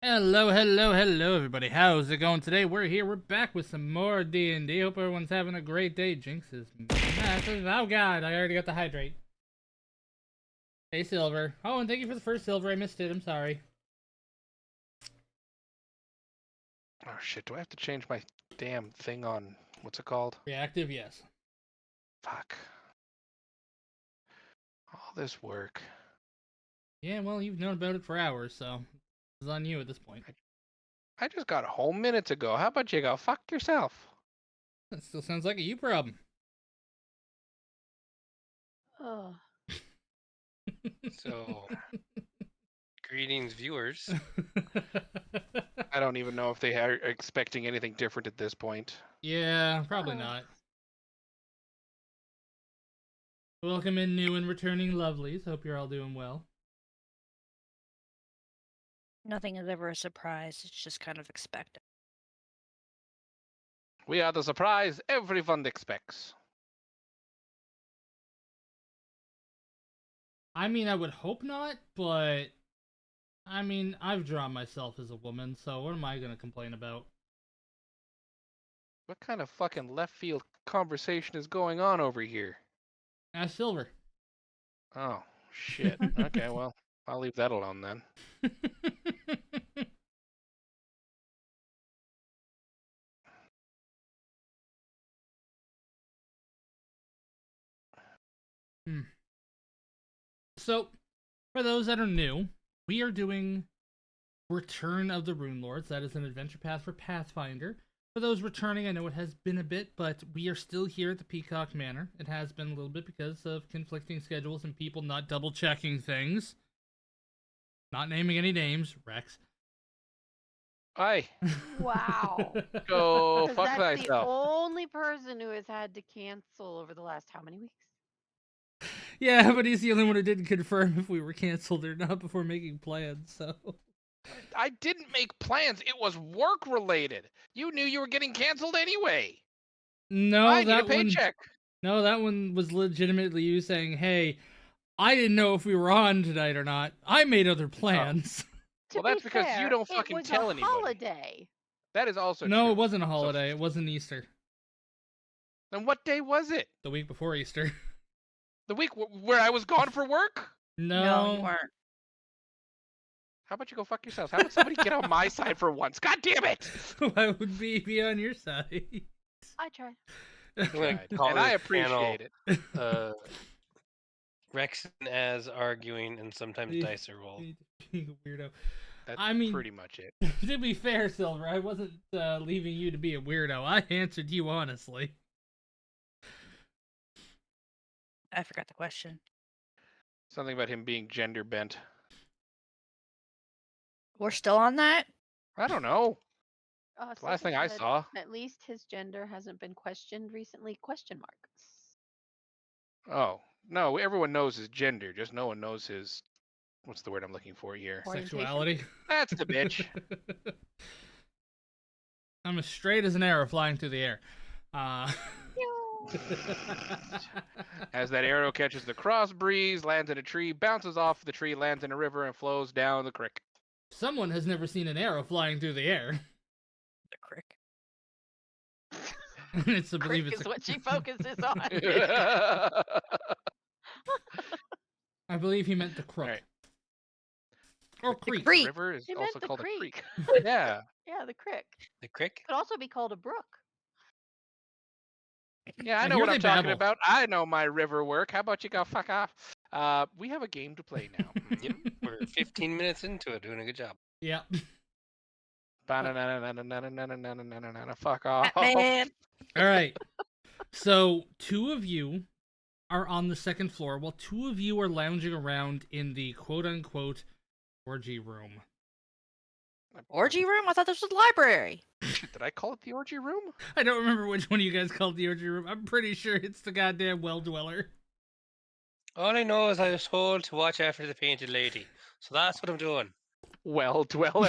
Hello, hello, hello, everybody. How's it going today? We're back with some more D&D. Hope everyone's having a great day. Jinx is massive. Oh god, I already got the hydrate. Hey, Silver. Oh, and thank you for the first Silver. I missed it. I'm sorry. Oh shit, do I have to change my damn thing on, what's it called? Reactive, yes. Fuck. All this work. Yeah, well, you've known about it for hours, so it's on you at this point. I just got home minutes ago. How about you go fuck yourself? That still sounds like a you problem. Oh, So, greetings, viewers. I don't even know if they are expecting anything different at this point. Yeah, probably not. Welcome in new and returning lovelies. Hope you're all doing well. nothing is ever a surprise. It's just kind of expected. We are the surprise everyone expects. I mean, I would hope not, but I mean, I've drawn myself as a woman, so what am I gonna complain about? What kind of fucking left field conversation is going on over here? Ask Silver. Oh, shit. Okay, well, I'll leave that alone then. So, for those that are new, we are doing Return of the Rune Lords. That is an adventure path for Pathfinder. For those returning, I know it has been a bit, but we are still here at the Peacock Manor. It has been a little bit because of conflicting schedules and people not double-checking things. Not naming any names, Rex. Aye. Wow. Go 'Cause fuck that's the thyself. only person who has had to cancel over the last how many weeks? Yeah, but he's the only one who didn't confirm if we were canceled or not before making plans, so... I didn't make plans. It was work related. You knew you were getting canceled anyway. No, I need a that one... paycheck. No, that one was legitimately you saying, hey, I didn't know if we were on tonight or not. I made other plans. Well, that's because you don't it fucking was tell a anybody. holiday. That is also No, true. it wasn't a holiday. It wasn't Easter. Then what day was it? The week before Easter. The week where I was gone for work? No. you weren't. How about you go fuck yourselves? How about somebody get on my side for once? God damn it! Why would we be on your side? I tried. And I appreciate it. Rex and Az arguing, and sometimes dice are rolled. Being a weirdo. That's I mean, pretty much it. To be fair, Silver, I wasn't leaving you to be a weirdo. I answered you honestly. I forgot the question. Something about him being gender bent. We're still on that? I don't know. The last thing I saw. At least his gender hasn't been questioned recently. Question mark. Oh, no, everyone knows his gender, just no one knows his... What's the word I'm looking for here? Sexuality. That's the bitch. I'm as straight as an arrow flying through the air. As that arrow catches the cross breeze, lands in a tree, bounces off the tree, lands in a river, and flows down the creek. Someone has never seen an arrow flying through the air. The crick. It's a believe Crick it's is what she focuses on. I believe he meant the crook. Right. Or creek. Creek. River is He also meant the called a creek. creek. Yeah. Yeah, the crick. The crick? Could also be called a brook. Yeah, I I know hear what they I'm talking babble. about. I know my river work. How about you go fuck off? We have a game to play now. Yep, we're 15 minutes into it, doing a good job. Yep. Fuck off. Batman. All right. So, two of you are on the second floor, while two of you are lounging around in the quote-unquote orgy room. Orgy room? I thought this was the library. Did I call it the orgy room? I don't remember which one of you guys called the orgy room. I'm pretty sure it's the goddamn well-dweller. All I know is I was told to watch after the painted lady, so that's what I'm doing. Well dweller.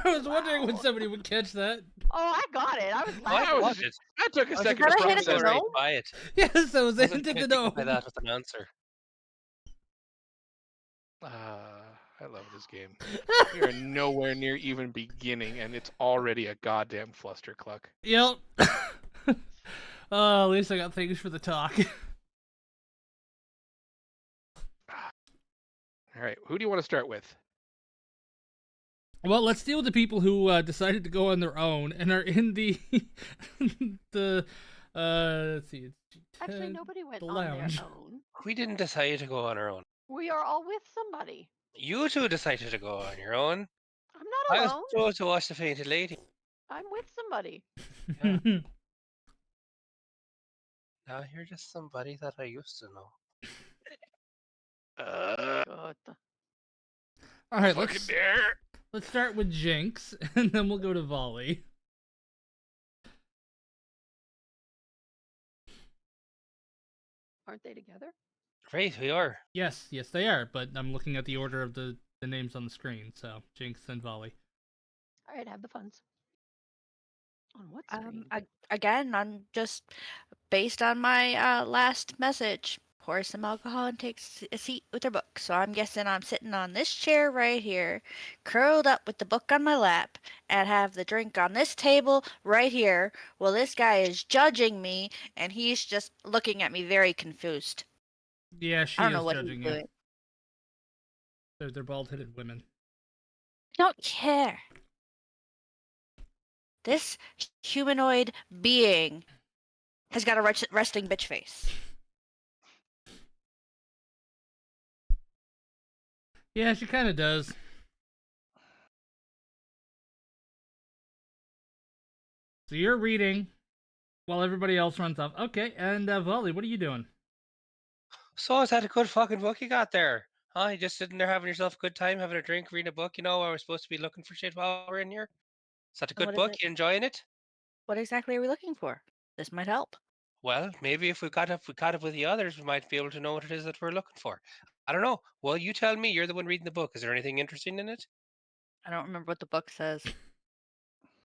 I was wondering when somebody would catch that. Oh, I got it. I was I laughing. watched it. I took a second that to a hit process. at the Right zone? by it. Yes, I was Wasn't into the taken know. by that with an answer. I love this game. We are nowhere near even beginning, and it's already a goddamn flustercluck. Yep. Oh, at least I got things for the talk. All right, who do you want to start with? Well, let's deal with the people who decided to go on their own and are in the the let's see, it's Actually, G10, nobody went the on their lounge. own. We didn't decide to go on our own. We are all with somebody. You two decided to go on your own. I'm I not was alone. supposed to watch the Painted Lady. I'm with somebody. Yeah. Now you're just somebody that I used to know. God. All right, Fucking dare! let's start with Jinx, and then we'll go to Volley. Aren't they together? Right, we are. Yes, they are, but I'm looking at the order of the names on the screen. So Jinx and Volley. All right, have the funds. On what screen? Again, I'm just based on my last message. Pour some alcohol and take a seat with her book. So I'm guessing I'm sitting on this chair right here, curled up with the book on my lap, and have the drink on this table right here. Well, this guy is judging me, and he's just looking at me very confused. Yeah, I she don't know is what he's judging you. doing. They're bald-headed women. I don't care. This humanoid being has got a resting bitch face. Yeah, she kind of does. So you're reading while everybody else runs off. Okay, and Volley, what are you doing? So is that a good fucking book you got there? Huh? You just sitting there having yourself a good time, having a drink, reading a book, where we're supposed to be looking for shit while we're in here? Is that a And good what is book? it? You enjoying it? What exactly are we looking for? This might help. Well, maybe if we caught up with the others, we might be able to know what it is that we're looking for. I don't know. Well, you tell me. You're the one reading the book. Is there anything interesting in it? I don't remember what the book says.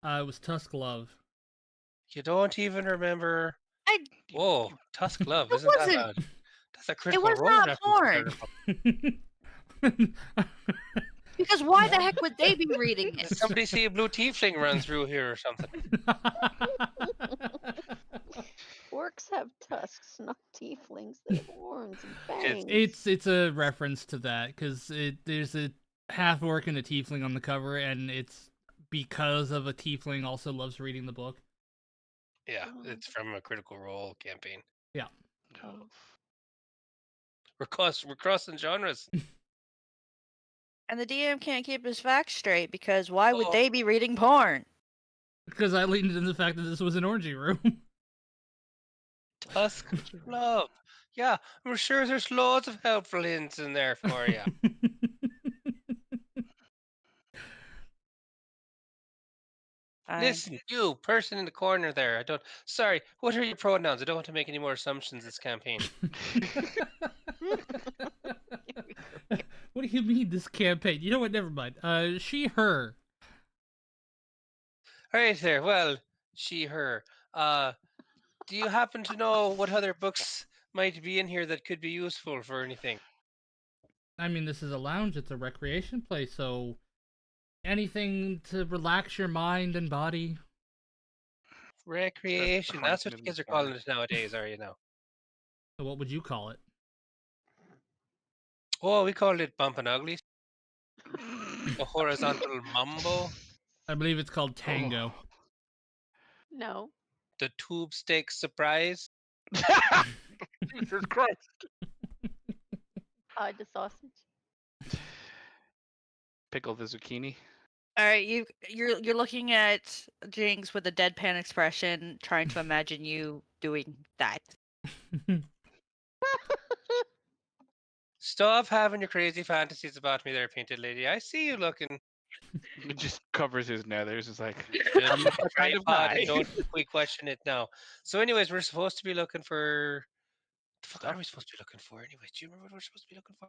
It was Tusk Love. You don't even remember. I. Whoa, Tusk Love, It isn't that wasn't. a that's a It critical was role in not that piece of porn. literature. Because why the heck would they be reading Did it? somebody see a blue tiefling run through here or something? Orcs have tusks, not tieflings. They have horns and It's fangs. it's a reference to that because there's a half orc and a tiefling on the cover, and it's because of a tiefling also loves reading the book. Yeah, it's from a Critical Role campaign. Yeah. Oh. We're crossing genres. And the DM can't keep his facts straight because why would Oh. they be reading porn? Because I leaned into the fact that this was an orgy room. Tusk Love. Yeah, I'm sure there's loads of helpful hints in there for you. Fine. Listen, you person in the corner there. Sorry, what are your pronouns? I don't want to make any more assumptions this campaign. What do you mean this campaign? You know what? Never mind. She, her. All right there. Well, she, her. Do you happen to know what other books might be in here that could be useful for anything? I mean, this is a lounge. It's a recreation place, so anything to relax your mind and body. Recreation. That's what Approximately kids are porn. calling it nowadays, are you now? So what would you call it? Oh, we called it bumping uglies. The horizontal mambo. I believe it's called Tango. No. The tube steak surprise. Jesus Christ! Hide the sausage. Pickle the zucchini. All right, you're looking at Jinx with a deadpan expression, trying to imagine you doing that. Stop having your crazy fantasies about me there, painted lady. I see you looking. It just covers his nethers. It's like, Just I'm not that kind of tripod guy. and don't we question it now. So, anyways, we're supposed to be looking for. The fuck are we supposed to be looking for, anyways? Do you remember what we're supposed to be looking for?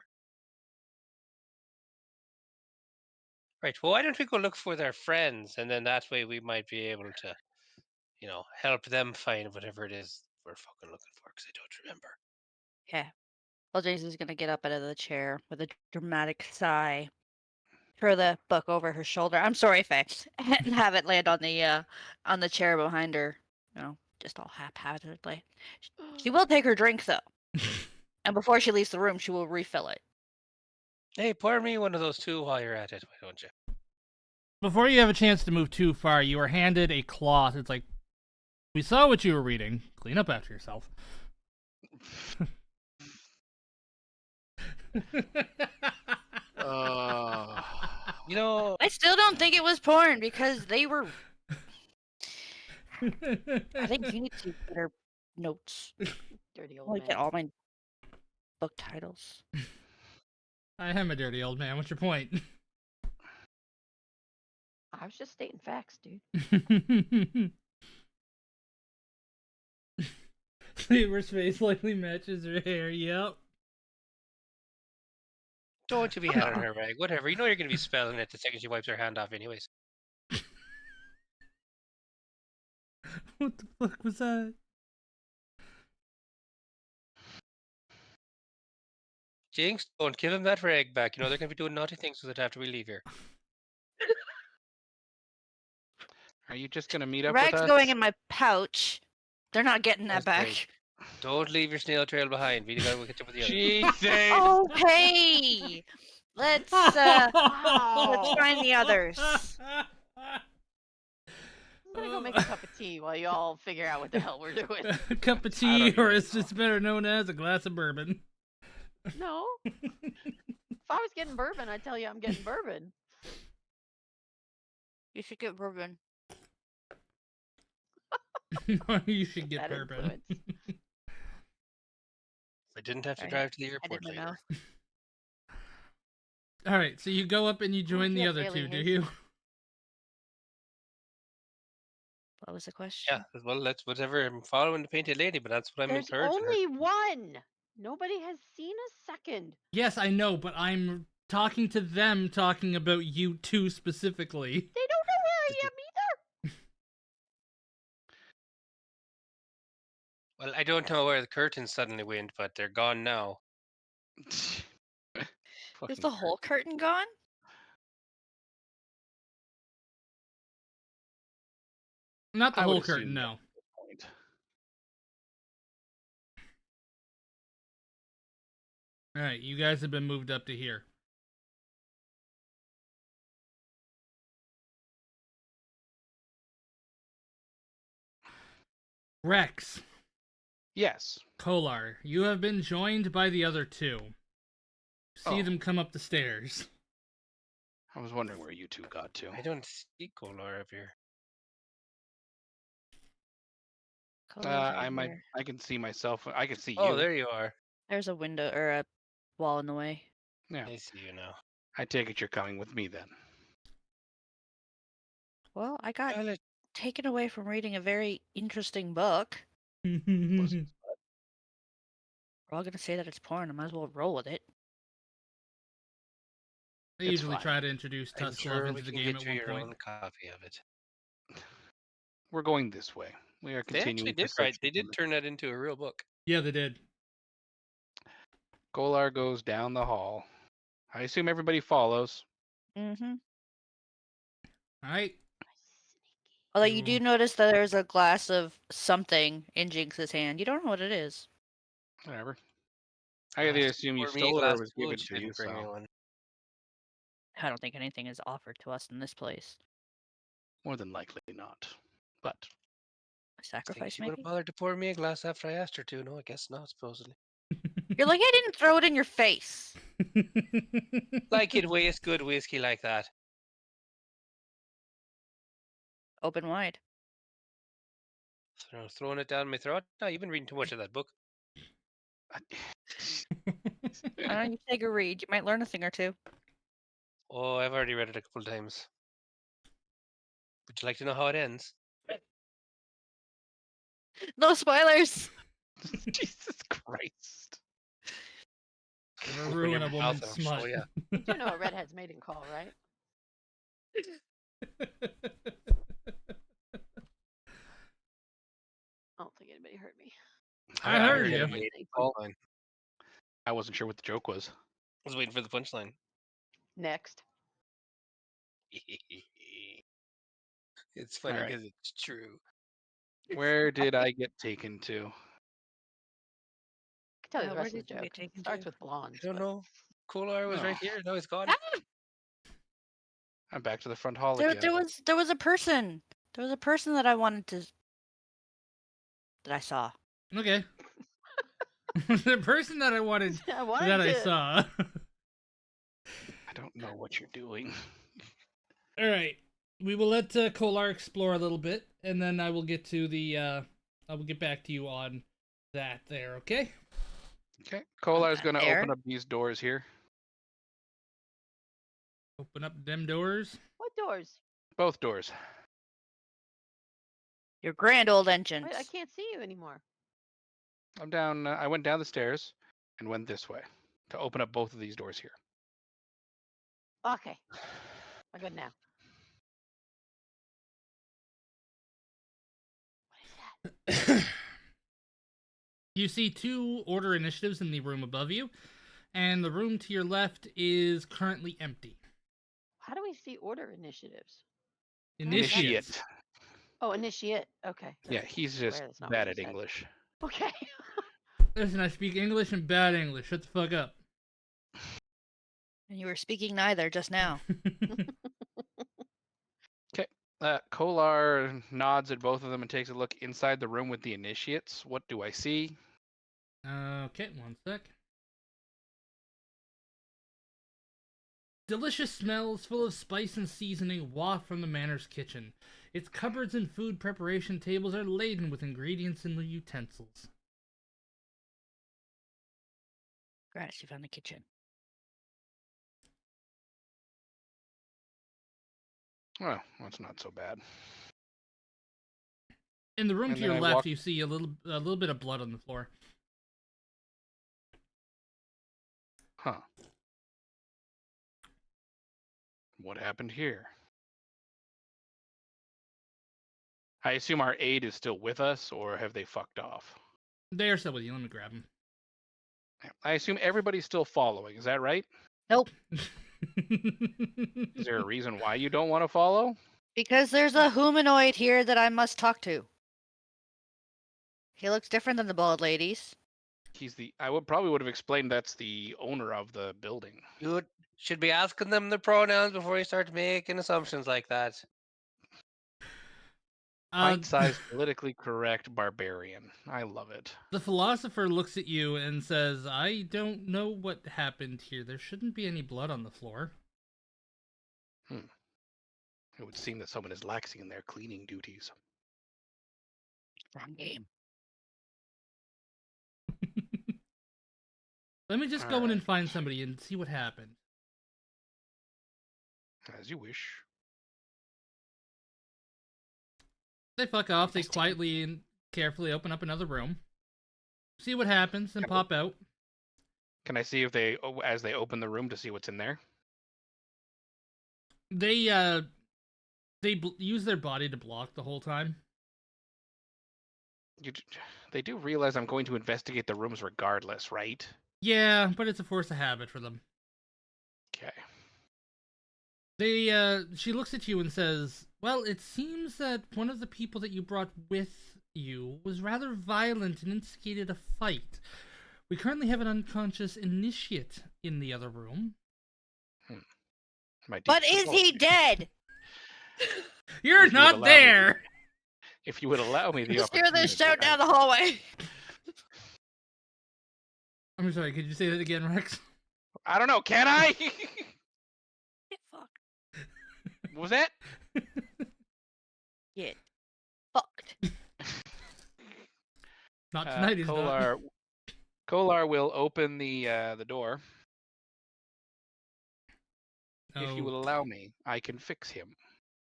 Right. Well, why don't we go look for their friends, and then that way we might be able to, help them find whatever it is we're fucking looking for. Because I don't remember. Yeah. Well, Jason's gonna get up out of the chair with a dramatic sigh, throw the book over her shoulder. I'm sorry, Faye, and have it land on the chair behind her. Just all haphazardly. She will take her drink though, and before she leaves the room, she will refill it. Hey, pour me one of those too while you're at it, why don't you? Before you have a chance to move too far, you are handed a cloth. It's like, we saw what you were reading. Clean up after yourself. You know, I still don't think it was porn because they were. I think you need to get better notes. Dirty I old like man. all my book titles. I am a dirty old man. What's your point? I was just stating facts, dude. Saber's face likely matches her hair. Yep. don't you be had on her rag. Whatever. You know you're going to be spelling it the second she wipes her hand off anyways. What the fuck was that? Jinx, don't give him that rag back. You know they're going to be doing naughty things with it after we leave here. Are you just gonna meet The up with rag's us? going in my pouch. They're not getting that That's back. great. Don't leave your snail trail behind. We gotta catch up with the others. Jesus. Okay, let's find the others. I'm gonna go make a cup of tea while you all figure out what the hell we're doing. A cup of I tea, don't or even as it's better known as a glass of bourbon. No. If I was getting bourbon, I'd tell you I'm getting bourbon. You should get bourbon. You should get That bourbon. influence. I didn't have to Sorry, drive to the I airport did my later. mouth. All right, so you go up and you join the feel other really two, do hasty. you? What was the question? Yeah, well, that's whatever. I'm following the painted lady, but that's what I'm There's encouraging her. only one. Nobody has seen a second. Yes, I know, but I'm talking to them, talking about you two specifically. They don't know where I am either. Well, I don't know where the curtains suddenly went, but they're gone now. Is Fucking the whole curtain gone? Not the I would whole assume curtain, that no. at this point. All right, you guys have been moved up to here. Rex, Yes. Kolar, you have been joined by the other two. See Oh. them come up the stairs. I was wondering where you two got to. I don't see Kolar up here. Colors over I might. there. I can see myself. I can see Oh, you. there you are. There's a window or a wall in the way. Yeah. I see you now. I take it you're coming with me then. Well, I got Well, taken away from reading a very interesting book. Listen, We're all gonna say that it's porn. I might as well roll with it. I It's usually fine. try to introduce I'm Tusk sure into we the can game get at you one your point. own copy of it. we're going this way. We are They actually continuing. did right. They did turn that into a real book. Yeah, they did. Golar goes down the hall. I assume everybody follows. Mm-hmm. All right. Although you Ooh. do notice that there's a glass of something in Jinx's hand. You don't know what it is. Whatever. I either assume you Pour me a stole it or glass it was of food, given she to you. didn't bring me So one. I don't think anything is offered to us in this place. more than likely not. But A I think sacrifice, she would have maybe? bothered to pour me a glass after I asked her to. No, I guess not, supposedly. You're like, I didn't throw it in your face. Like you'd waste good whiskey like that. Open wide. Throwing it down my throat? No, you've been reading too much of that book. Why don't you take a read? You might learn a thing or two. Oh, I've already read it a couple times. Would you like to know how it ends? No spoilers. Jesus Christ. Never Open ruin your a mouth woman's and I'll smut. show ya. You do know a redhead's mating call, right? I don't think anybody heard me. I heard it. you. Mate. Thank All fine. I wasn't sure what the joke was. I was waiting for the punchline. Next. It's funny Alright. because it's true. Where did I get taken to? I can tell you the Where rest of did the you get joke. taken Starts to? with blondes. I don't but- know. Kolar was right Oh. here. Now he's gone. I'm back to the front hall There again. was a person. There was a person that I wanted to that I saw. Okay. The person that I wanted I wanted that I to- saw. I don't know what you're doing. All right, we will let Kolar explore a little bit, and then I will get to the. I will get back to you on that. There, okay? Okay. Kolar's that gonna there. open up these doors here. Open up them doors. What doors? Both doors. Your grand old entrance. Wait, I can't see you anymore. I'm down. I went down the stairs and went this way to open up both of these doors here. Okay. I'm good now. What is that? You see two order initiatives in the room above you, and the room to your left is currently empty. How do we see order initiatives? Initiates. Initiate. Oh, initiate. Okay. Yeah, that's- he's swear just that's not what bad you at said. English. Okay. Listen, I speak English and bad English. Shut the fuck up. And you were speaking neither just now. Kolar nods at both of them and takes a look inside the room with the initiates. What do I see? Okay, one sec. Delicious smells full of spice and seasoning waft from the Manor's kitchen. Its cupboards and food preparation tables are laden with ingredients and utensils. Congrats, you found the kitchen. Well, that's not so bad. In the room And to then your I left, walk- you see a little bit of blood on the floor. Huh. What happened here? I assume our aide is still with us, or have they fucked off? They are still with you. Let me grab them. I assume everybody's still following. Is that right? Nope. Is there a reason why you don't want to follow? Because there's a humanoid here that I must talk to. He looks different than the bald ladies. He's the. I would probably would have explained that's the owner of the building. You should be asking them their pronouns before you start making assumptions like that. Bite-sized, politically correct barbarian. I love it. The philosopher looks at you and says, I don't know what happened here. There shouldn't be any blood on the floor. It would seem that someone is laxing in their cleaning duties. Wrong game. Let me just go in and Alright. find somebody and see what happened. As you wish. They fuck off. They Interesting. quietly and carefully open up another room. See what happens and Yep. pop out. Can I see if they, as they open the room, to see what's in there? They use their body to block the whole time. They do realize I'm going to investigate the rooms regardless, right? Yeah, but it's a force of habit for them. Okay. She looks at you and says, well, it seems that one of the people that you brought with you was rather violent and instigated a fight. We currently have an unconscious initiate in the other room. My But deep is he apologies. dead? You're If you would not allow me to- there! If you would allow me the Just hear this opportunity, shout down the hallway. I'm sorry, could you say that again, Rex? I don't know. Can I? Get fucked. What was that? Get fucked. Not tonight, he's not. Kolar will open the door. If you Oh, will allow me, I can fix him,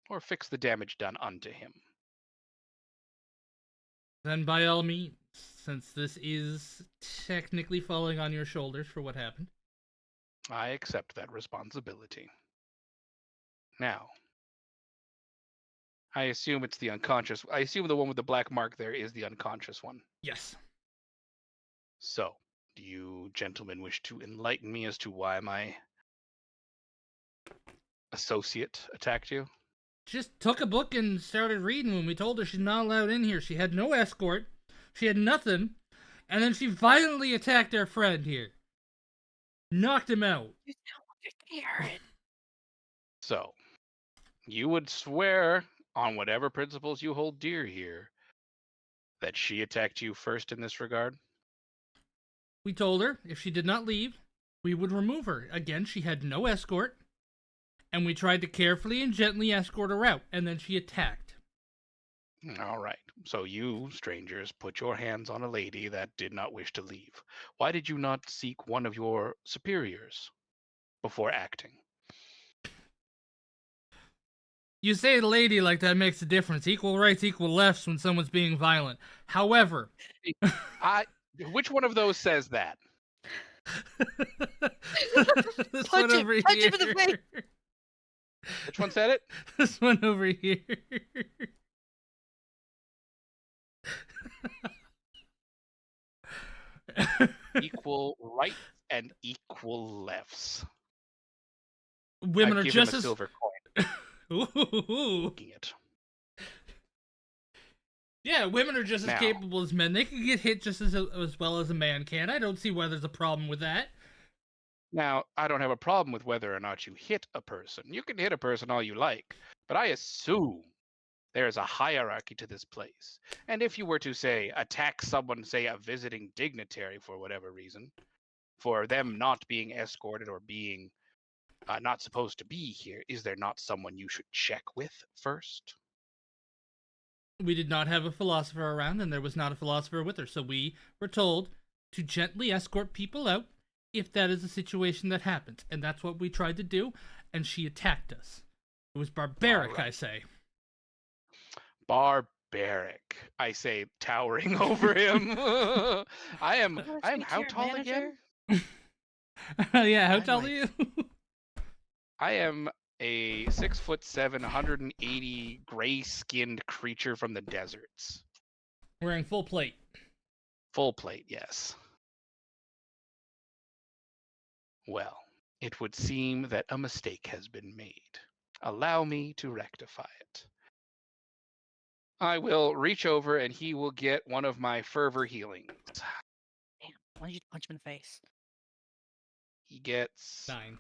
or fix the damage done unto him. then by all means, since this is technically falling on your shoulders for what happened. I accept that responsibility. Now, I assume it's the unconscious. I assume the one with the black mark there is the unconscious one. Yes. So, Do you gentlemen wish to enlighten me as to why my associate attacked you? Just took a book and started reading when we told her she's not allowed in here. She had no escort. She had nothing. And then she violently attacked our friend here. Knocked him out. You sound like a Karen. So, you would swear on whatever principles you hold dear here that she attacked you first in this regard? We told her if she did not leave, we would remove her. Again, she had no escort. And we tried to carefully and gently escort her out. And then she attacked. All right. So you, strangers, put your hands on a lady that did not wish to leave. Why did you not seek one of your superiors before acting? You say lady like that makes a difference. Equal rights, equal lefts when someone's being violent. However, Which one of those says that? this Punch one him! over Punch here. him in the face! Which one said it? This one over here. Equal rights and equal lefts. Women I'd are give just him a as silver coin. Ooh. Looking it. Yeah, women are just as Now. capable as men. They can get hit just as well as a man can. I don't see why there's a problem with that. Now, I don't have a problem with whether or not you hit a person. You can hit a person all you like, but I assume there is a hierarchy to this place. And if you were to, say, attack someone, say a visiting dignitary for whatever reason, for them not being escorted or being not supposed to be here, is there not someone you should check with first? We did not have a philosopher around, and there was not a philosopher with her, so we were told to gently escort people out if that is a situation that happens. And that's what we tried to do, and she attacked us. It was barbaric, All right. I say. Barbaric, I say, towering over him. I am how tall again? Yeah, how I tall are might- you? I am a 6'7", 180 gray-skinned creature from the deserts. Wearing full plate. Full plate, yes. Well, it would seem that a mistake has been made. Allow me to rectify it. I will reach over and he will get one of my fervor healings. Damn, why don't you punch him in the face? He gets 9.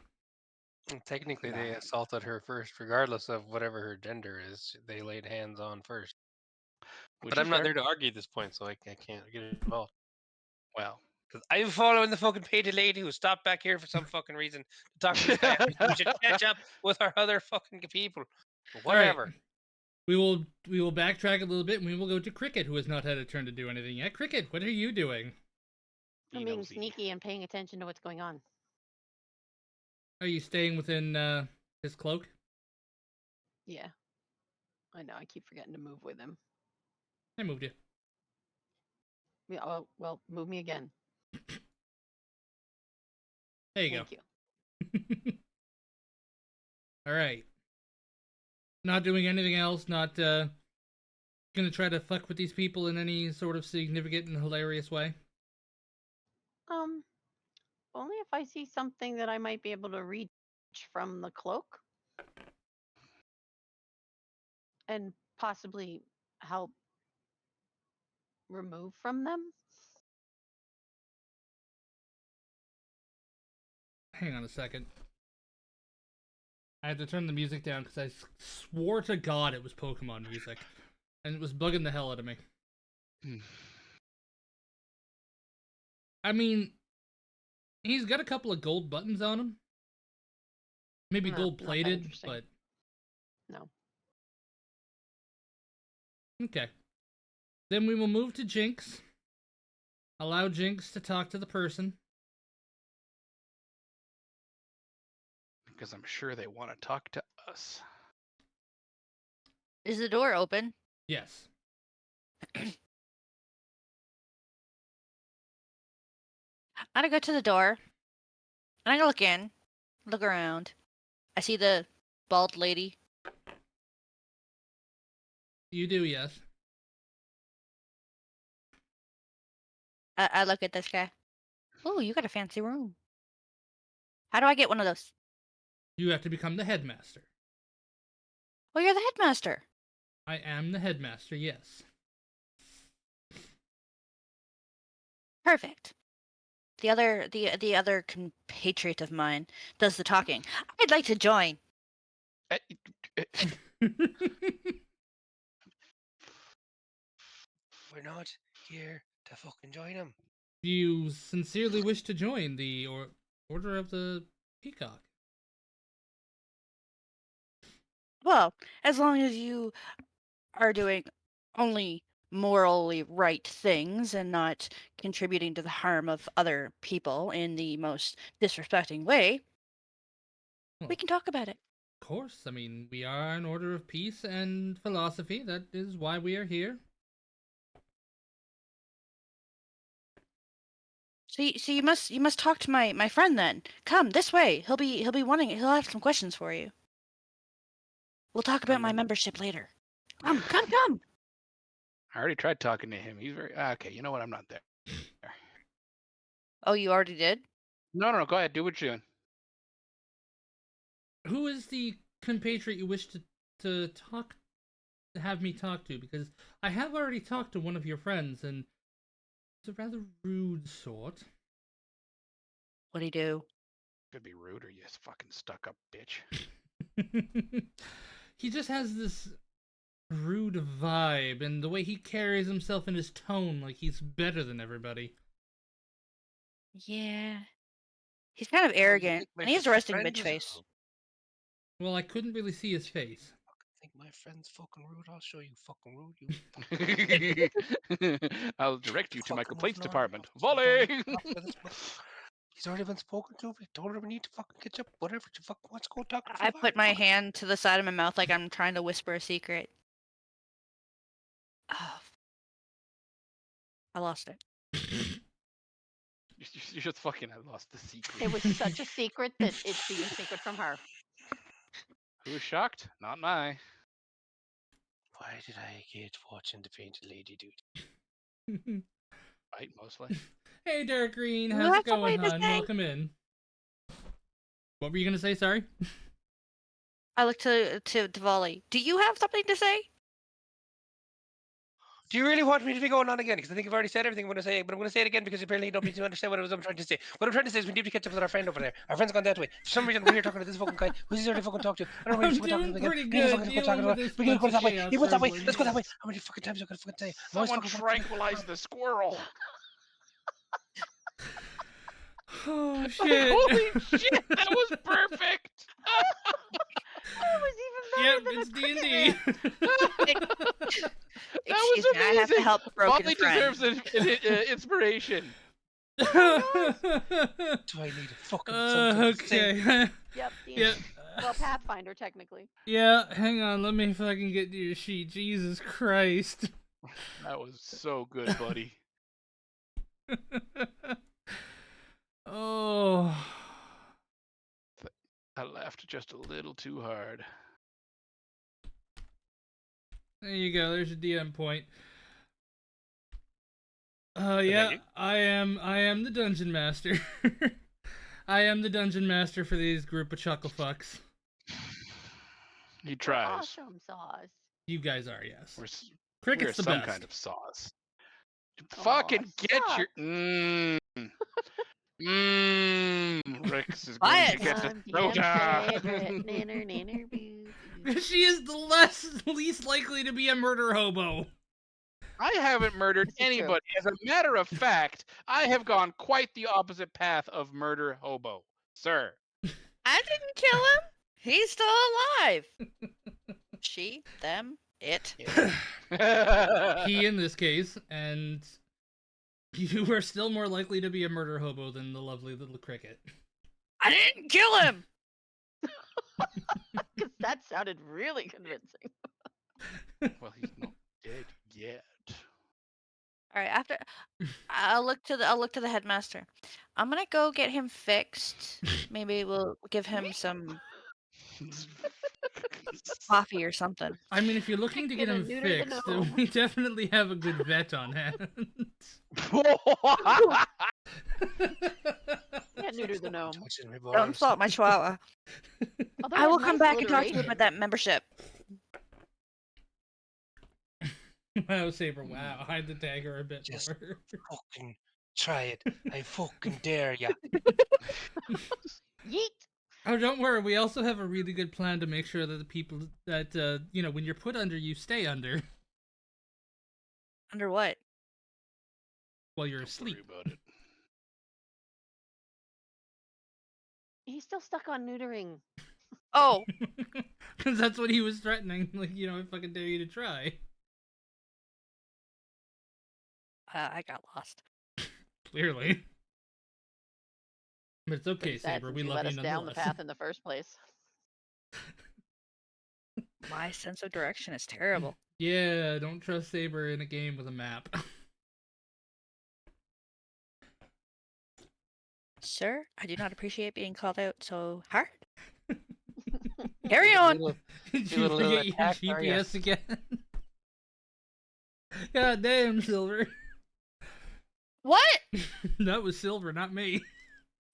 Technically, they Nine. assaulted her first, regardless of whatever her gender is. They laid hands on first. which But is I'm not fair. there to argue at this point, so I can't get involved. Well, Because I'm following the fucking painted lady who stopped back here for some fucking reason to talk to this guy. We should catch up with our other fucking people. Whatever. We will backtrack a little bit, and we will go to Cricket, who has not had a turn to do anything yet. Cricket, what are you doing? I'm being nosy. sneaky and paying attention to what's going on. Are you staying within his cloak? Yeah. I know, I keep forgetting to move with him. I moved you. Yeah, oh, well, move me again. There you Thank you. go. All right. Not doing anything else. Not gonna try to fuck with these people in any sort of significant and hilarious way. Only if I see something that I might be able to reach from the cloak and possibly help remove from them. Hang on a second. I had to turn the music down because I swore to God it was Pokemon music, and it was bugging the hell out of me. I mean, he's got a couple of gold buttons on him. Maybe No, gold not that plated, interesting. but No. okay. Then we will move to Jinx. Allow Jinx to talk to the person. because I'm sure they want to talk to us. Is the door open? Yes. I'm gonna go to the door. And I'm gonna look in. Look around. I see the bald lady. You do, yes. I look at this guy. Oh, you got a fancy room. How do I get one of those? You have to become the headmaster. Oh, you're the headmaster. I am the headmaster, yes. Perfect. The other compatriot of mine does the talking. I'd like to join. Eh, We're not here to fucking join him. Do you sincerely wish to join the Order of the Peacock? Well, as long as you are doing only morally right things and not contributing to the harm of other people in the most disrespecting way, we Well, can talk about it. of course. I mean, we are an order of peace and philosophy. That is why we are here. So you must talk to my friend then. Come this way. He'll be wanting it. He'll have some questions for you. We'll talk about my membership later. Come. I already tried talking to him. He's very okay. You know what? I'm not there. Oh, you already did? No. Go ahead. Do what you're doing. Who is the compatriot you wish to have me talk to? Because I have already talked to one of your friends, and it's a rather rude sort. What'd he do? Could be rude or you fucking stuck up bitch. He just has this rude vibe, and the way he carries himself in his tone, like he's better than everybody. Yeah. He's kind of arrogant, and he has a resting bitch face. Well, I couldn't really see his face. I think my friend's fucking rude. I'll show you fucking rude. You I'll direct you to my fucking complaints moving on. department. Just don't Volley! need to talk to this motherfucker. He's already been spoken to. We told him we need to fucking catch up. Whatever. You fucking wants to go talk to I put my hand to the side of my mouth like I'm trying to whisper a secret. Oh, I lost it. You just fucking I lost the secret. It was such a secret that it's being secret from her. Who was shocked? Not I. Why did I get watching the painted lady dude? Right, mostly. Hey, Dark Green, You how's have it going, something to hon? say? Welcome in. What were you gonna say? Sorry. I look to Diwali. Do you have something to say? Do you really want me to be going on again? Because I think I've already said everything I'm going to say, but I'm going to say it again because apparently you don't need to understand what it was I'm trying to say. What I'm trying to say is we need to catch up with our friend over there. Our friend's gone that way. For some reason, we're here talking to this fucking guy who's he's already fucking talked to. I don't know I'm what you're fucking doing talking to pretty him good again. dealing with this We're going to go bunch of that way. chaos He went that way. wrestlers. Let's go that way. How many fucking times am I going to fucking tell you? I'm always Someone fucking tranquilize the squirrel. Oh shit! Holy shit! That was perfect. It was even Yep, better it's than D&D. That was Excuse me, I have to amazing. help a broken Molly friend. deserves inspiration. Do I need a fucking something to say? Okay. Yep. Yeah. Well, Pathfinder technically. Yeah, hang on, let me fucking get to your sheet. Jesus Christ. That was so good, buddy. Oh. I laughed just a little too hard. There you go, there's your DM point. Yeah, Amazing. I am the dungeon master. I am the dungeon master for these group of chuckle fucks. He tries. Awesome sauce. You guys are, yes. We're Cricket's the some best. kind of sauce. Aw, Fucking get suck. your Rex is going Quiet. to get the I'm soda. favorite. Nanner, nanner, boo, boo. She is the least likely to be a murder hobo. I haven't murdered This is true. anybody. As a matter of fact, I have gone quite the opposite path of murder hobo, sir. I didn't kill him. He's still alive. She, them, it. He in this case, and you are still more likely to be a murder hobo than the lovely little cricket. I didn't kill him. Because that sounded really convincing. Well, he's not dead yet. All right, after I'll look to the headmaster. I'm gonna go get him fixed. Maybe we'll give him some Coffee or something. I mean, if you're looking to get Gonna him neuter the fixed, gnome. we definitely have a good vet on hand. Yeah, neuter the gnome. Touching my Don't balls. insult my chihuahua. Although I it will has come nice back and talk to you alliteration. about that membership. Wow, Saber, wow. Hide the dagger a bit Just- more. Fucking try it. I fucking dare ya. Yeet! Oh, don't worry. We also have a really good plan to make sure that the people that, when you're put under, you stay under Under what? while you're Don't asleep. worry about it. He's still stuck on neutering. Oh, Because that's what he was threatening. Like, I fucking dare you to try. I got lost. Clearly. But it's okay, Pretty sad Saber. since We you love let you us down the nonetheless. path in the first place. My sense of direction is terrible. Yeah, don't trust Saber in a game with a map. Sir, I do not appreciate being called out so hard. Carry on. Did You you little forget your attack, are ya? GPS again? God damn, Silver. What? That was Silver, not me.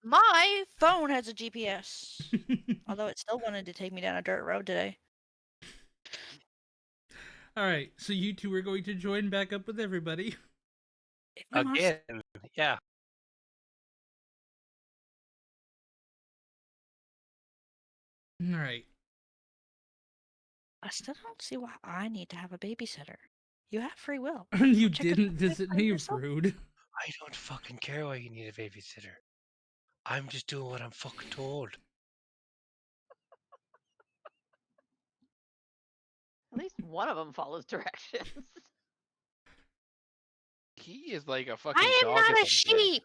My phone has a GPS. Although it still wanted to take me down a dirt road today. Alright, so you two are going to join back up with everybody. If we must. Again. Yeah. Alright. I still don't see why I need to have a babysitter. You have free will. You Check it didn't out visit by me, yourself. rude. I don't fucking care why you need a babysitter. I'm just doing what I'm fucking told. At least one of them follows directions. He is like a fucking I am dog not at a the bit. sheep.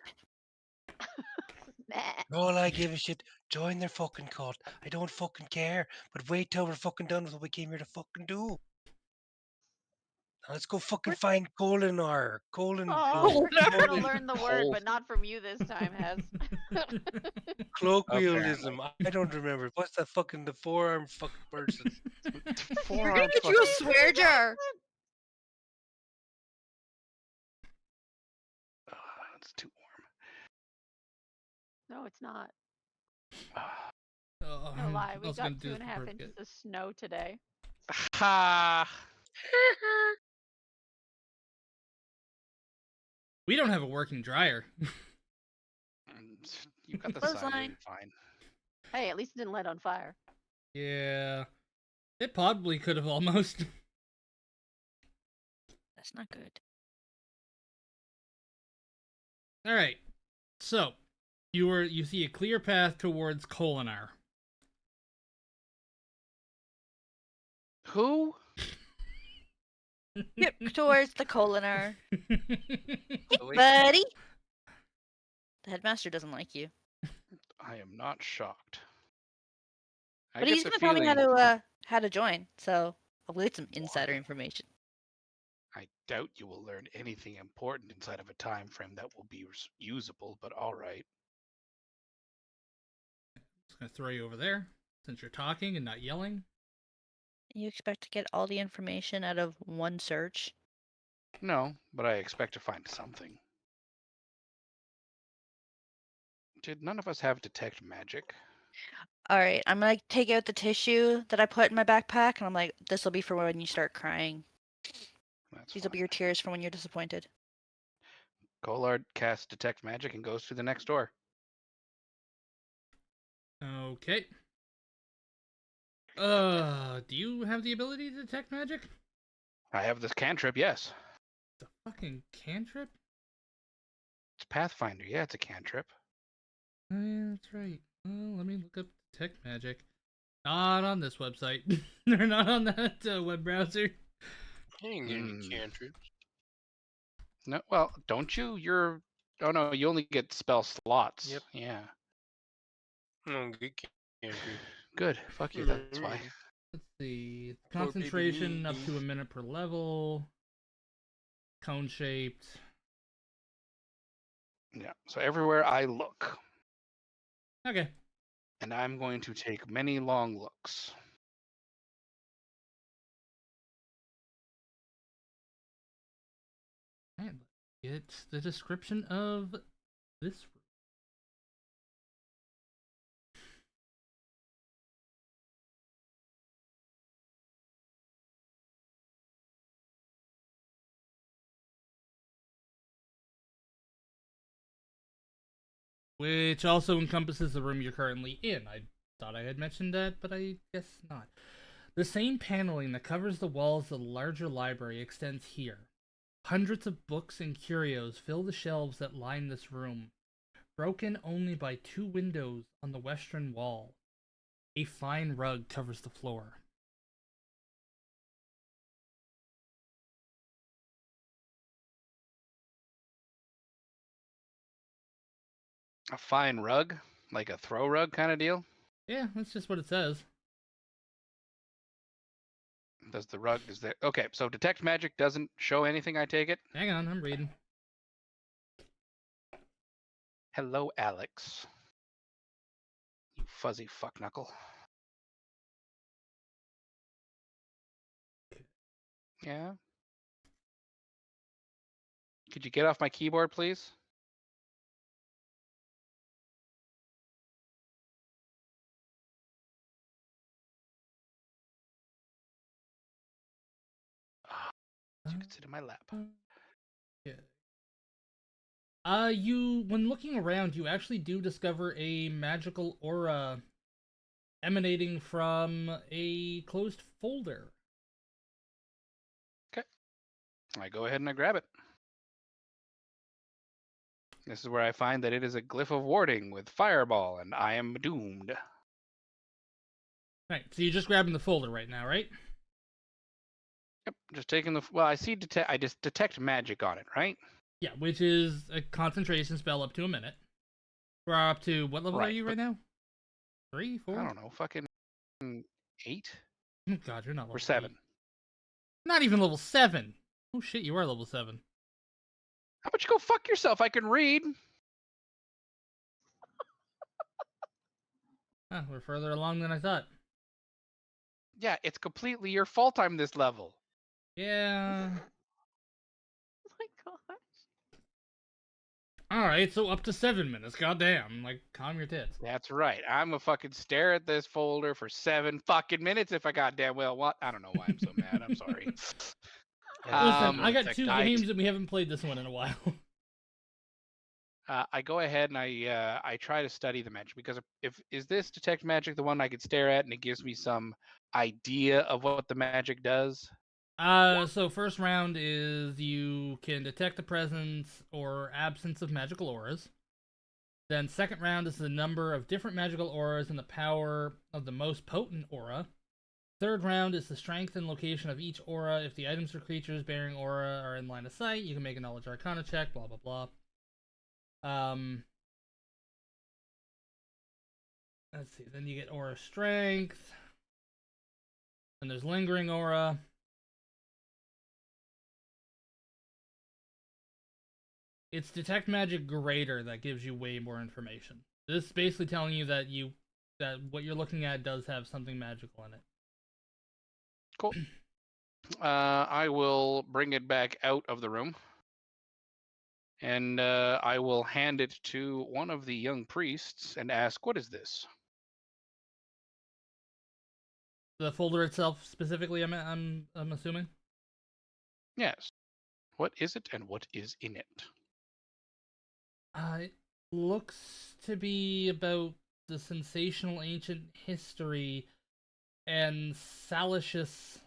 Nah. All I give a shit, join their fucking cult. I don't fucking care. But wait till we're fucking done with what we came here to fucking do. Now let's go fucking We're- find Colin. Oh, we're trying to Colin. learn the word, Cold. but not from you this time, Hez. Colloquialism. I don't remember. What's that fucking the forearm fucking person? We're Forearm gonna get you a fucking. swear jar. It's too No, it's not. warm. Oh, No lie. I We was gonna got do this 2.5 before I inches forget. of snow today. Ha! We don't have a working dryer. You got the Clothesline. siren fine. Hey, at least it didn't light on fire. Yeah. It probably could have almost. That's not good. Alright. So, you see a clear path towards Kolinar. Who? Yep, towards the Colinar. Oh, wait. Buddy. The headmaster doesn't like you. I am not shocked. I But get he's the gonna tell me feeling. how to join, so hopefully it's some insider information. I doubt you will learn anything important inside of a time frame that will be usable, but all right. Just gonna throw you over there, since you're talking and not yelling. You expect to get all the information out of one search? No, but I expect to find something. Did none of us have detect magic? Alright, I'm gonna take out the tissue that I put in my backpack, and I'm like, this will be for when you start crying. That's These will be fine. your tears for when you're disappointed. Collard casts detect magic and goes to the next door. Okay. Do you have the ability to detect magic? I have this cantrip, yes. The fucking cantrip? It's Pathfinder, yeah, it's a cantrip. Oh, yeah, that's right. Well, let me look up detect magic. Not on this website. They're not on that web browser. You ain't getting Mm. any cantrips. No, well, don't you? You're. Oh no, you only get spell slots. Yep. Yeah. No, good cantrip. Good. Fuck you. That's why. Let's see. Poor baby Concentration up me. to a minute per level. Cone shaped. Yeah. So everywhere I look, Okay. and I'm going to take many long looks. get the description of this room. Which also encompasses the room you're currently in. I thought I had mentioned that, but I guess not. The same paneling that covers the walls of the larger library extends here. Hundreds of books and curios fill the shelves that line this room, broken only by 2 windows on the western wall. A fine rug covers the floor. A fine rug? Like a throw rug kind of deal? Yeah, that's just what it says. Does the rug, is there? Okay, so detect magic doesn't show anything, I take it? Hang on, I'm reading. Hello, Alex. You fuzzy fuckknuckle. Yeah? Could you get off my keyboard, please? You can sit in my lap. Yeah. When looking around, you actually do discover a magical aura emanating from a closed folder. Okay. I go ahead and I grab it. This is where I find that it is a glyph of warding with fireball, and I am doomed. Right, so you're just grabbing the folder right now, right? Yep, just taking the. Well, I see. I just detect magic on it, right? Yeah, which is a concentration spell up to a minute. We're up to what level are Right, you right now? 3, 4? I don't know, fucking 8 Oh God, you're not level or 7. 8. Not even level 7. Oh shit, you are level 7. How about you go fuck yourself? I can read. Ah, we're further along than I thought. Yeah, it's completely your fault I'm this level. Yeah. Oh my god. Alright, so up to 7 minutes. Goddamn. Like, calm your tits. That's right. I'm gonna fucking stare at this folder for 7 fucking minutes if I goddamn well want. I don't know why I'm so mad. I'm sorry. Listen, I got Detect 2 I- games and we haven't played this one in a while. I go ahead and I try to study the magic, because if is this detect magic the one I could stare at and it gives me some idea of what the magic does? So first round is you can detect the presence or absence of magical auras. Then second round is the number of different magical auras and the power of the most potent aura. Third round is the strength and location of each aura. If the items or creatures bearing aura are in line of sight, you can make a knowledge arcana check, blah blah blah. Let's see, then you get aura strength. And there's lingering aura. It's detect magic greater that gives you way more information. This is basically telling you that what you're looking at does have something magical in it. Cool. I will bring it back out of the room, and I will hand it to one of the young priests and ask, "What is this?" The folder itself specifically, I'm assuming. Yes. What is it, and what is in it? It looks to be about the sensational ancient history and salacious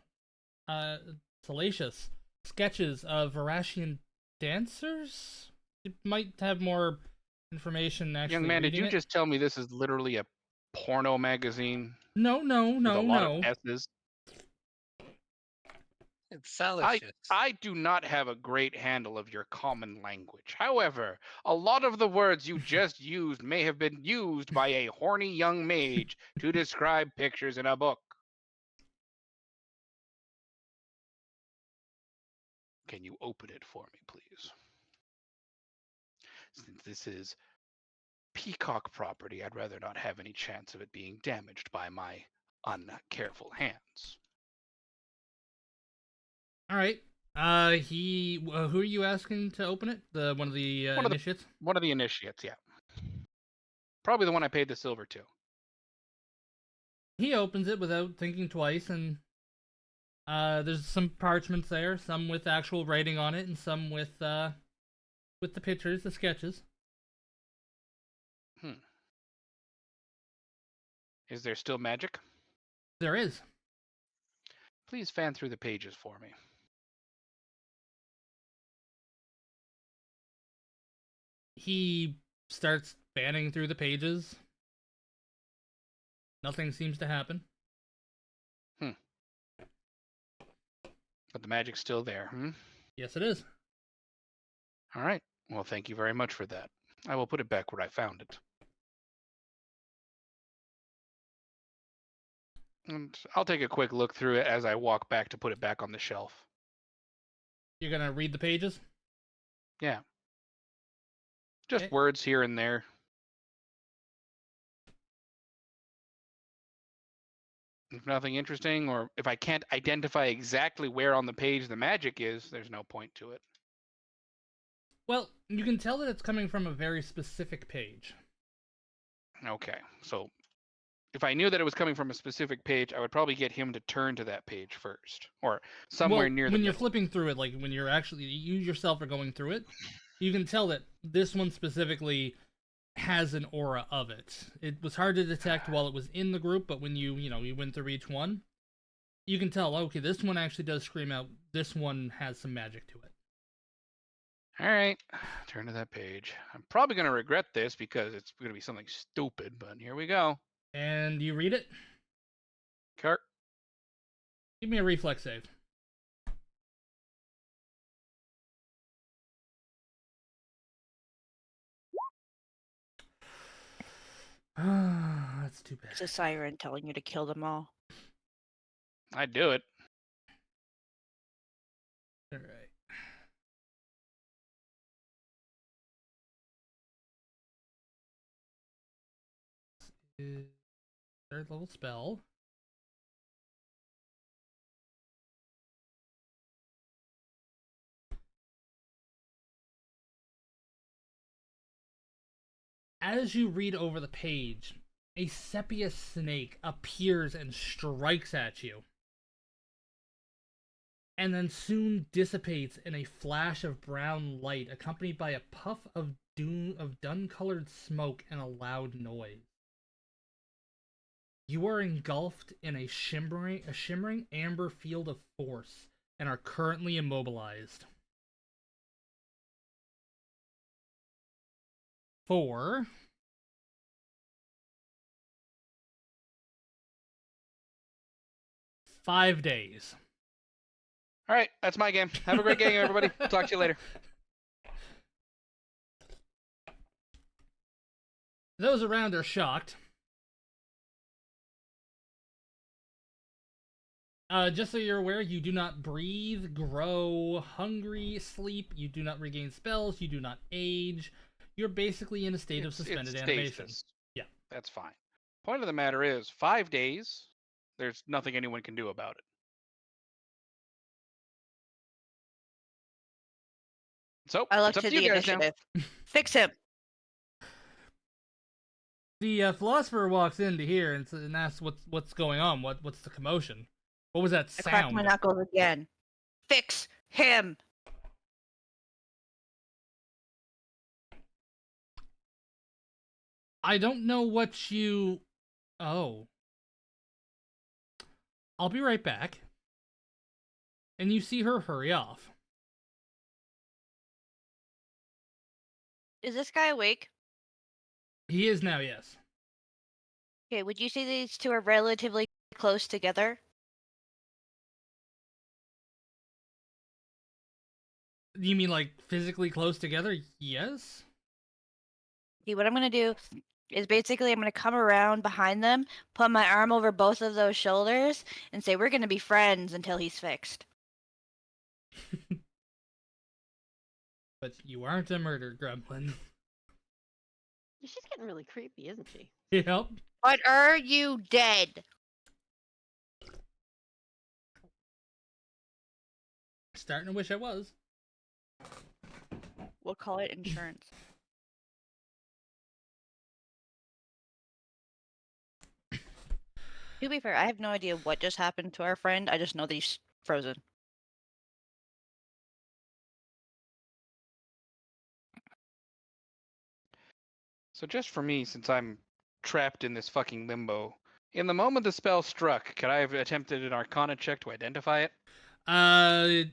sketches of Varashian dancers. It might have more information actually. Young man, did reading you it. just tell me this is literally a porno magazine No, with a lot of S's? It's salacious. I do not have a great handle of your common language. However, a lot of the words you just used may have been used by a horny young mage to describe pictures in a book. Can you open it for me, please? Since this is Peacock property, I'd rather not have any chance of it being damaged by my uncareful hands. All right. Who are you asking to open it? One of the One of the- initiates? One of the initiates, yeah. Probably the one I paid the silver to. He opens it without thinking twice, and there's some parchments there, some with actual writing on it, and some with the pictures, the sketches. Is there still magic? There is. Please fan through the pages for me. He starts fanning through the pages. Nothing seems to happen. But the magic's still there, Yes, it is. All right. Well, thank you very much for that. I will put it back where I found it. And I'll take a quick look through it as I walk back to put it back on the shelf. You're gonna read the pages? Yeah. Just Okay. words here and there. If nothing interesting, or if I can't identify exactly where on the page the magic is, there's no point to it. Well, you can tell that it's coming from a very specific page. Okay, so if I knew that it was coming from a specific page, I would probably get him to turn to that page first, or somewhere Well, near the when you're middle. flipping through it, like when you're actually you yourself are going through it, you can tell that this one specifically has an aura of it. It was hard to detect while it was in the group, but when you went through each one, you can tell, okay, this one actually does scream out, this one has some magic to it. All right, turn to that page. I'm probably going to regret this because it's going to be something stupid, but here we go. And you read it? Cart. Give me a reflex save. That's too bad. It's a siren telling you to kill them all. I'd do it. All right. This is third level spell. As you read over the page, a sepia snake appears and strikes at you, and then soon dissipates in a flash of brown light, accompanied by a puff of dun-colored smoke and a loud noise. You are engulfed in a shimmering amber field of force and are currently immobilized. For 5 days. All right, that's my game. Have a great game, everybody. Talk to you later. Those around are shocked. Just so you're aware, you do not breathe, grow, hungry, sleep. You do not regain spells. You do not age. You're basically in a state of suspended animation. Stasis. Yeah. That's fine. Point of the matter is, 5 days, there's nothing anyone can do about it. So, I look it's up to to you the guys now. initiative. Fix him. The philosopher walks into here and asks, "What's going on? What's the commotion? What was that I crack sound?" my knuckles again. Fix him. I don't know what you. Oh. I'll be right back. And you see her hurry off. Is this guy awake? He is now, yes. Okay, would you say these two are relatively close together? You mean like physically close together? Yes. Okay, what I'm gonna do is basically I'm gonna come around behind them, put my arm over both of those shoulders, and say we're gonna be friends until he's fixed. But you aren't a murder gremlin. She's getting really creepy, isn't she? Yep. But are you dead? starting to wish I was. We'll call it insurance. To be fair, I have no idea what just happened to our friend. I just know that he's frozen. So just for me, since I'm trapped in this fucking limbo, in the moment the spell struck, could I have attempted an Arcana check to identify it? I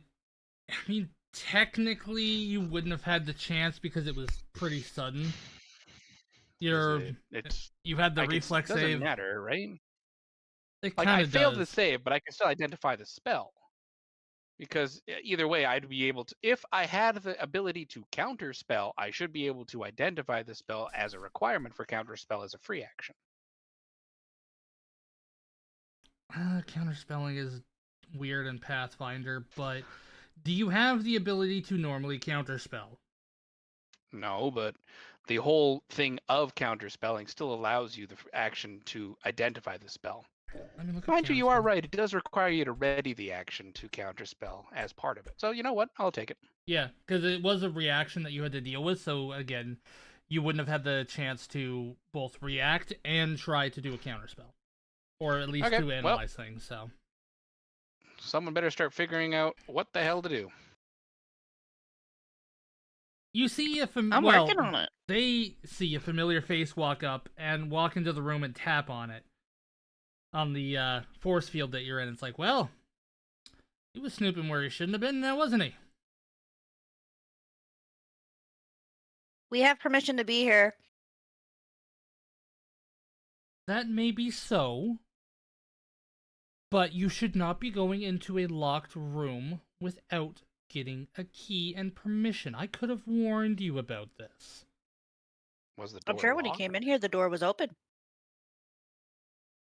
mean, technically, you wouldn't have had the chance because it was pretty sudden. You had the reflex doesn't save. matter, right? It Like kind I of failed the does. save, but I can still identify the spell. Because either way, I'd be able to. If I had the ability to counterspell, I should be able to identify the spell as a requirement for counterspell as a free action. Counterspelling is weird in Pathfinder, but do you have the ability to normally counterspell? No, but the whole thing of counterspelling still allows you the action to identify the spell. Let me look up Mind you, you are counterspell. right. It does require you to ready the action to counterspell as part of it. So you know what? I'll take it. Yeah, because it was a reaction that you had to deal with, so again, you wouldn't have had the chance to both react and try to do a counterspell. Or at least Okay, to analyze things, so. Someone better start figuring out what the hell to do. You see I'm working on it. They see a familiar face walk up and walk into the room and tap on it. On the force field that you're in. It's like, well, he was snooping where he shouldn't have been now, wasn't he? We have permission to be here. That may be so, but you should not be going into a locked room without getting a key and permission. I could have warned you about this. Was the door I'm sure when he locked? came in here, the door was open.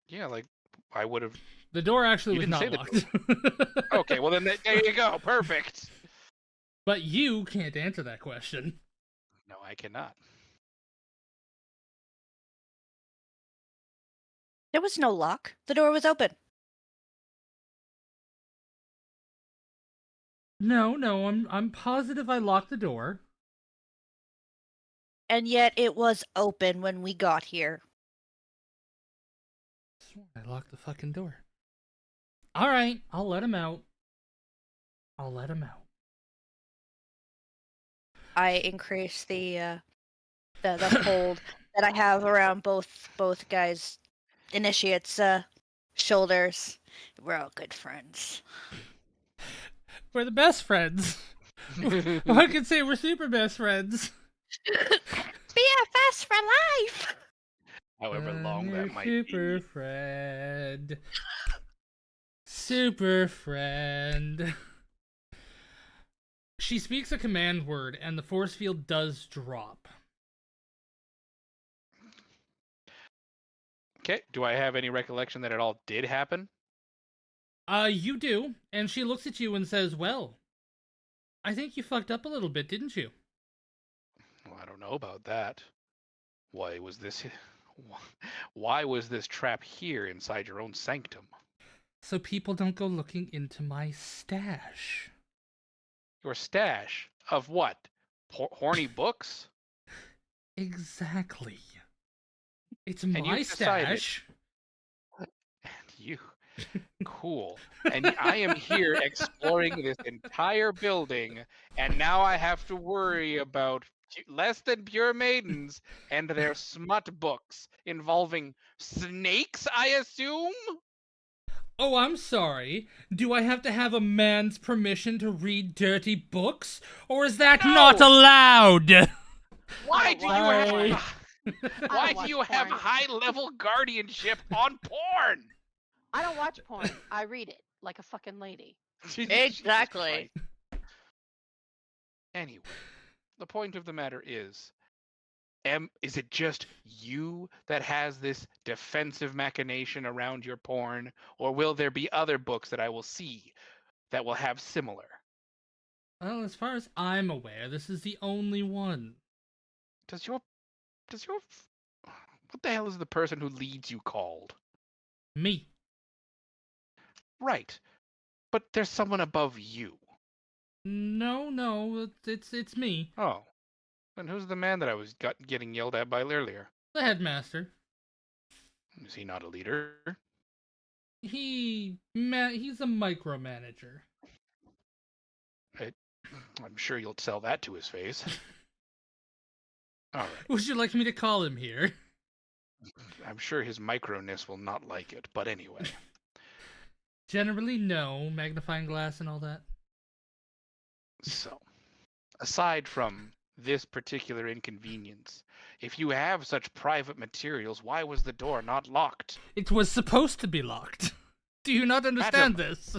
Yeah, like I would have. The door actually You was didn't not say locked. Okay, well then there you go. Perfect. But you can't answer that question. No, I cannot. There was no lock. The door was open. No, I'm positive I locked the door. And yet it was open when we got here. I swore I locked the fucking door. Alright, I'll let him out. I increase the hold that I have around both guys' initiates' shoulders. We're all good friends. We're the best friends. I could say we're super best friends. BFS for life! However long your that might super be. friend. Super friend. She speaks a command word, and the force field does drop. Okay, do I have any recollection that it all did happen? You do, and she looks at you and says, well, I think you fucked up a little bit, didn't you? Well, I don't know about that. Why was this trap here inside your own sanctum? So people don't go looking into my stash. Your stash of what? Horny books? Exactly. It's And my you've decided- stash. You, cool. And I am here exploring this entire building, and now I have to worry about less than pure maidens and their smut books involving snakes, I assume? Oh, I'm sorry. Do I have to have a man's permission to read dirty books? Or is that not No! allowed? Why do you Sorry. have I why don't do you watch have porn. high-level guardianship on porn? I don't watch porn. I read it like a fucking lady. Jesus Exactly. Christ. Anyway, the point of the matter is it just you that has this defensive machination around your porn, or will there be other books that I will see that will have similar? Well, as far as I'm aware, this is the only one. Does your what the hell is the person who leads you called? Me. Right. But there's someone above you. No, it's me, Oh, then who's the man that I was getting yelled at by earlier? the headmaster. Is he not a leader? He's a micromanager. I'm sure you'll sell that to his face. All right. Would you like me to call him here? I'm sure his microness will not like it, but anyway. Generally, no. Magnifying glass and all that. So, aside from this particular inconvenience, if you have such private materials, why was the door not locked? It was supposed to be locked. Do you not understand this?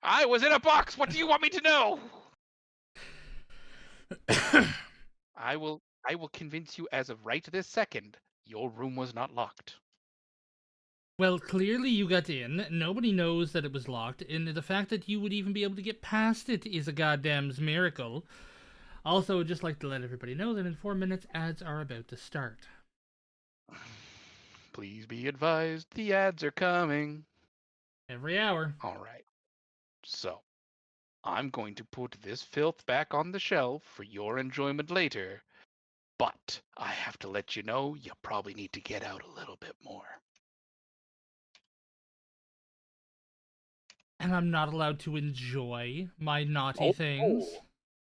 I was in a box. What do you want me to know? I will convince you as of right this second, your room was not locked. Well, clearly you got in. Nobody knows that it was locked, and the fact that you would even be able to get past it is a goddamn miracle. Also, I'd just like to let everybody know that in 4 minutes, ads are about to start. Please be advised, the ads are coming. Every hour. All right. So, I'm going to put this filth back on the shelf for your enjoyment later. But I have to let you know, you probably need to get out a little bit more. And I'm not allowed to enjoy my naughty things.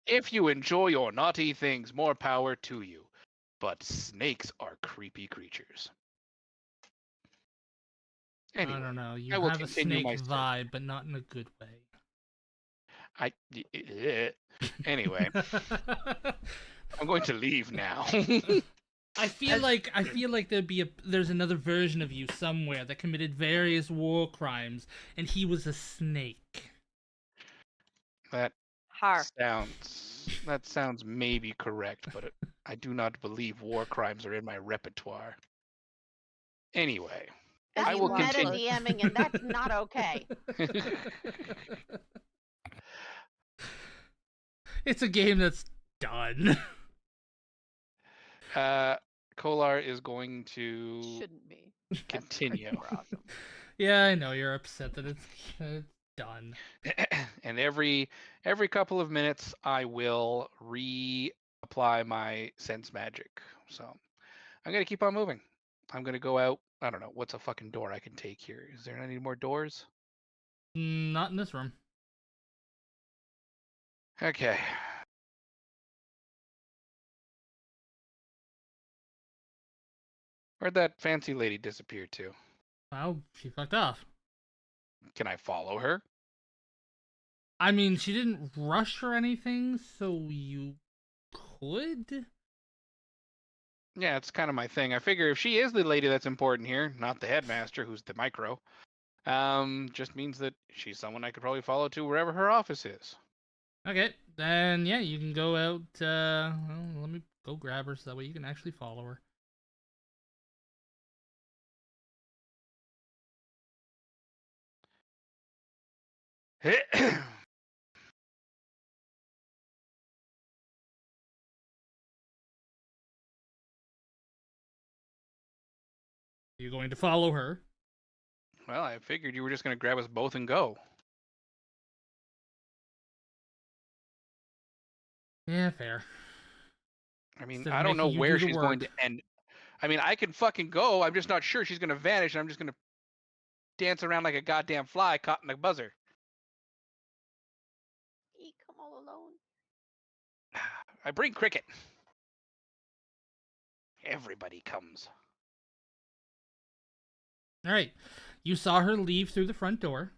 If you enjoy your naughty things, more power to you. But snakes are creepy creatures. Anyway, I don't know. You I will have a continue snake my search. vibe, but not in a good way. Anyway, I'm going to leave now. I feel like there's another version of you somewhere that committed various war crimes, and he was a snake. That Har. sounds maybe correct, but I do not believe war crimes are in my repertoire. Anyway, This I is will meta continue. DMing, and that's not okay. It's a game that's done. Kolar is going to Shouldn't be. continue. We're awesome. Yeah, I know you're upset that it's done. And every couple of minutes I will reapply my sense magic. So I'm gonna keep on moving. I'm gonna go out. I don't know what's a fucking door I can take here. Is there any more doors? Not in this room. Okay. Where'd that fancy lady disappear to? Well, she fucked off. Can I follow her? I mean, she didn't rush or anything, so you could? Yeah, it's kind of my thing. I figure if she is the lady that's important here, not the headmaster who's the micro, just means that she's someone I could probably follow to wherever her office is. Okay, then yeah, you can go out, well, let me go grab her so that way you can actually follow her. You're going to follow her. Well, I figured you were just going to grab us both and go. Yeah, fair. I mean, Instead of I don't know making you where do the she's going to work. end. I mean, I can fucking go. I'm just not sure she's going to vanish, and I'm just going to dance around like a goddamn fly caught in a buzzer. You come all alone. I bring cricket. Everybody comes. All right, you saw her leave through the front door.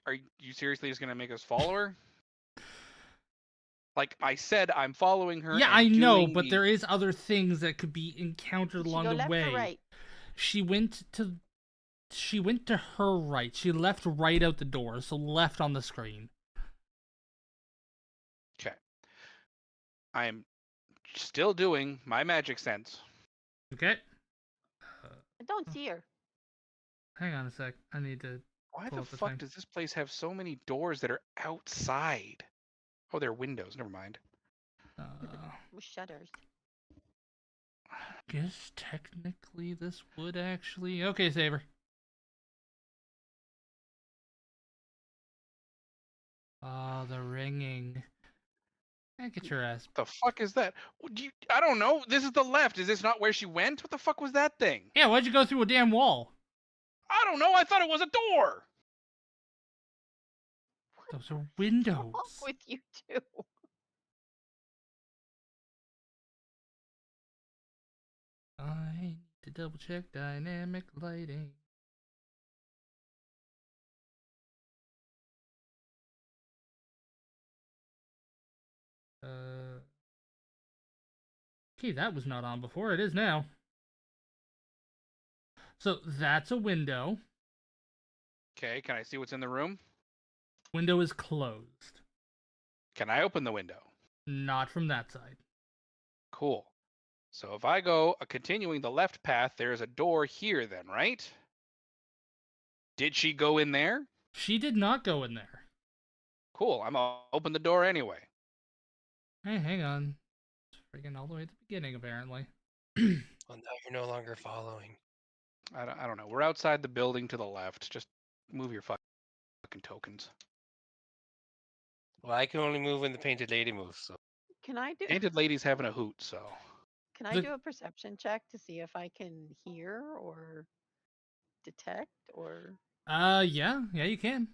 Are you seriously just going to make us follow her? Like I said, I'm following her. Yeah, and I know, doing but the- there is other things that could be encountered Did she along go the left way. or right? She went to her right. She left right out the door, so left on the screen. Okay. I am still doing my magic sense. Okay. I don't see her. Hang on a sec. I need to. Why Pull the up the fuck thing. does this place have so many doors that are outside? Oh, they're windows. Never mind. With shutters. Guess technically this would actually. Okay, Saber. Oh, the ringing. Get your ass. The fuck is that? I don't know. This is the left. Is this not where she went? What the fuck was that thing? Yeah, why'd you go through a damn wall? I don't know. I thought it was a door. Those are What's wrong windows. with you two? I need to double check dynamic lighting. Okay, that was not on before. It is now. So that's a window. Okay, can I see what's in the room? Window is closed. Can I open the window? Not from that side. Cool. So if I go continuing the left path, there's a door here then, right? Did she go in there? She did not go in there. Cool. I'm gonna open the door anyway. Hey, hang on. It's freaking all the way at the beginning, apparently. Well, now you're no longer following. I don't know. We're outside the building to the left. Just move your fucking tokens. Well, I can only move when the painted lady moves. So Can I do Painted lady's having a hoot, so. can I The- do a perception check to see if I can hear or detect or Yeah, you can.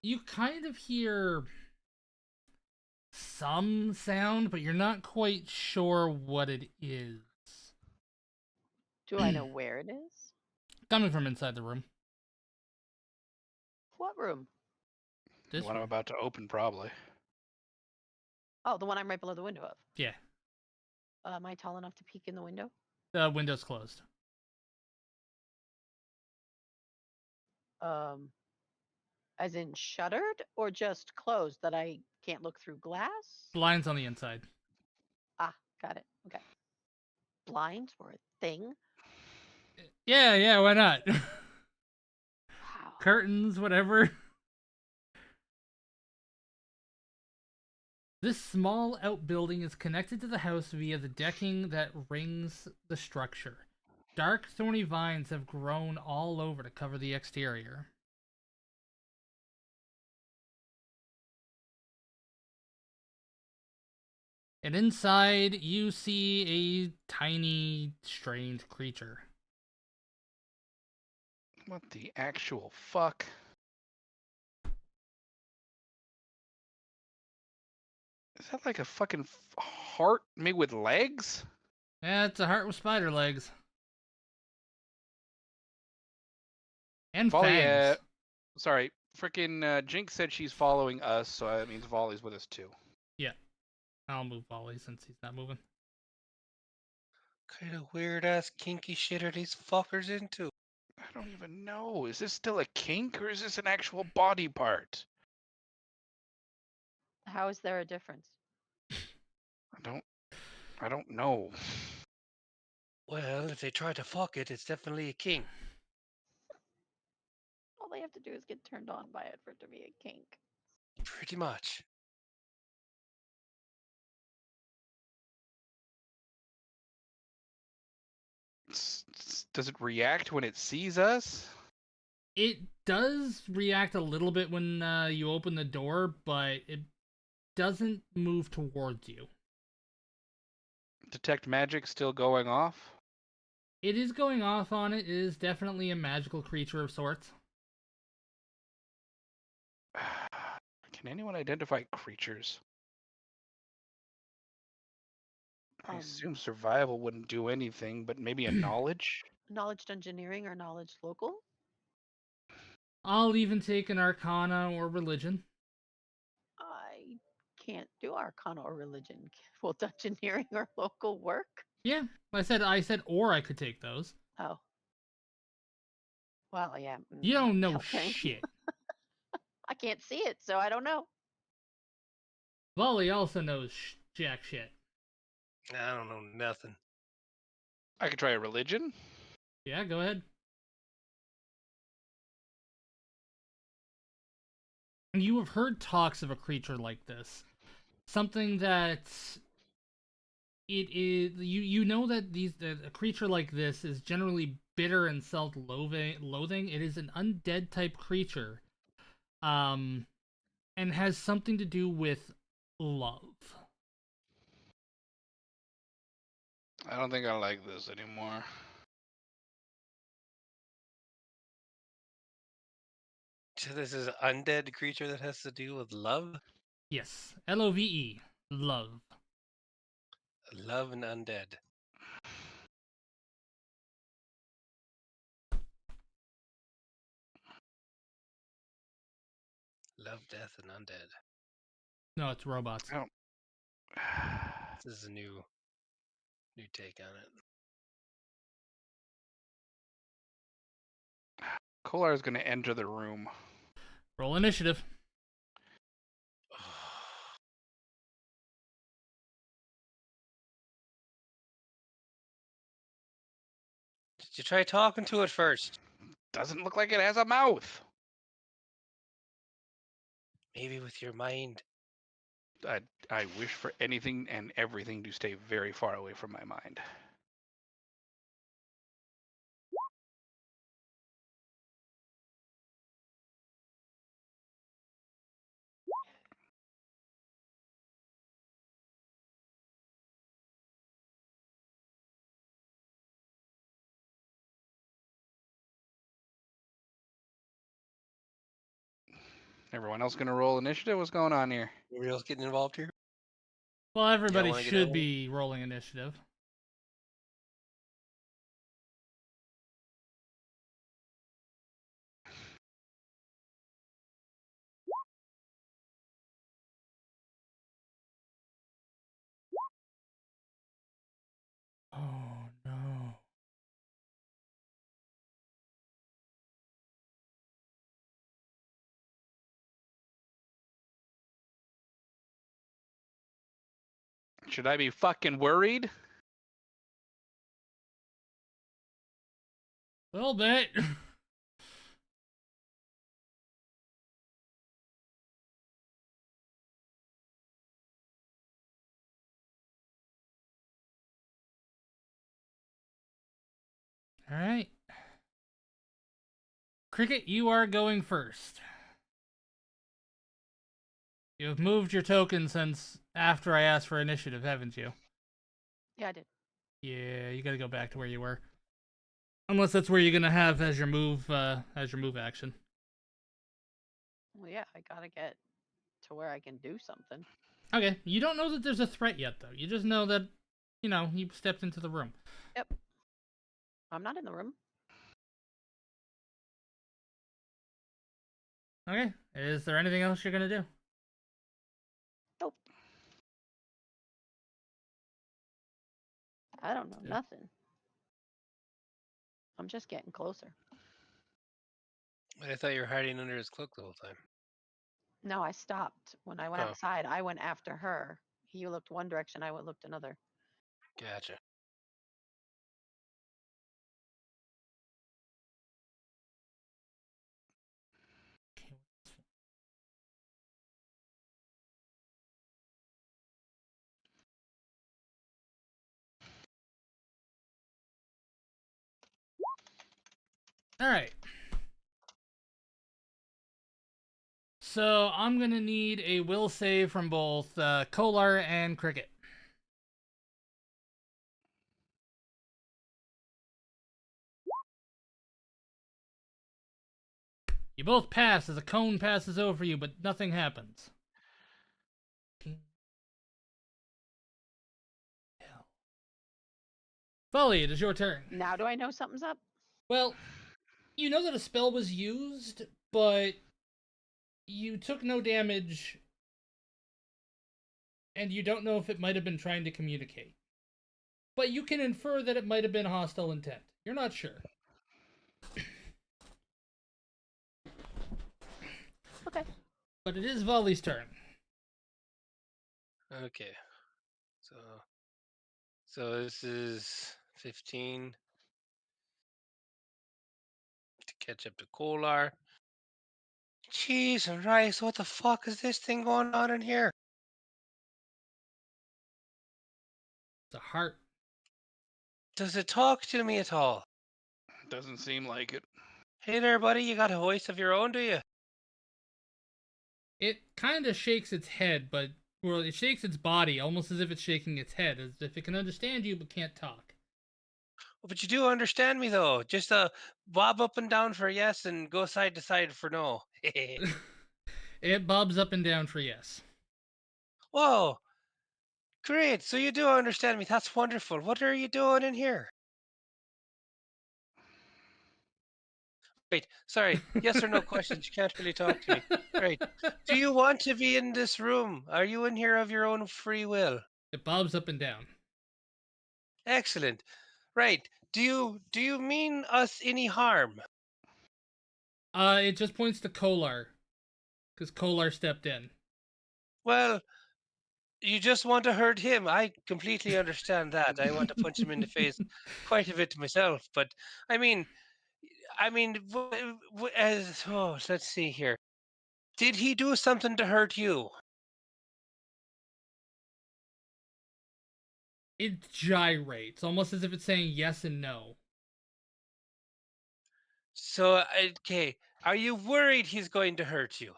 You kind of hear some sound, but you're not quite sure what it is. do I know where it is? Coming from inside the room. What room? The This one I'm room. about to open, probably. Oh, the one I'm right below the window of. Yeah. Am I tall enough to peek in the window? The window's closed. As in shuttered or just closed that I can't look through glass? Blinds on the inside. Ah, got it. Okay. Blinds were a thing. Yeah, why not? Wow. Curtains, whatever. This small outbuilding is connected to the house via the decking that rings the structure. Dark, thorny vines have grown all over to cover the exterior. And inside, you see a tiny, strange creature. What the actual fuck? Is that like a fucking heart made with legs? Yeah, it's a heart with spider legs. And Volley, fangs. sorry, freaking Jinx said she's following us, so that means Volley's with us too. Yeah. I'll move Volley since he's not moving. kind of weird ass kinky shit are these fuckers into? I don't even know. Is this still a kink or is this an actual body part? How is there a difference? I don't know. Well, if they try to fuck it, it's definitely a king. All they have to do is get turned on by it for it to be a kink. Pretty much. Does it react when it sees us? It does react a little bit when you open the door, but it doesn't move towards you. Detect magic still going off? It is going off on it. It is definitely a magical creature of sorts. Can anyone identify creatures? I assume survival wouldn't do anything, but maybe a knowledge? Knowledge engineering or knowledge local? I'll even take an arcana or religion. I can't do arcana or religion. Will dungeoneering or local work? Yeah, I said or I could take those. Oh, Well, yeah. You don't know okay. shit. I can't see it, so I don't know. Volley also knows jack shit. I don't know nothing. I could try a religion. Yeah, go ahead. You have heard talks of a creature like this. Something that it is you know that a creature like this is generally bitter and self-loathing. It is an undead type creature. And has something to do with love. I don't think I like this anymore. So this is an undead creature that has to do with love? Yes, Love, love. Love and undead. Love, death, and undead. No, it's robots. I don't. This is a new take on it. Kolar is going to enter the room. Roll initiative. Did you try talking to it first? Doesn't look like it has a mouth. Maybe with your mind. I wish for anything and everything to stay very far away from my mind. Everyone else going to roll initiative? What's going on here? Anybody else getting involved here? Well, everybody wanna get should in? be rolling initiative. Oh no. Should I be fucking worried? A little bit. All right. Cricket, you are going first. You have moved your token since after I asked for initiative, haven't you? Yeah, I did. Yeah, you gotta go back to where you were. Unless that's where you're gonna have as your move action. Well, yeah, I gotta get to where I can do something. Okay, you don't know that there's a threat yet, though. You just know that, you stepped into the room. Yep. I'm not in the room. Okay, is there anything else you're gonna do? Nope. I don't know Yeah. nothing. I'm just getting closer. I thought you were hiding under his cloak the whole time. No, I stopped. When I went Oh. outside, I went after her. He looked one direction, I looked another. Gotcha. All right. So I'm gonna need a will save from both Kolar and Cricket. You both pass as a cone passes over you, but nothing happens. Folly, it is your turn. Now do I know something's up? Well, you know that a spell was used, but you took no damage, and you don't know if it might have been trying to communicate. But you can infer that it might have been hostile intent. You're not sure. But it is Volley's turn. Okay. So this is 15 to catch up to Kolar. Cheese and rice, what the fuck is this thing going on in here? It's a heart. Does it talk to me at all? Doesn't seem like it. Hey there, buddy, you got a voice of your own, do you? It kind of shakes its head, but well, it shakes its body almost as if it's shaking its head, as if it can understand you but can't talk. But you do understand me, though. Just bob up and down for yes and go side to side for no. It bobs up and down for yes. Whoa, great. So you do understand me. That's wonderful. What are you doing in here? Wait, sorry. Yes or no questions. You can't really talk to me. Right. Do you want to be in this room? Are you in here of your own free will? It bobs up and down. Excellent. Right. Do you mean us any harm? It just points to Kolar, because Kolar stepped in. Well, you just want to hurt him. I completely understand that. I want to punch him in the face quite a bit myself. But I mean, let's see here. Did he do something to hurt you? It gyrates, almost as if it's saying yes and no. So, okay, are you worried he's going to hurt you?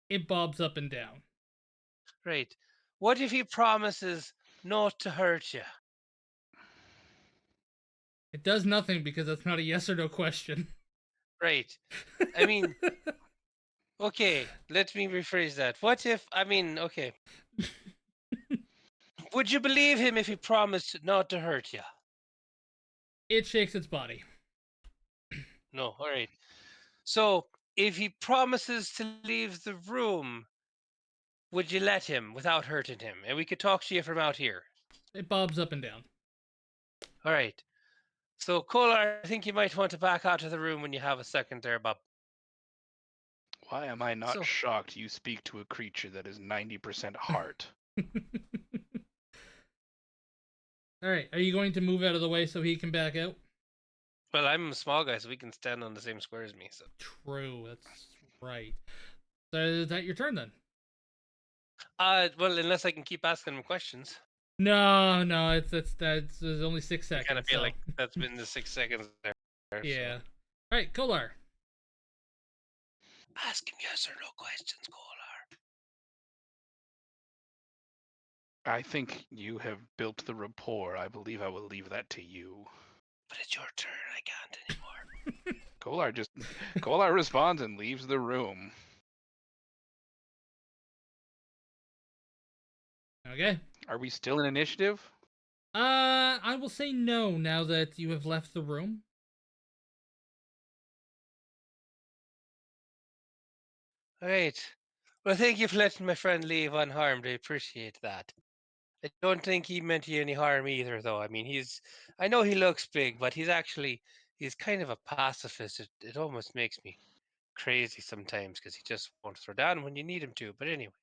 It bobs up and down. Right. What if he promises not to hurt you? It does nothing because that's not a yes or no question. Right. I mean, okay, let me rephrase that. What if, okay, would you believe him if he promised not to hurt you? It shakes its body. No, all right. So, if he promises to leave the room, would you let him without hurting him? And we could talk to you from out here. It bobs up and down. All right. So, Kolar, I think you might want to back out of the room when you have a second there, Bob. Why am I not So- shocked you speak to a creature that is 90% heart? Alright, are you going to move out of the way so he can back out? Well, I'm a small guy, so we can stand on the same square as me. So, True, that's right. So is that your turn then? well, unless I can keep asking him questions, No, that's there's only 6 I seconds. kind of feel so- like that's been the 6 seconds there. Yeah. So. Alright, Kolar. Ask him yes or no questions, Kolar. I think you have built the rapport. I believe I will leave that to you. But it's your turn. I can't anymore. Kolar responds and leaves the room. Okay. Are we still in initiative? I will say no now that you have left the room. All right. Well, thank you for letting my friend leave unharmed. I appreciate that. I don't think he meant you any harm either, though. I mean, I know he looks big, but he's kind of a pacifist. It almost makes me crazy sometimes because he just won't throw down when you need him to. But anyway,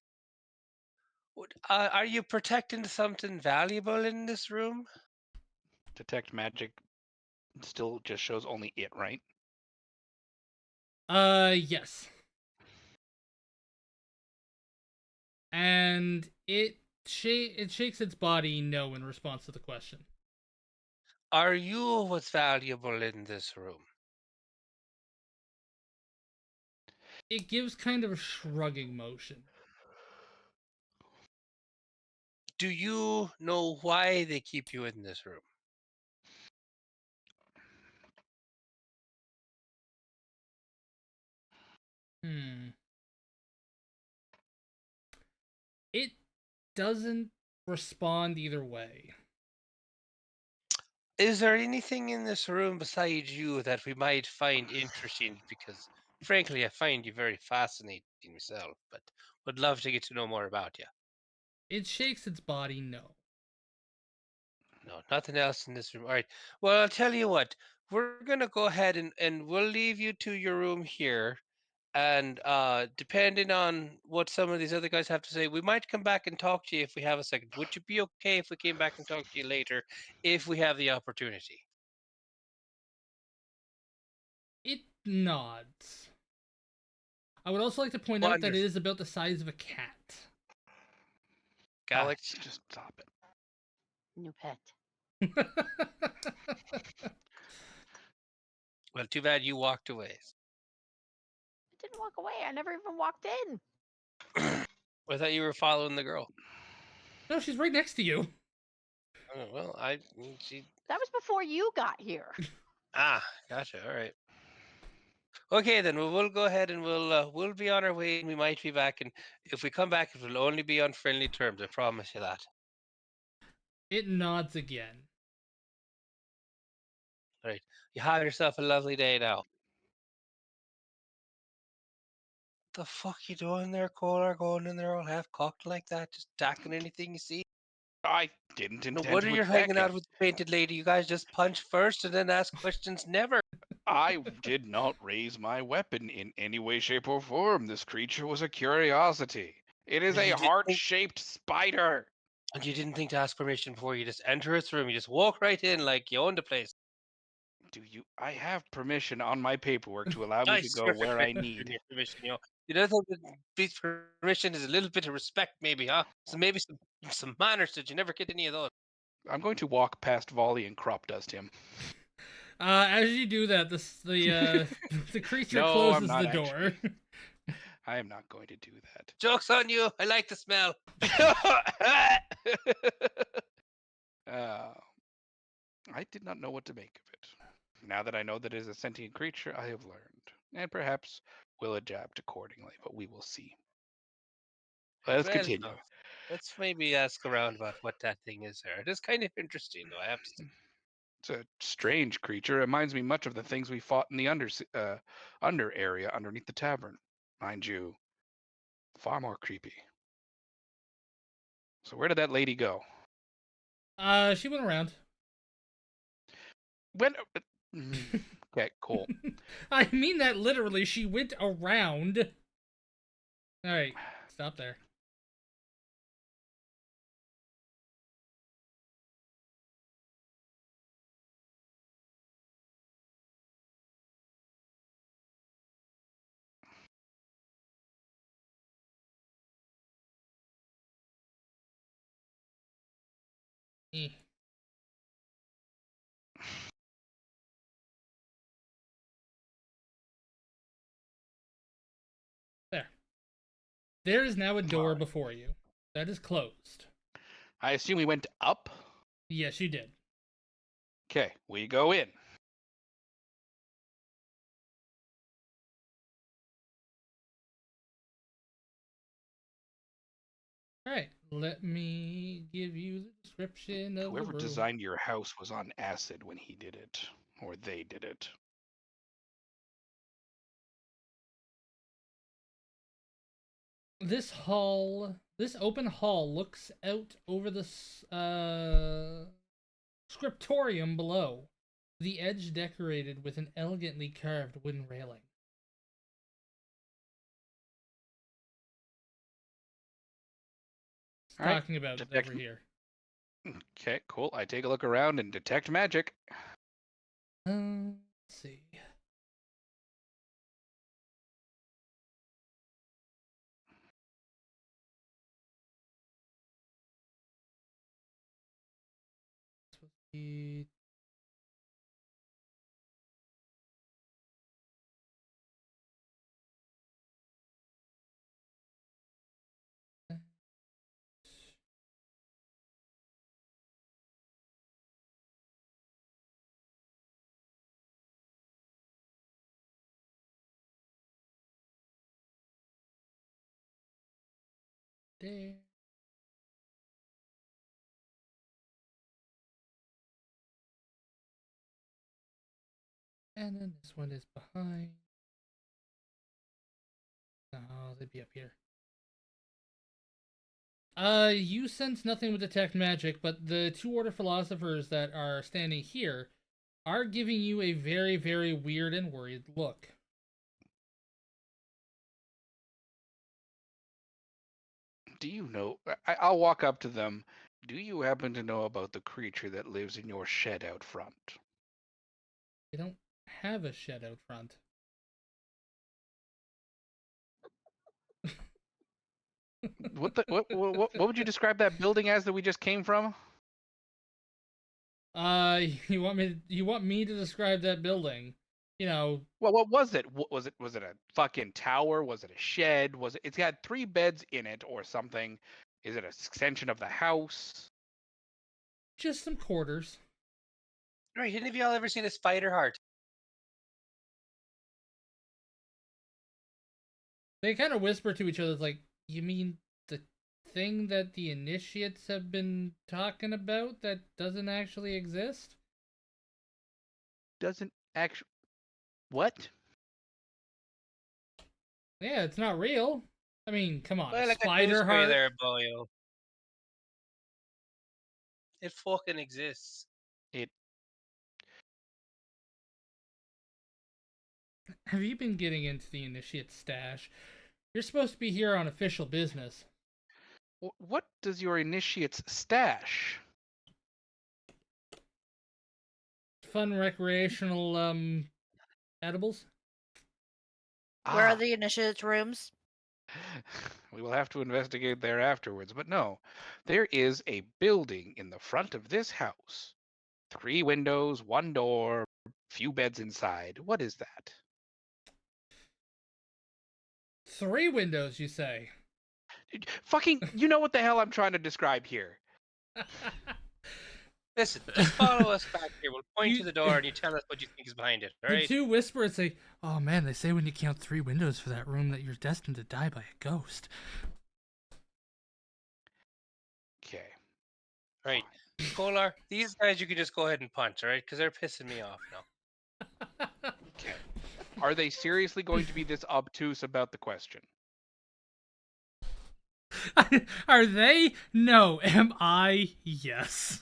are you protecting something valuable in this room? Detect magic still just shows only it, right? Yes. And it shakes its body no in response to the question. Are you what's valuable in this room? It gives kind of a shrugging motion. Do you know why they keep you in this room? It doesn't respond either way. Is there anything in this room besides you that we might find interesting? Because, frankly, I find you very fascinating myself, but would love to get to know more about you. It shakes its body no. No, nothing else in this room. All right. Well, I'll tell you what. We're going to go ahead and we'll leave you to your room here. And depending on what some of these other guys have to say, we might come back and talk to you if we have a second. Would you be okay if we came back and talked to you later if we have the opportunity? It nods. I would also like to point out that it Wonderful. is about the size of a cat. Alex, Gotcha. just stop it. New pet. Well, too bad you walked away. I didn't walk away. I never even walked in. I thought you were following the girl. No, she's right next to you. Oh, well, she. That was before you got here. Gotcha. All right. Okay, then we'll go ahead and we'll be on our way. And we might be back, and if we come back, it will only be on friendly terms. I promise you that. It nods again. All right. You have yourself a lovely day now. The fuck you doing there, Kohler? Going in there all half cocked like that, just attacking anything you see? I didn't No intend wonder to you're attack hanging him. out with the painted lady. You guys just punch first and then ask questions. Never. I did not raise my weapon in any way, shape, or form. This creature was a curiosity. It is You a didn't think- heart-shaped spider. And you didn't think to ask permission before you just enter its room. You just walk right in like you own the place. Do you? I have permission on my paperwork to allow me I to go swear where to I God, need. your permission, you know. You know, this permission is a little bit of respect, maybe, huh? So maybe some manners that you never get any of those. I'm going to walk past Volley and crop dust him. As you do that, the creature No, closes I'm not the door. I am not going to do that. Joke's on you. I like the smell. I did not know what to make of it. Now that I know that it is a sentient creature, I have learned, and perhaps will adapt accordingly, but we will see. Let us Well, continue. no. Let's maybe ask around about what that thing is there. It is kind of interesting, though, I have to say. It's a strange creature. It reminds me much of the things we fought in the under area underneath the tavern. Mind you, far more creepy. So where did that lady go? She went around. When? Okay, cool. I mean that literally. She went around. All right, stop there. Eh. There. There is now a door Alright. before you. That is closed. I assume we went up. Yes, you did. Okay, we go in. All right, let me give you the description of Whoever the room. designed your house was on acid when he did it, or they did it. This open hall looks out over the scriptorium below, the edge decorated with an elegantly carved wooden railing. It's All right, talking about it detect- over here. Okay, cool. I take a look around and detect magic. Let's see. This was the there. And then this one is behind. No, they'd be up here. You sense nothing with detect magic, but the two order philosophers that are standing here are giving you a very, very weird and worried look. Do you know? I'll walk up to them. Do you happen to know about the creature that lives in your shed out front? We don't have a shed out front. What would you describe that building as that we just came from? You want me to describe that building? You know, Well, what was it? Was it a fucking tower? Was it a shed? It's got 3 beds in it or something? Is it an extension of the house? just some quarters. Right, any of y'all ever seen a spider heart? They kind of whisper to each other, like, "You mean the thing that the initiates have been talking about that doesn't actually exist?" Doesn't actually. What? Yeah, it's not real. I mean, come on, Well, a like a two spider square heart. there, boyo. It fucking exists. It. Have you been getting into the initiate stash? You're supposed to be here on official business. What does your initiates stash? Fun recreational edibles. Where are Ah, the initiates rooms? we will have to investigate there afterwards. But no, there is a building in the front of this house. 3 windows, 1 door, few beds inside. What is that? 3 windows, you say? Fucking, you know what the hell I'm trying to describe here. Listen, just follow us back here. We'll point to You- the door and you tell us what you think is behind it, all The right? 2 whisper and say, "Oh man, they say when you count 3 windows for that room that you're destined to die by a ghost." Okay. Right. Kolar, these guys you can just go ahead and punch, all right? Because they're pissing me off now. Okay. Are they seriously going to be this obtuse about the question? Are they? No. Am I? Yes.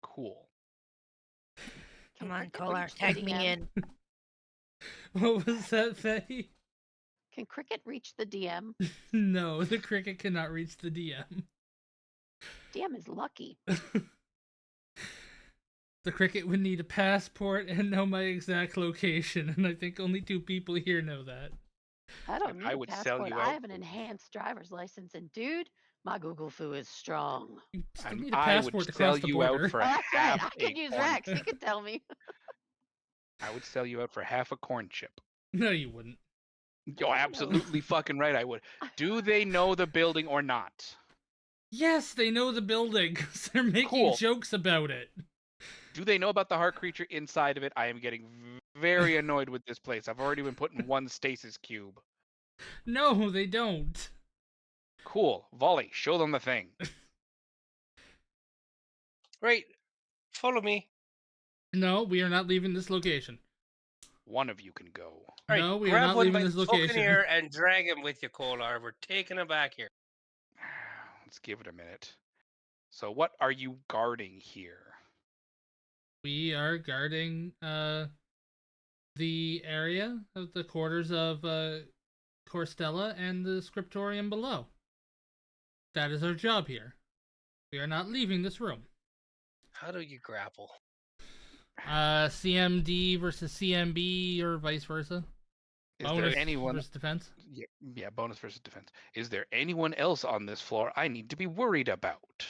Cool. Can Come on, Cricket Kolar, reach the tag me DM? in. What was that, Faye? Can Cricket reach the DM? No, the cricket cannot reach the DM. DM is lucky. The cricket would need a passport and know my exact location, and I think only 2 people here know that. I don't And need I a would sell passport. you I out have an for- enhanced driver's license, and dude, my Google foo is strong. You still And need a I would passport to sell cross the you out border. for Oh, that's right. half I can a use corn. Rex. He can tell me. I would sell you out for half a corn chip. No, you wouldn't. You're absolutely fucking right. I would. Do they know the building or not? Yes, they know the building. They're making Cool. jokes about it. Do they know about the heart creature inside of it? I am getting very annoyed with this place. I've already been putting 1 stasis cube. No, they don't. Cool. Volley, show them the thing. Right. Follow me. No, we are not leaving this location. One of you can go. All right, No, we are grab not one leaving by this the fucking location. ear and drag him with you, Kolar. We're taking him back here. Let's give it a minute. So what are you guarding here? We are guarding the area of the quarters of Corstella and the scriptorium below. That is our job here. We are not leaving this room. How do you grapple? CMD versus CMB or vice versa. Is Bonus there anyone? versus defense. Yeah, bonus versus defense. Is there anyone else on this floor I need to be worried about?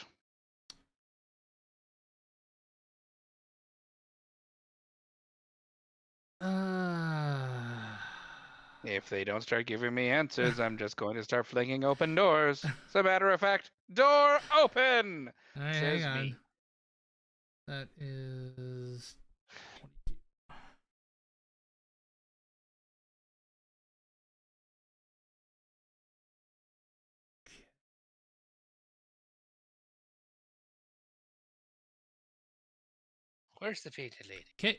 If they don't start giving me answers, I'm just going to start flinging open doors. As a matter of fact, door open, Hang says on. me. That is 22. Where's the fated lady? Okay.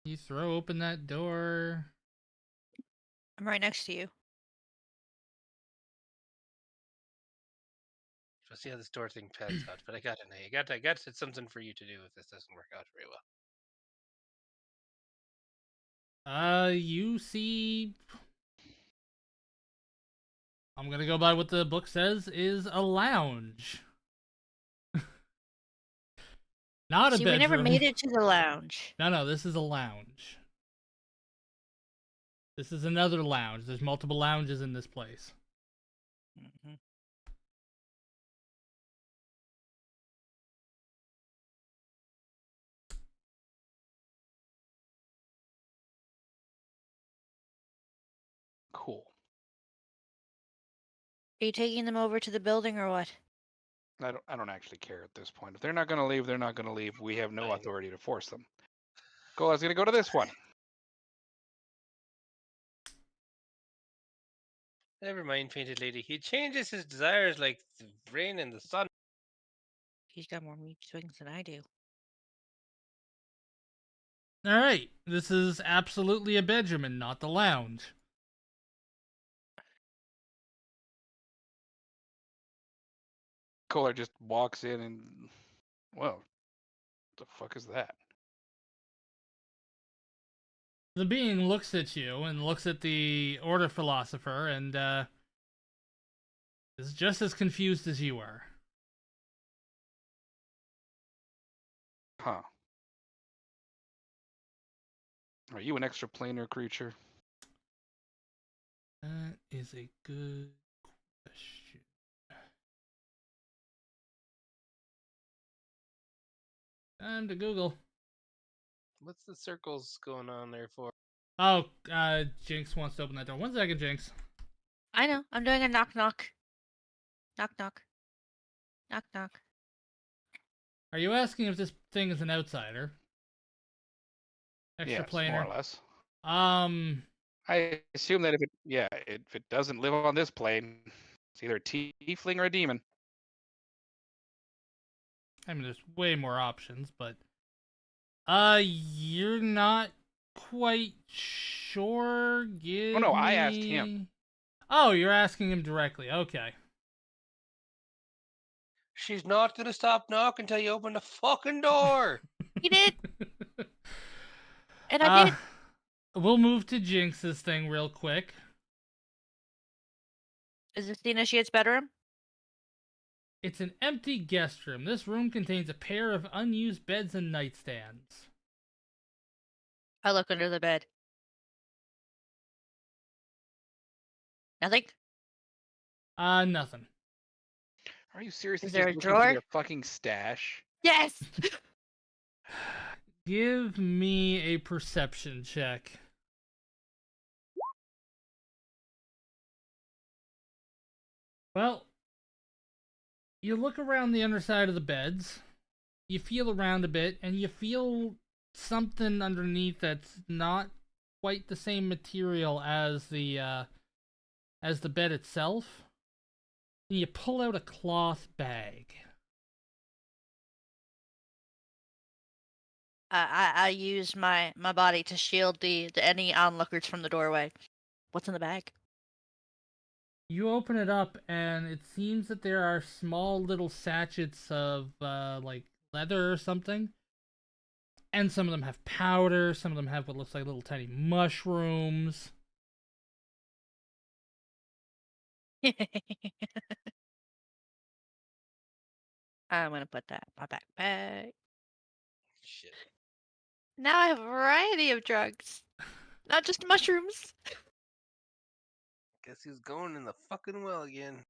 You throw open that door. I'm right next to you. We'll see how this door thing pans out. But I got an A. I got something for you to do if this doesn't work out very well. You see I'm gonna go by what the book says is a lounge. Not a See, bedroom. we never made it to the lounge. No, this is a lounge. This is another lounge. There's multiple lounges in this place. Mm-hmm. Cool. Are you taking them over to the building or what? I don't actually care at this point. If they're not going to leave, they're not going to leave. We have no Fine. authority to force them. Go. I was going to go to this one. Never mind, painted lady. He changes his desires like the rain in the sun. He's got more meat swings than I do. All right, this is absolutely a bedroom and not the lounge. Kohler just walks in and, well, the fuck is that? The being looks at you and looks at the order philosopher and is just as confused as you are. Huh. Are you an extraplanar creature? That is a good question. Time to Google. What's the circles going on there for? Oh, Jinx wants to open that door. 1 second, Jinx. I know. I'm doing a knock knock. Knock knock. Knock knock. Are you asking if this thing is an outsider? Yes, more Extraplanar. or less. I assume that if it doesn't live on this plane, it's either a tiefling or a demon. mean, there's way more options, but you're not quite sure. Give no, I asked him. me- Oh, you're asking him directly. Okay. She's not gonna stop knocking until you open the fucking door. He did, and I did. We'll move to Jinx's thing real quick. Is this the initiate's bedroom? It's an empty guest room. This room contains a pair of unused beds and nightstands. I look under the bed. Nothing? Nothing. Are you seriously Is there just a looking for drawer? your fucking stash? Yes! Give me a perception check. Well, you look around the underside of the beds, you feel around a bit, and you feel something underneath that's not quite the same material as the bed itself. And you pull out a cloth bag. I use my body to shield the any onlookers from the doorway. What's in the bag? You open it up, and it seems that there are small little sachets of like leather or something. And some of them have powder, some of them have what looks like little tiny mushrooms. I'm gonna put that in my backpack. Shit. Now I have a variety of drugs, not just mushrooms. Guess he's going in the fucking well again.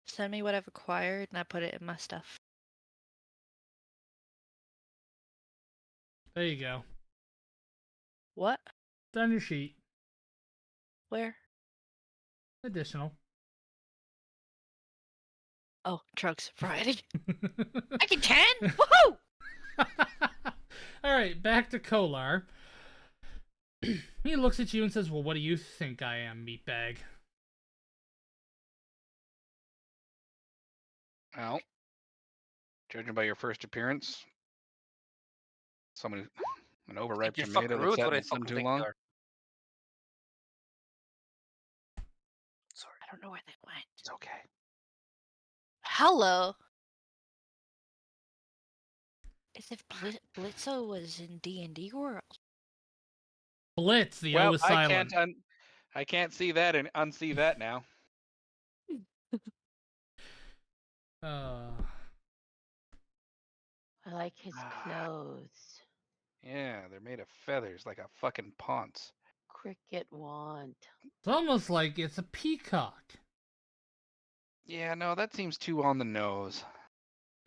Send me what I've acquired, and I put it in my stuff. There you go. What? It's on your sheet. Where? Additional. Oh, drugs variety. I get 10. Woohoo! All right, back to Kolar. He looks at you and says, "Well, what do you think I am, meatbag?" Well, judging by your first appearance, an overripe You're tomato fucking that's rude. sat What in I the sun fucking too think long. you are. Sorry. I don't know where they went. It's okay. Hello. As if Blitzo was in D&D world. Blitz, the O Well, is silent. I can't see that and unsee that now. Uh, I like his clothes. Yeah, they're made of feathers like a fucking ponce. Cricket wand. it's almost like it's a peacock. Yeah, no, that seems too on the nose.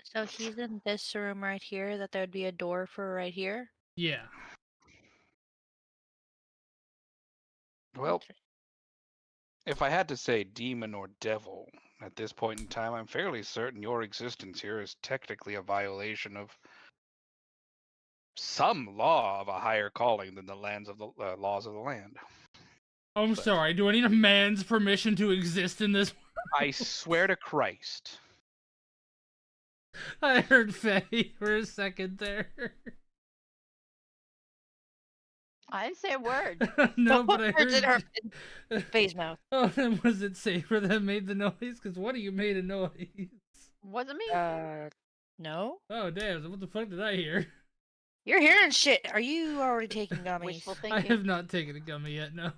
So he's in this room right here, that there would be a door for right here. Yeah. Well, if I had to say demon or devil at this point in time, I'm fairly certain your existence here is technically a violation of some law of a higher calling than the lands of the laws of the land. I'm But- sorry, do I need a man's permission to exist in this? I swear to Christ. I heard Faye for a second there. I didn't say a word. No, but I Words in her heard. Faye's mouth. Oh, then was it Saber that made the noise? Because one of you made a noise. Wasn't me. No? Oh, damn. So what the fuck did I hear? You're hearing shit. Are you already taking gummies? Wishful I thinking. have not taken a gummy yet, no.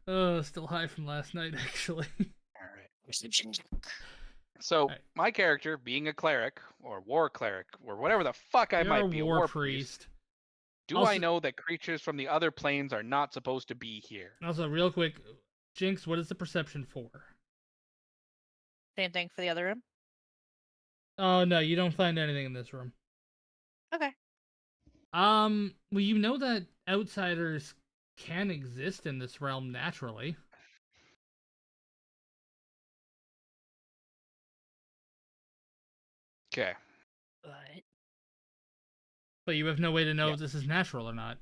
Oh, still high from last night, actually. All right. Perception check. So Alright. my character, being a cleric or war cleric or whatever the fuck I You're might a be, war a priest. priest. Do Also- I know that creatures from the other planes are not supposed to be here? Also, real quick, Jinx, what is the perception for? Same thing for the other room. Oh, no, you don't find anything in this room. Okay. Well, you know that outsiders can exist in this realm naturally. Okay. But But you have no way to know Yeah. if this is natural or not.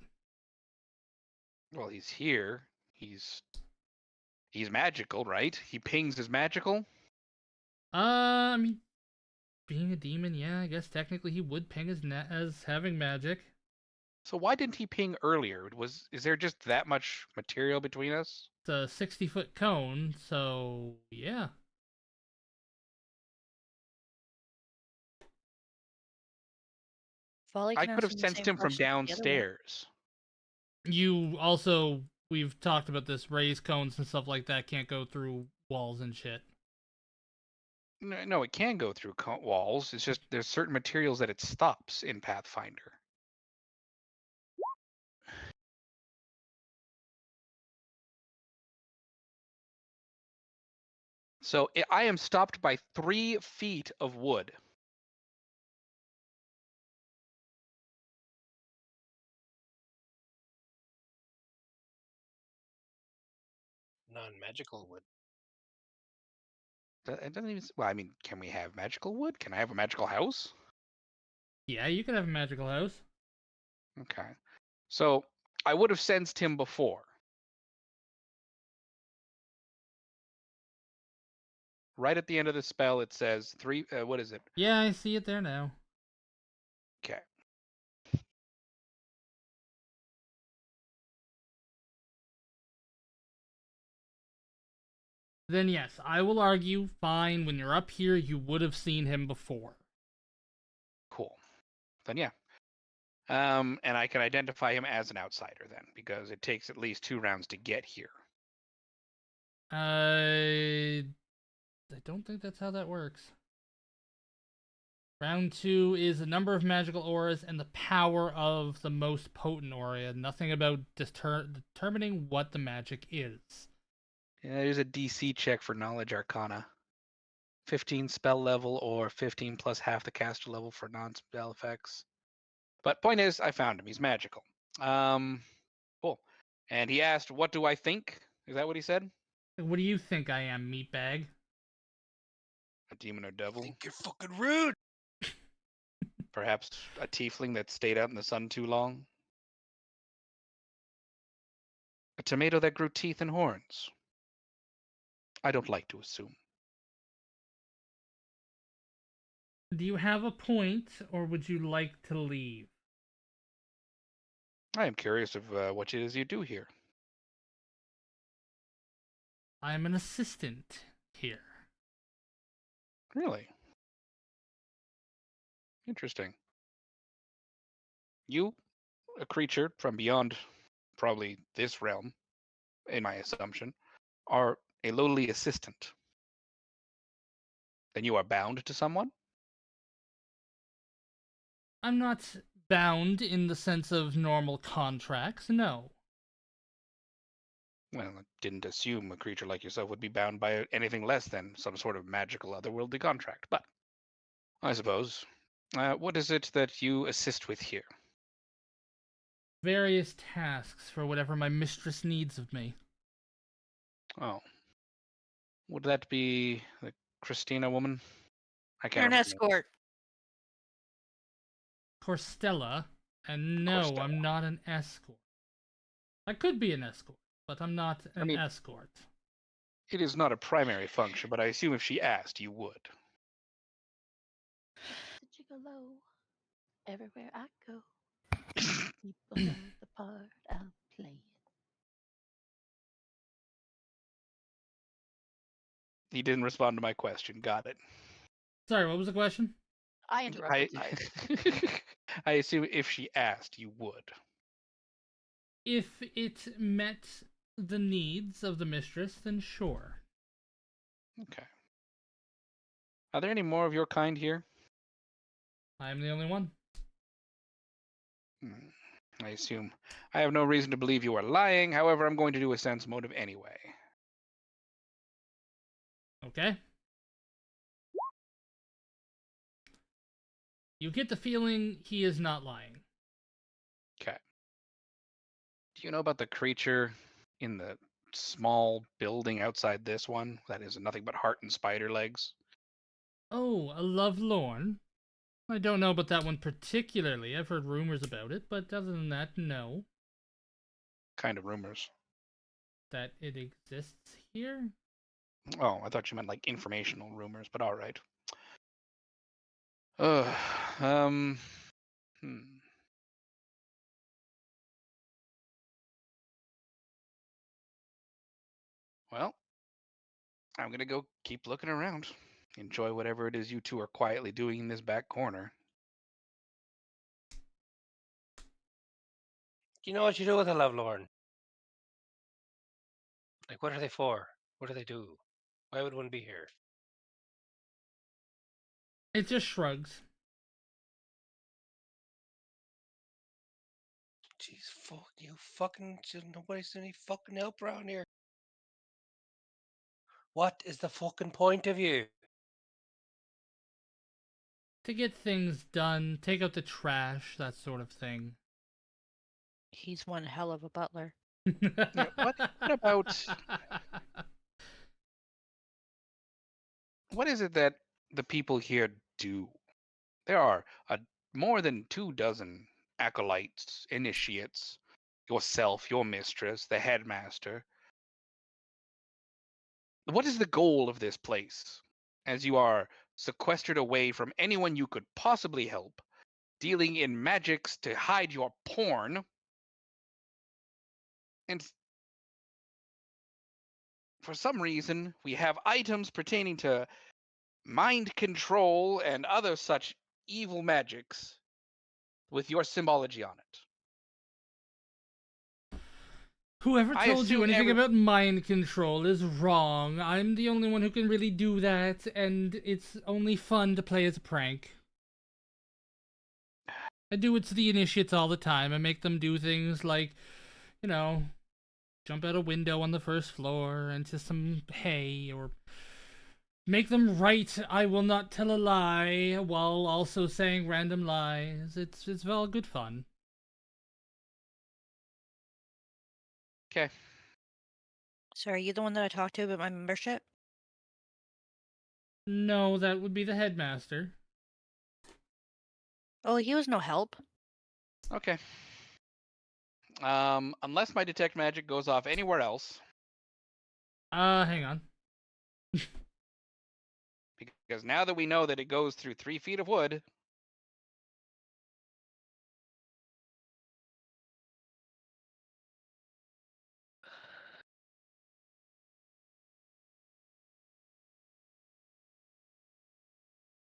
Well, he's here. He's magical, right? He pings as magical. I mean, being a demon, yeah, I guess technically he would ping as having magic. So why didn't he ping earlier? Is there just that much material between us? It's a 60-foot cone, so yeah. Folly I can could have also be the sensed same him from person as the other one. downstairs. You also, we've talked about this, raised cones and stuff like that can't go through walls and shit. No, it can go through walls. It's just there's certain materials that it stops in Pathfinder. So I am stopped by 3 feet of wood. Non-magical wood. It doesn't even. Well, I mean, can we have magical wood? Can I have a magical house? Yeah, you could have a magical house. Okay. So I would have sensed him before. Right at the end of the spell, it says 3. What is it? Yeah, I see it there now. Okay. Then yes, I will argue, fine, when you're up here, you would have seen him before. Cool. Then yeah. And I can identify him as an outsider then, because it takes at least 2 rounds to get here. I don't think that's how that works. Round 2 is the number of magical auras and the power of the most potent aura. Nothing about determining what the magic is. Yeah, there's a DC check for Knowledge Arcana. 15 spell level or 15 plus half the caster level for non-spell effects. But point is, I found him. He's magical. Cool. And he asked, "What do I think?" Is that what he said? What do you think I am, meatbag? A demon or devil? Think you're fucking rude. Perhaps a tiefling that stayed out in the sun too long? A tomato that grew teeth and horns? I don't like to assume. Do you have a point, or would you like to leave? I am curious of what it is you do here. I'm an assistant here. Really? Interesting. You, a creature from beyond probably this realm, in my assumption, are a lowly assistant. Then you are bound to someone? I'm not bound in the sense of normal contracts, no. Well, I didn't assume a creature like yourself would be bound by anything less than some sort of magical otherworldly contract, but I suppose. What is it that you assist with here? Various tasks for whatever my mistress needs of me. Oh. Would that be the Christina woman? I can't You're an remember. her name. escort. Corstella, and no, Corstella. I'm not an escort. I could be an escort, but I'm not an mean- escort. It is not a primary function, but I assume if she asked, you would. The gigolo. Everywhere I go, people know the part I'm playing. He didn't respond to my question. Got it. Sorry, what was the question? I interrupted. I, Sorry. I assume if she asked, you would. If it met the needs of the mistress, then sure. Okay. Are there any more of your kind here? I'm the only one. I assume. I have no reason to believe you are lying. However, I'm going to do a sense motive anyway. Okay? You get the feeling he is not lying. Okay. Do you know about the creature in the small building outside this one that is nothing but heart and spider legs? Oh, a lovelorn? I don't know about that one particularly. I've heard rumors about it, but other than that, no. Kind of rumors. That it exists here? Oh, I thought you meant like informational rumors, but all right. Uh, um, hmm. Well, I'm gonna go keep looking around. Enjoy whatever it is you two are quietly doing in this back corner. Do you know what you do with a lovelorn? Like, what are they for? What do they do? Why would one be here? It just shrugs. Jeez, fuck you, fucking. Nobody's any fucking help around here. What is the fucking point of you? To get things done, take out the trash, that sort of thing. He's one hell of a butler. Yeah, what about what is it that the people here do? There are more than 2 dozen acolytes, initiates, yourself, your mistress, the headmaster. What is the goal of this place? As you are sequestered away from anyone you could possibly help, dealing in magics to hide your porn, and for some reason, we have items pertaining to mind control and other such evil magics with your symbology on it. Whoever I told you assume anything about mind control is wrong. I'm the only one who can really do that, and it's only fun to play as a prank. I do it to the initiates all the time. I make them do things like, you know, jump out a window on the first floor into some hay, or make them write "I will not tell a lie" while also saying random lies. It's all good fun. Okay. So are you the one that I talked to about my membership? No, that would be the headmaster. Oh, he was no help. Okay. Unless my detect magic goes off anywhere else, Hang on. because now that we know that it goes through 3 feet of wood,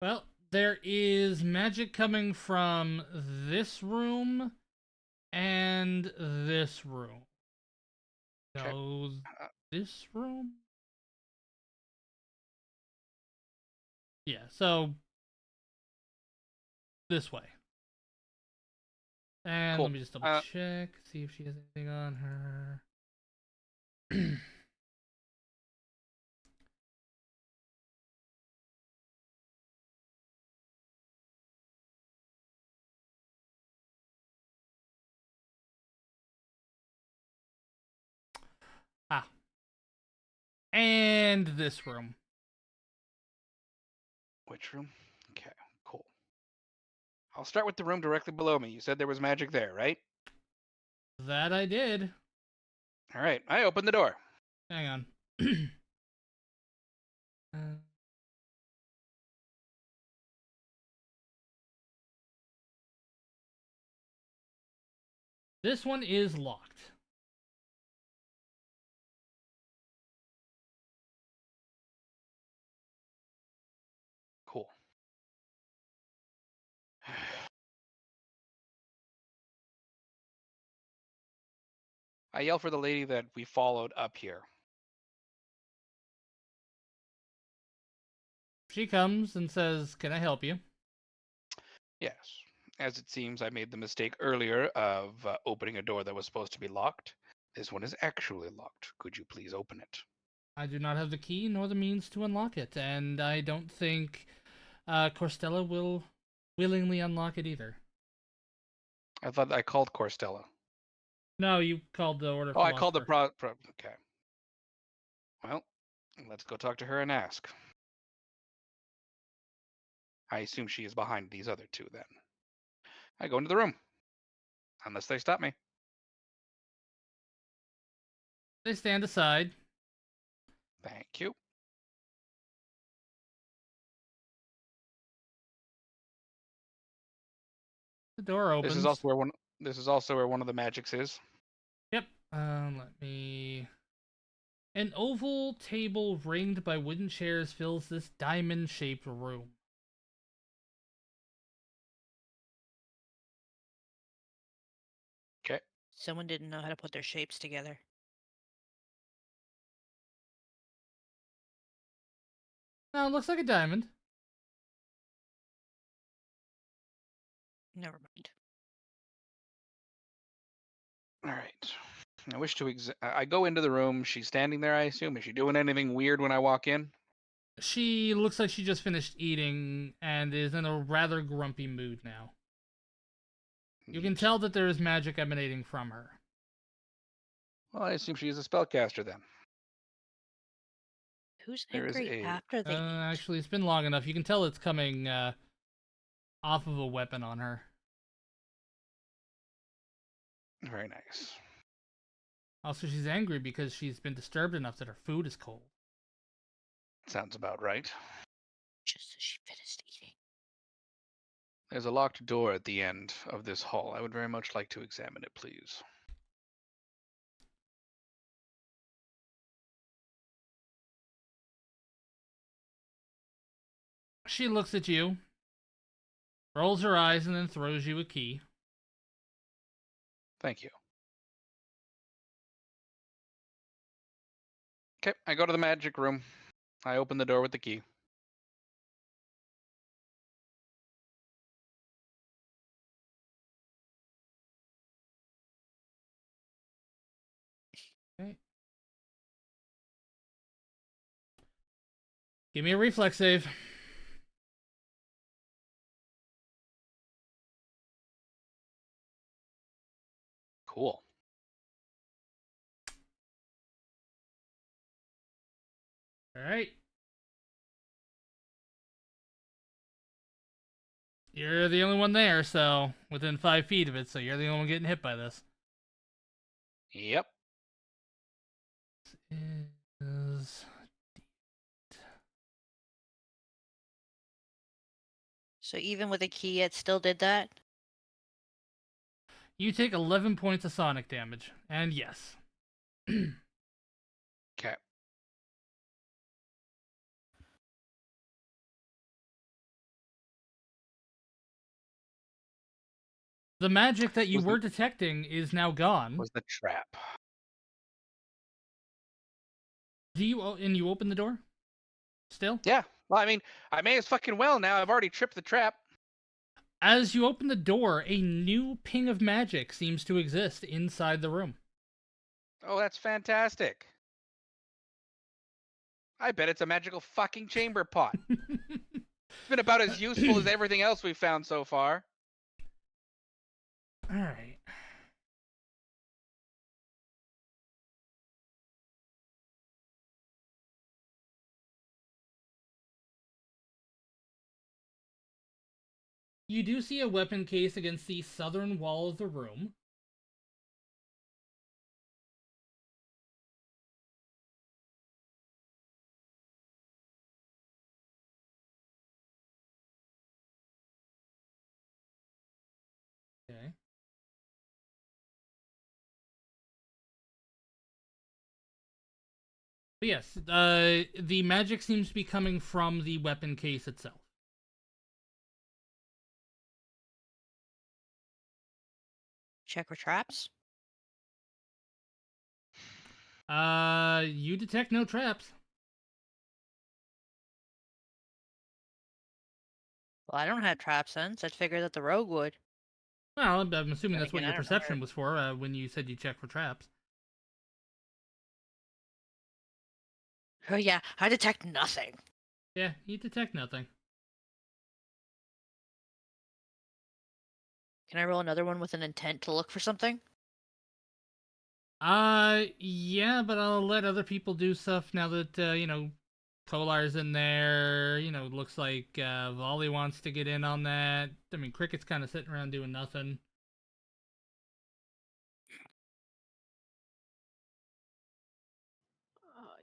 Well, There is magic coming from this room and this room. Okay. No, this room? Yeah, so this way. And Cool. let me just double check, see if she has anything on her. Ah. And this room. Which room? Okay, cool. I'll start with the room directly below me. You said there was magic there, right? That I did. All right, I opened the door. Hang on. uh, this one is locked. Cool. I yell for the lady that we followed up here. She comes and says, "Can I help you?" Yes. As it seems, I made the mistake earlier of opening a door that was supposed to be locked. This one is actually locked. Could you please open it? I do not have the key nor the means to unlock it, and I don't think Corstella will willingly unlock it either. I thought I called Corstella. No, you called the order. Oh, I called the okay. Well, let's go talk to her and ask. I assume she is behind these other two then. I go into the room. Unless they stop me. They stand aside. Thank you. The door opens. This is also where one of the magics is. Yep. Let me. An oval table ringed by wooden chairs fills this diamond-shaped room. Okay. Someone didn't know how to put their shapes together. No, it looks like a diamond. Never mind. All right. I wish to I go into the room. She's standing there, I assume. Is she doing anything weird when I walk in? She looks like she just finished eating and is in a rather grumpy mood now. You can Neat. tell that there is magic emanating from her. Well, I assume she's a spellcaster then. Who's There is angry a- after they eat? Actually, it's been long enough. You can tell it's coming off of a weapon on her. Very nice. Also, she's angry because she's been disturbed enough that her food is cold. Sounds about right. Just as she finished eating. There's a locked door at the end of this hall. I would very much like to examine it, please. She looks at you, rolls her eyes, and then throws you a key. Thank you. Okay, I go to the magic room. I open the door with the key. Okay. Give me a reflex save. Cool. Alright. You're the only one there, so within 5 feet of it, so you're the only one getting hit by this. Yep. Is... So even with a key, it still did that? You take 11 points of sonic damage, and yes. Okay. The magic that you Was the- were detecting is now gone. Was the trap. Do you and you open the door? Still? Yeah. Well, I mean, I may as fucking well now. I've already tripped the trap. As you open the door, a new ping of magic seems to exist inside the room. Oh, that's fantastic. I bet it's a magical fucking chamber pot. It's been about as useful as everything else we've found so far. All right. You do see a weapon case against the southern wall of the room. Okay. But yes, the magic seems to be coming from the weapon case itself. Check for traps. You detect no traps. Well, I don't have trap sense. I'd figure that the rogue would. Well, I'm assuming Then that's what again, your I don't know her. perception was for when you said you check for traps. Oh yeah, I detect nothing. Yeah, you detect nothing. Can I roll another one with an intent to look for something? Yeah, but I'll let other people do stuff now that, Kolar's in there. Looks like, Volley wants to get in on that. I mean, Cricket's kind of sitting around doing nothing. Oh,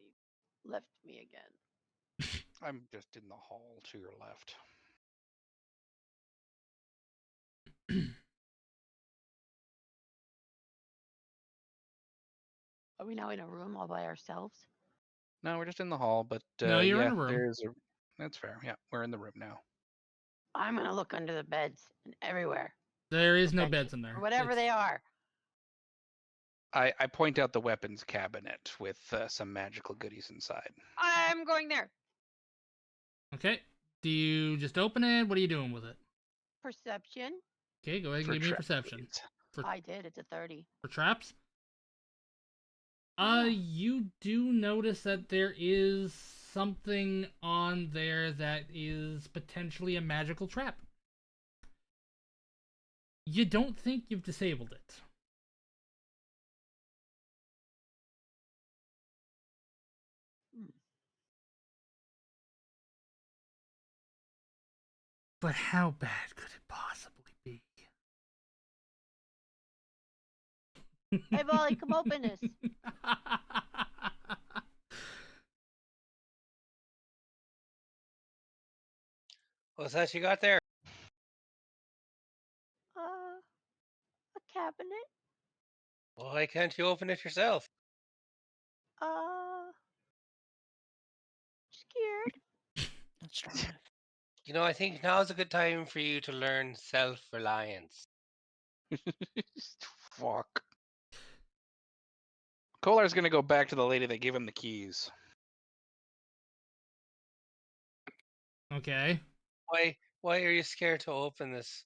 you left me again. I'm just in the hall to your left. Are we now in a room all by ourselves? No, we're just in the hall, but No, you're in yeah, a room. there's a. That's fair. Yeah, we're in the room now. I'm gonna look under the beds and everywhere. There is or no benches, beds in there. Or whatever It's- they are. I point out the weapons cabinet with some magical goodies inside. I'm going there. Okay. Do you just open it? What are you doing with it? Perception. Okay, go ahead and For give me a trap, perception. please. For, I did. It's a 30. for traps? Yeah. You do notice that there is something on there that is potentially a magical trap. You don't think you've disabled it. Hmm. But how bad could it possibly be? Hey, Volley, come open this. What's that you got there? A cabinet. Why can't you open it yourself? Scared. That's strong enough. You know, I think now's a good time for you to learn self-reliance. Fuck. Kolar's gonna go back to the lady that gave him the keys. Okay. Why are you scared to open this?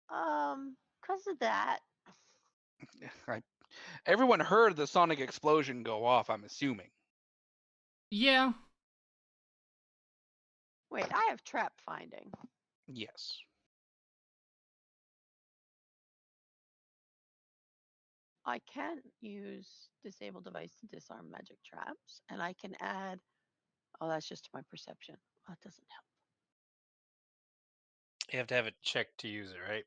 'Cause of that. Everyone heard the sonic explosion go off, I'm assuming. Yeah. Wait, I have trap finding. Yes. I can use disable device to disarm magic traps, and I can add. Oh, that's just my perception. That doesn't help. You have to have it checked to use it, right?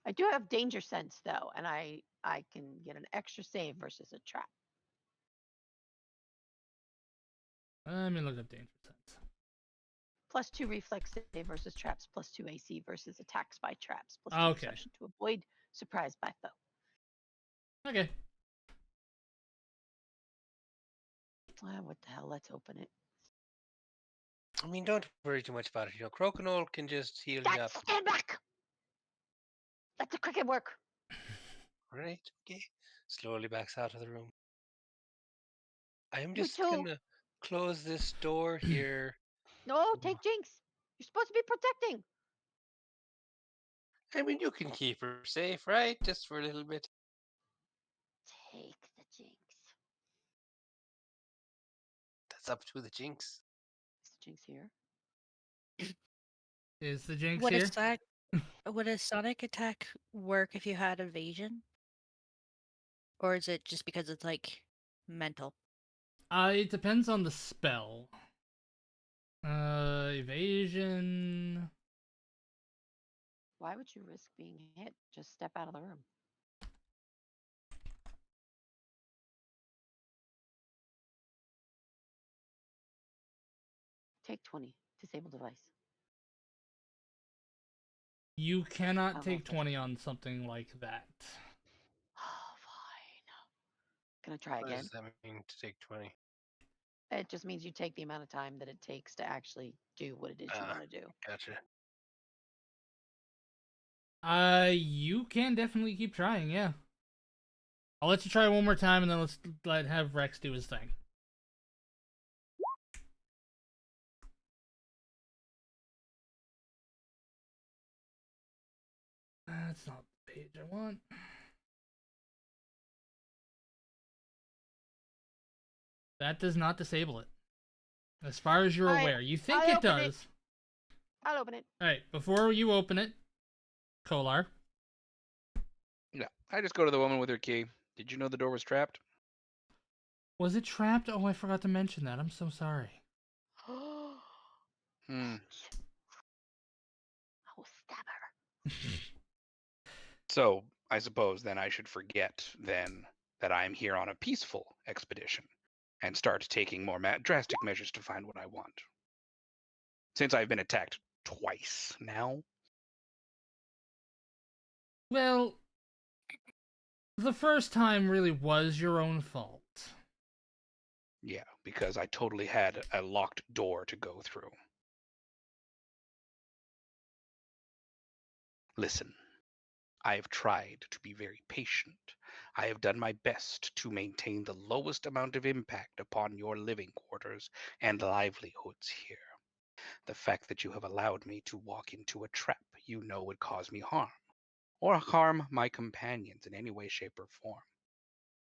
I do have danger sense though, and I can get an extra save versus a trap. Let me look up danger sense. +2 reflex save versus traps, +2 AC versus attacks by traps, +2 Okay. perception to avoid surprise by foe. Okay. What the hell? Let's open it. I mean, don't worry too much about it. You know, Crokinole can just heal you up. Stand back! Let the cricket work. Right, okay. Slowly backs out of the room. I'm You just too. gonna close this door here. No, take Jinx. You're supposed to be protecting. I mean, you can keep her safe, right? Just for a little bit. Take the Jinx. That's up to the Jinx. Is the Jinx here? Is the Jinx Would a here? would a sonic attack work if you had evasion? Or is it just because it's like mental? It depends on the spell. Evasion. Why would you risk being hit? Just step out of the room. Take 20. Disable device. You cannot I take love that. 20 on something like that. Oh, fine. Can I try What again? does that mean to take 20? It just means you take the amount of time that it takes to actually do what it is you Ah, want to do. gotcha. You can definitely keep trying, yeah. I'll let you try one more time, and then let's have Rex do his thing. That's not the page I want. That does not disable it. As far as you're All right, aware. You think I'll it open it. does. I'll open it. Alright, before you open it, Kolar. Yeah, I just go to the woman with her key. Did you know the door was trapped? Was it trapped? Oh, I forgot to mention that. I'm so sorry. Hmm. I will stab her. So I suppose then I should forget then that I'm here on a peaceful expedition and start taking more drastic measures to find what I want. Since I've been attacked twice now. Well, the first time really was your own fault. Yeah, because I totally had a locked door to go through. Listen, I have tried to be very patient. I have done my best to maintain the lowest amount of impact upon your living quarters and livelihoods here. The fact that you have allowed me to walk into a trap you know would cause me harm, or harm my companions in any way, shape, or form,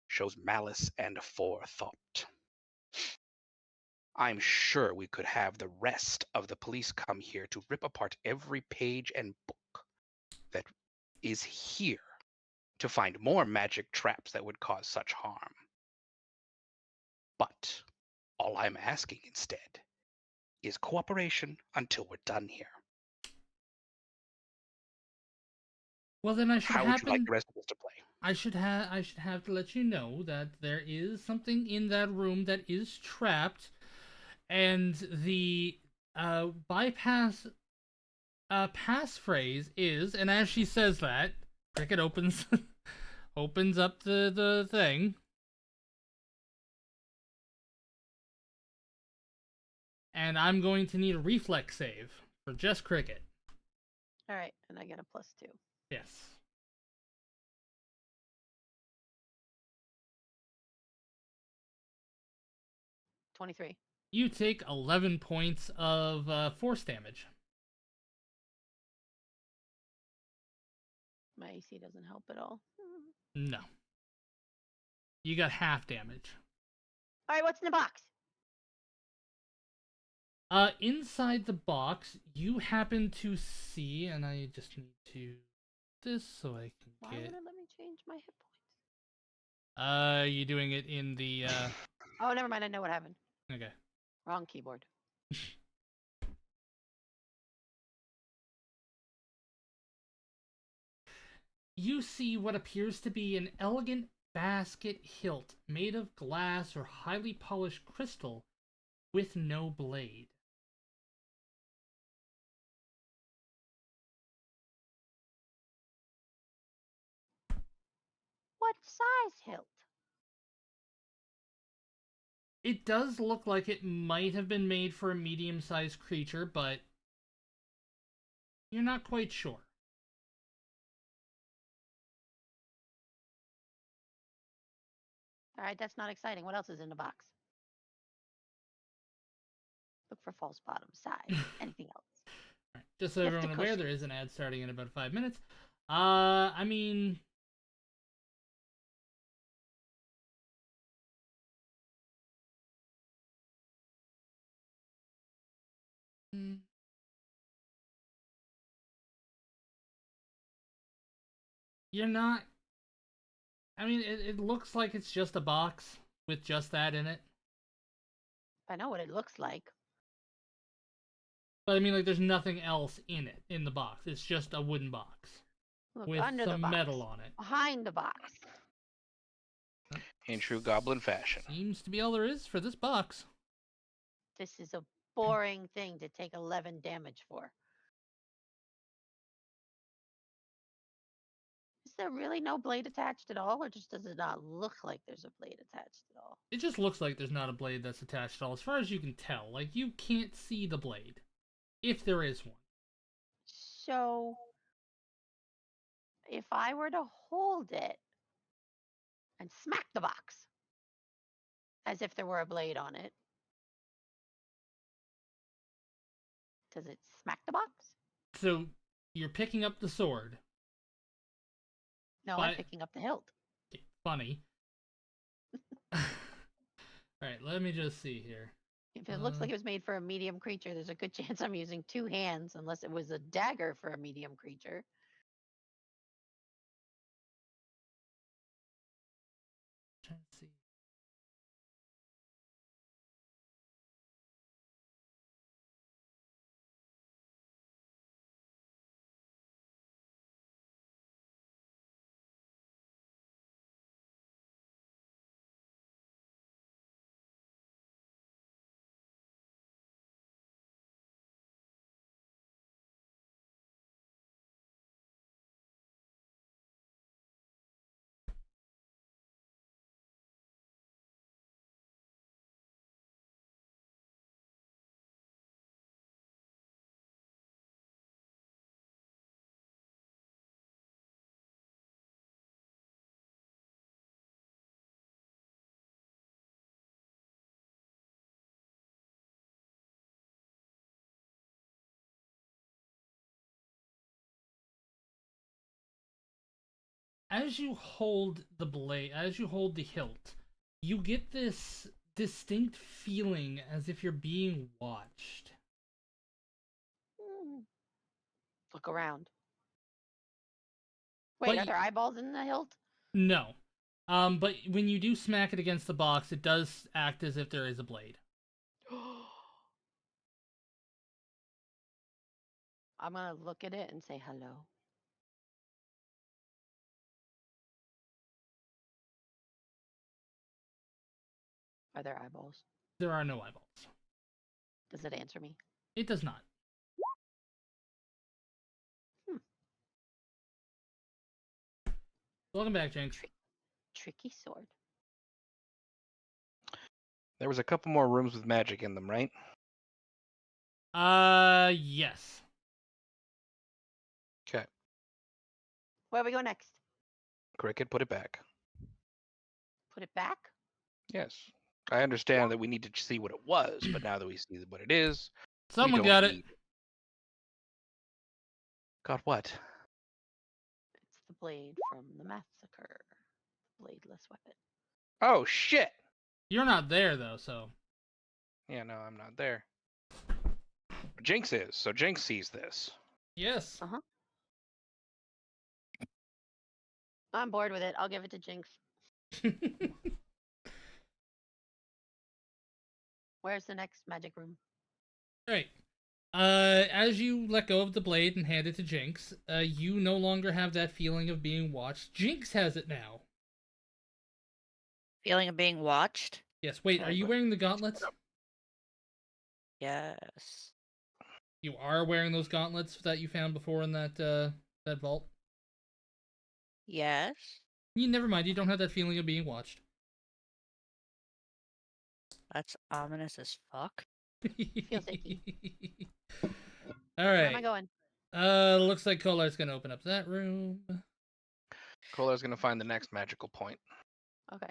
shows malice and forethought. I'm sure we could have the rest of the police come here to rip apart every page and book that is here to find more magic traps that would cause such harm. But all I'm asking instead is cooperation until we're done here. Well, then I should How would you like happen. the rest of us to play? I should have to let you know that there is something in that room that is trapped, and the bypass passphrase is, and as she says that, Cricket opens opens up the thing. And I'm going to need a reflex save for just Cricket. All right, and I get a +2. Yes. +23. You take 11 points of force damage. My AC doesn't help at all. No. You got half damage. All right, what's in the box? Inside the box, you happen to see, and I just need to this so I can Why get. would it let me change my hit points? You doing it in the Oh, never mind. I know what happened. Okay. Wrong keyboard. You see what appears to be an elegant basket hilt made of glass or highly polished crystal with no blade. What size hilt? It does look like it might have been made for a medium-sized creature, but you're not quite sure. All right, that's not exciting. What else is in the box? Look for false bottom, size, anything else. Alright, just so Lift a everyone aware, cushion. there is an ad starting in about 5 minutes. I mean, you're not. I mean, it looks like it's just a box with just that in it. I know what it looks like. But I mean, like, there's nothing else in it, in the box. It's just a wooden box Look with under the some box. metal on it. Behind the box. In true goblin fashion. Seems to be all there is for this box. This is a boring thing to take 11 damage for. Is there really no blade attached at all, or just does it not look like there's a blade attached at all? It just looks like there's not a blade that's attached at all, as far as you can tell. Like, you can't see the blade, if there is one. So, if I were to hold it and smack the box as if there were a blade on it, does it smack the box? So, you're picking up the sword. No, I'm picking up the hilt. Okay, funny. Alright, let me just see here. If it looks like it was made for a medium creature, there's a good chance I'm using 2 hands, unless it was a dagger for a medium creature. Trying to see. As you hold the blade, as you hold the hilt, you get this distinct feeling as if you're being watched. Look around. Wait, are there eyeballs in the hilt? No. But when you do smack it against the box, it does act as if there is a blade. I'm gonna look at it and say hello. Are there eyeballs? There are no eyeballs. Does it answer me? It does not. Welcome back, Jinx. Tricky sword. There was a couple more rooms with magic in them, right? Yes. Okay. Where we go next? Cricket, put it back. Put it back? Yes. I understand that we need to see what it was, but now that we see what it is, Someone we got don't it. need... Got what? It's the blade from the massacre. Bladeless weapon. Oh, shit! You're not there, though, so... Yeah, no, I'm not there. Jinx is, so Jinx sees this. Yes. Uh-huh. I'm bored with it. I'll give it to Jinx. Where's the next magic room? Right. As you let go of the blade and hand it to Jinx, you no longer have that feeling of being watched. Jinx has it now. Feeling of being watched? Yes, wait, are you wearing the gauntlets? Yes. You are wearing those gauntlets that you found before in that vault? Yes. Never mind, you don't have that feeling of being watched. That's ominous as fuck. Feels icky. Alright. Where am I going? Looks like Kolar's gonna open up that room. Kolar's gonna find the next magical point. Okay.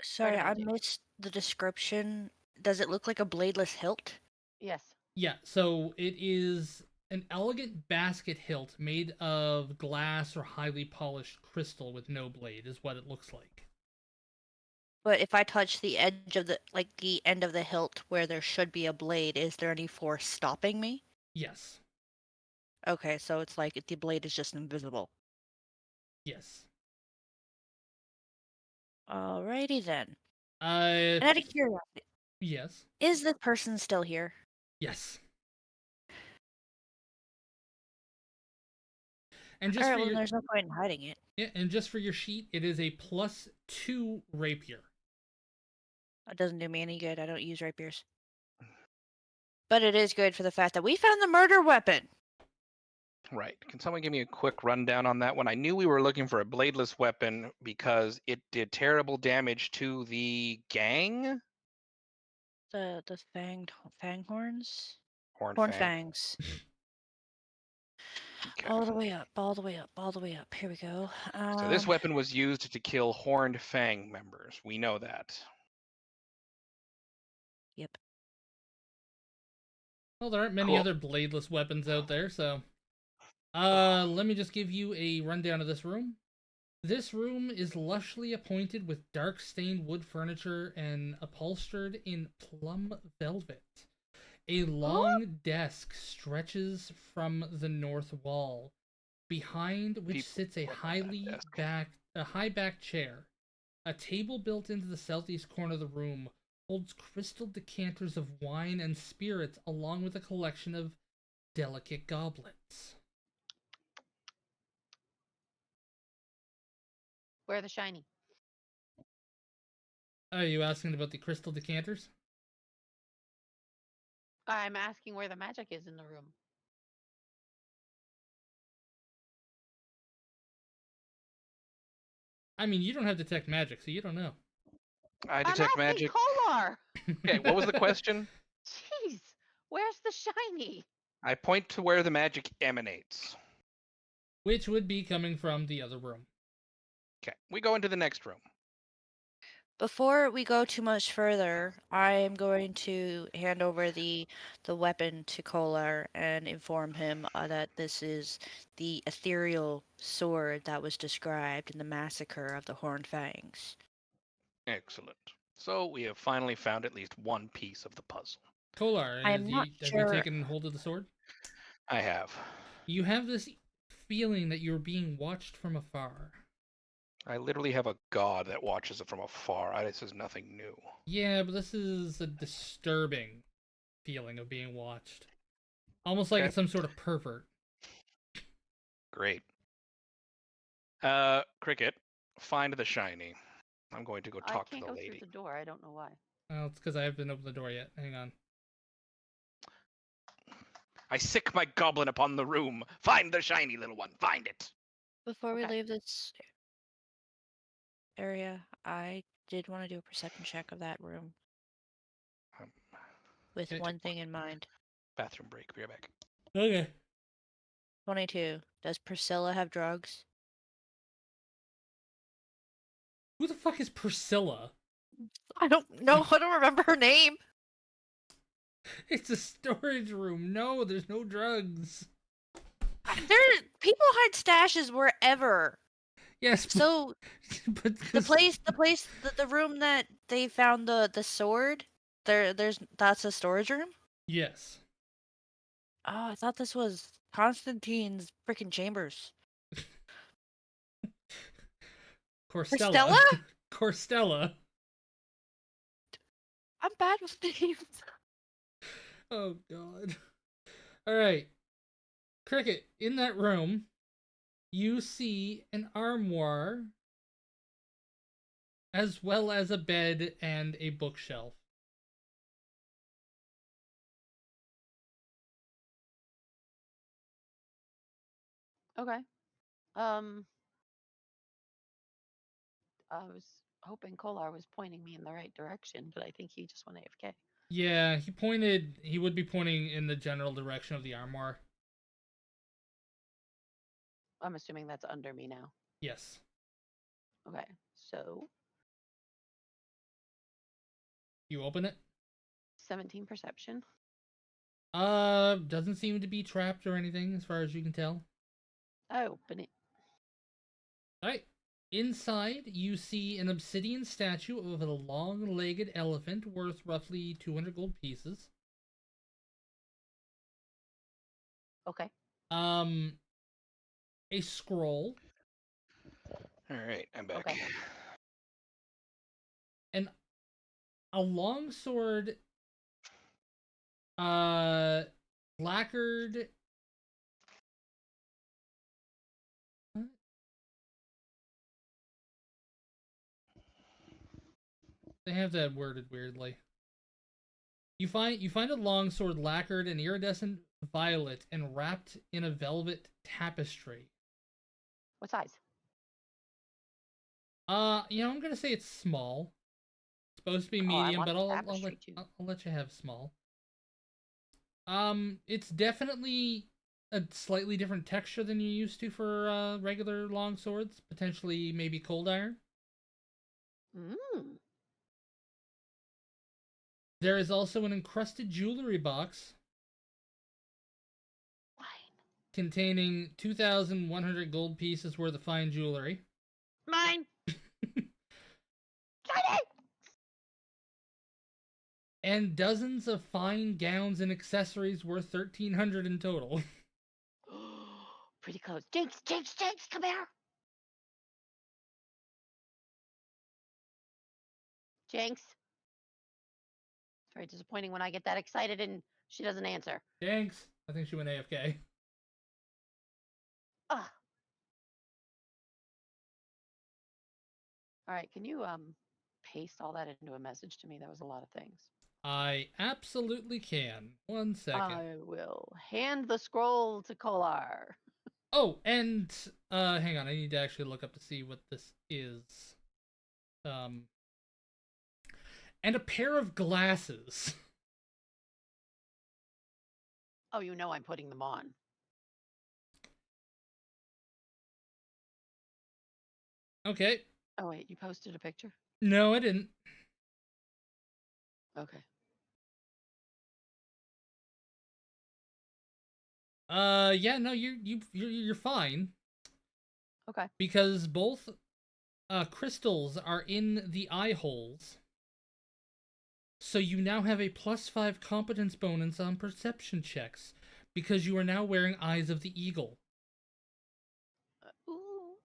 Sorry, I magic. missed the description. Does it look like a bladeless hilt? Yes. Yeah, so it is an elegant basket hilt made of glass or highly polished crystal with no blade, is what it looks like. But if I touch the edge of the end of the hilt where there should be a blade, is there any force stopping me? Yes. Okay, so it's like the blade is just invisible. Yes. Alrighty then. Uh, And out of curiosity, yes. is this person still here? Yes. And just Alright, for well, your there's no point in hiding it. yeah, and just for your sheet, it is a +2 rapier. That doesn't do me any good. I don't use rapiers. But it is good for the fact that we found the murder weapon. Right. Can someone give me a quick rundown on that one? I knew we were looking for a bladeless weapon because it did terrible damage to the gang. The fang horns? Horn Horn fang. fangs. Okay. All the way up, all the way up, all the way up. Here we go. So this weapon was used to kill horned fang members. We know that. Yep. Well, there aren't many Cool. other bladeless weapons out there, so let me just give you a rundown of this room. This room is lushly appointed with dark stained wood furniture and upholstered in plum velvet. A long desk stretches from the north wall, behind which People sits a work on that desk. high backed chair. A table built into the southeast corner of the room holds crystal decanters of wine and spirits, along with a collection of delicate goblets. Where are the shiny? Are you asking about the crystal decanters? I'm asking where the magic is in the room. I mean, you don't have detect magic, so you don't know. I I'm detect asking magic. Kolar. Okay, what was the question? Jeez, where's the shiny? I point to where the magic emanates. Which would be coming from the other room. Okay, we go into the next room. Before we go too much further, I am going to hand over the weapon to Kolar and inform him that this is the ethereal sword that was described in the massacre of the Horned Fangs. Excellent. So we have finally found at least one piece of the puzzle. Kolar, I am not have you sure. taken hold of the sword? I have. You have this feeling that you're being watched from afar. I literally have a god that watches it from afar. This is nothing new. Yeah, but this is a disturbing feeling of being watched. Almost like Okay. it's some sort of pervert. Great. Cricket, find the shiny. I'm going to go talk to I can't the go lady. through the door. I don't know why. Well, it's because I haven't opened the door yet. Hang on. I sick my goblin upon the room. Find the shiny little one. Find it. Before we Okay. leave this area, I did want to do a perception check of that room Um, with Okay. one thing in mind. bathroom break. Be right back. Okay. 22. Does Priscilla have drugs? Who the fuck is Priscilla? I don't know. I don't remember her name. It's a storage room. No, there's no drugs. People hide stashes wherever. Yes, So but the room that they found the sword, that's a storage room. yes. Oh, I thought this was Constantine's freaking chambers. Corstella. Corstella? Corstella. I'm bad with names. Oh god. All right. Cricket, in that room, you see an armoire as well as a bed and a bookshelf. Okay. I was hoping Kolar was pointing me in the right direction, but I think he just went AFK. Yeah, he would be pointing in the general direction of the armoire. I'm assuming that's under me now. Yes. Okay, so You open it. 17 perception. Doesn't seem to be trapped or anything as far as you can tell. Open it. Alright. Inside, you see an obsidian statue of a long-legged elephant worth roughly 200 gold pieces. Okay. A scroll. All right, I'm back. Okay. And a longsword, lacquered. What? They have that worded weirdly. You find a longsword lacquered in iridescent violet and wrapped in a velvet tapestry. What size? I'm gonna say it's small. It's supposed to be Oh, I medium, want but the I'll tapestry too. let you have small. It's definitely a slightly different texture than you're used to for regular long swords. Potentially, maybe cold iron. Mmm. There is also an encrusted jewelry box Fine. containing 2,100 gold pieces worth of fine jewelry. Mine. Shiny. And dozens of fine gowns and accessories worth 1,300 in total. Pretty close. Jinx, Jinx, Jinx, come here. Jinx. It's very disappointing when I get that excited and she doesn't answer. Thanks. I think she went AFK. Ugh. All right, can you paste all that into a message to me? That was a lot of things. I absolutely can. 1 second. I will hand the scroll to Kolar. Oh, and hang on, I need to actually look up to see what this is. And a pair of glasses. Oh, you know I'm putting them on. Okay. Oh wait, you posted a picture? No, I didn't. Okay. Yeah, no, you're fine Okay. because both crystals are in the eye holes. So you now have a +5 competence bonus on perception checks because you are now wearing Eyes of the Eagle. Ooh.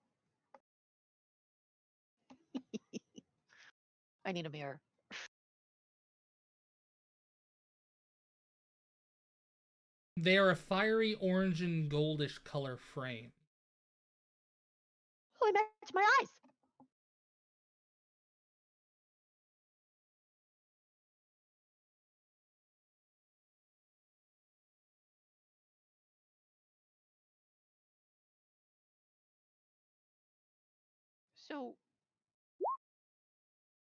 I need a mirror. They are a fiery orange and goldish color frame. Oh, I matched my eyes. So,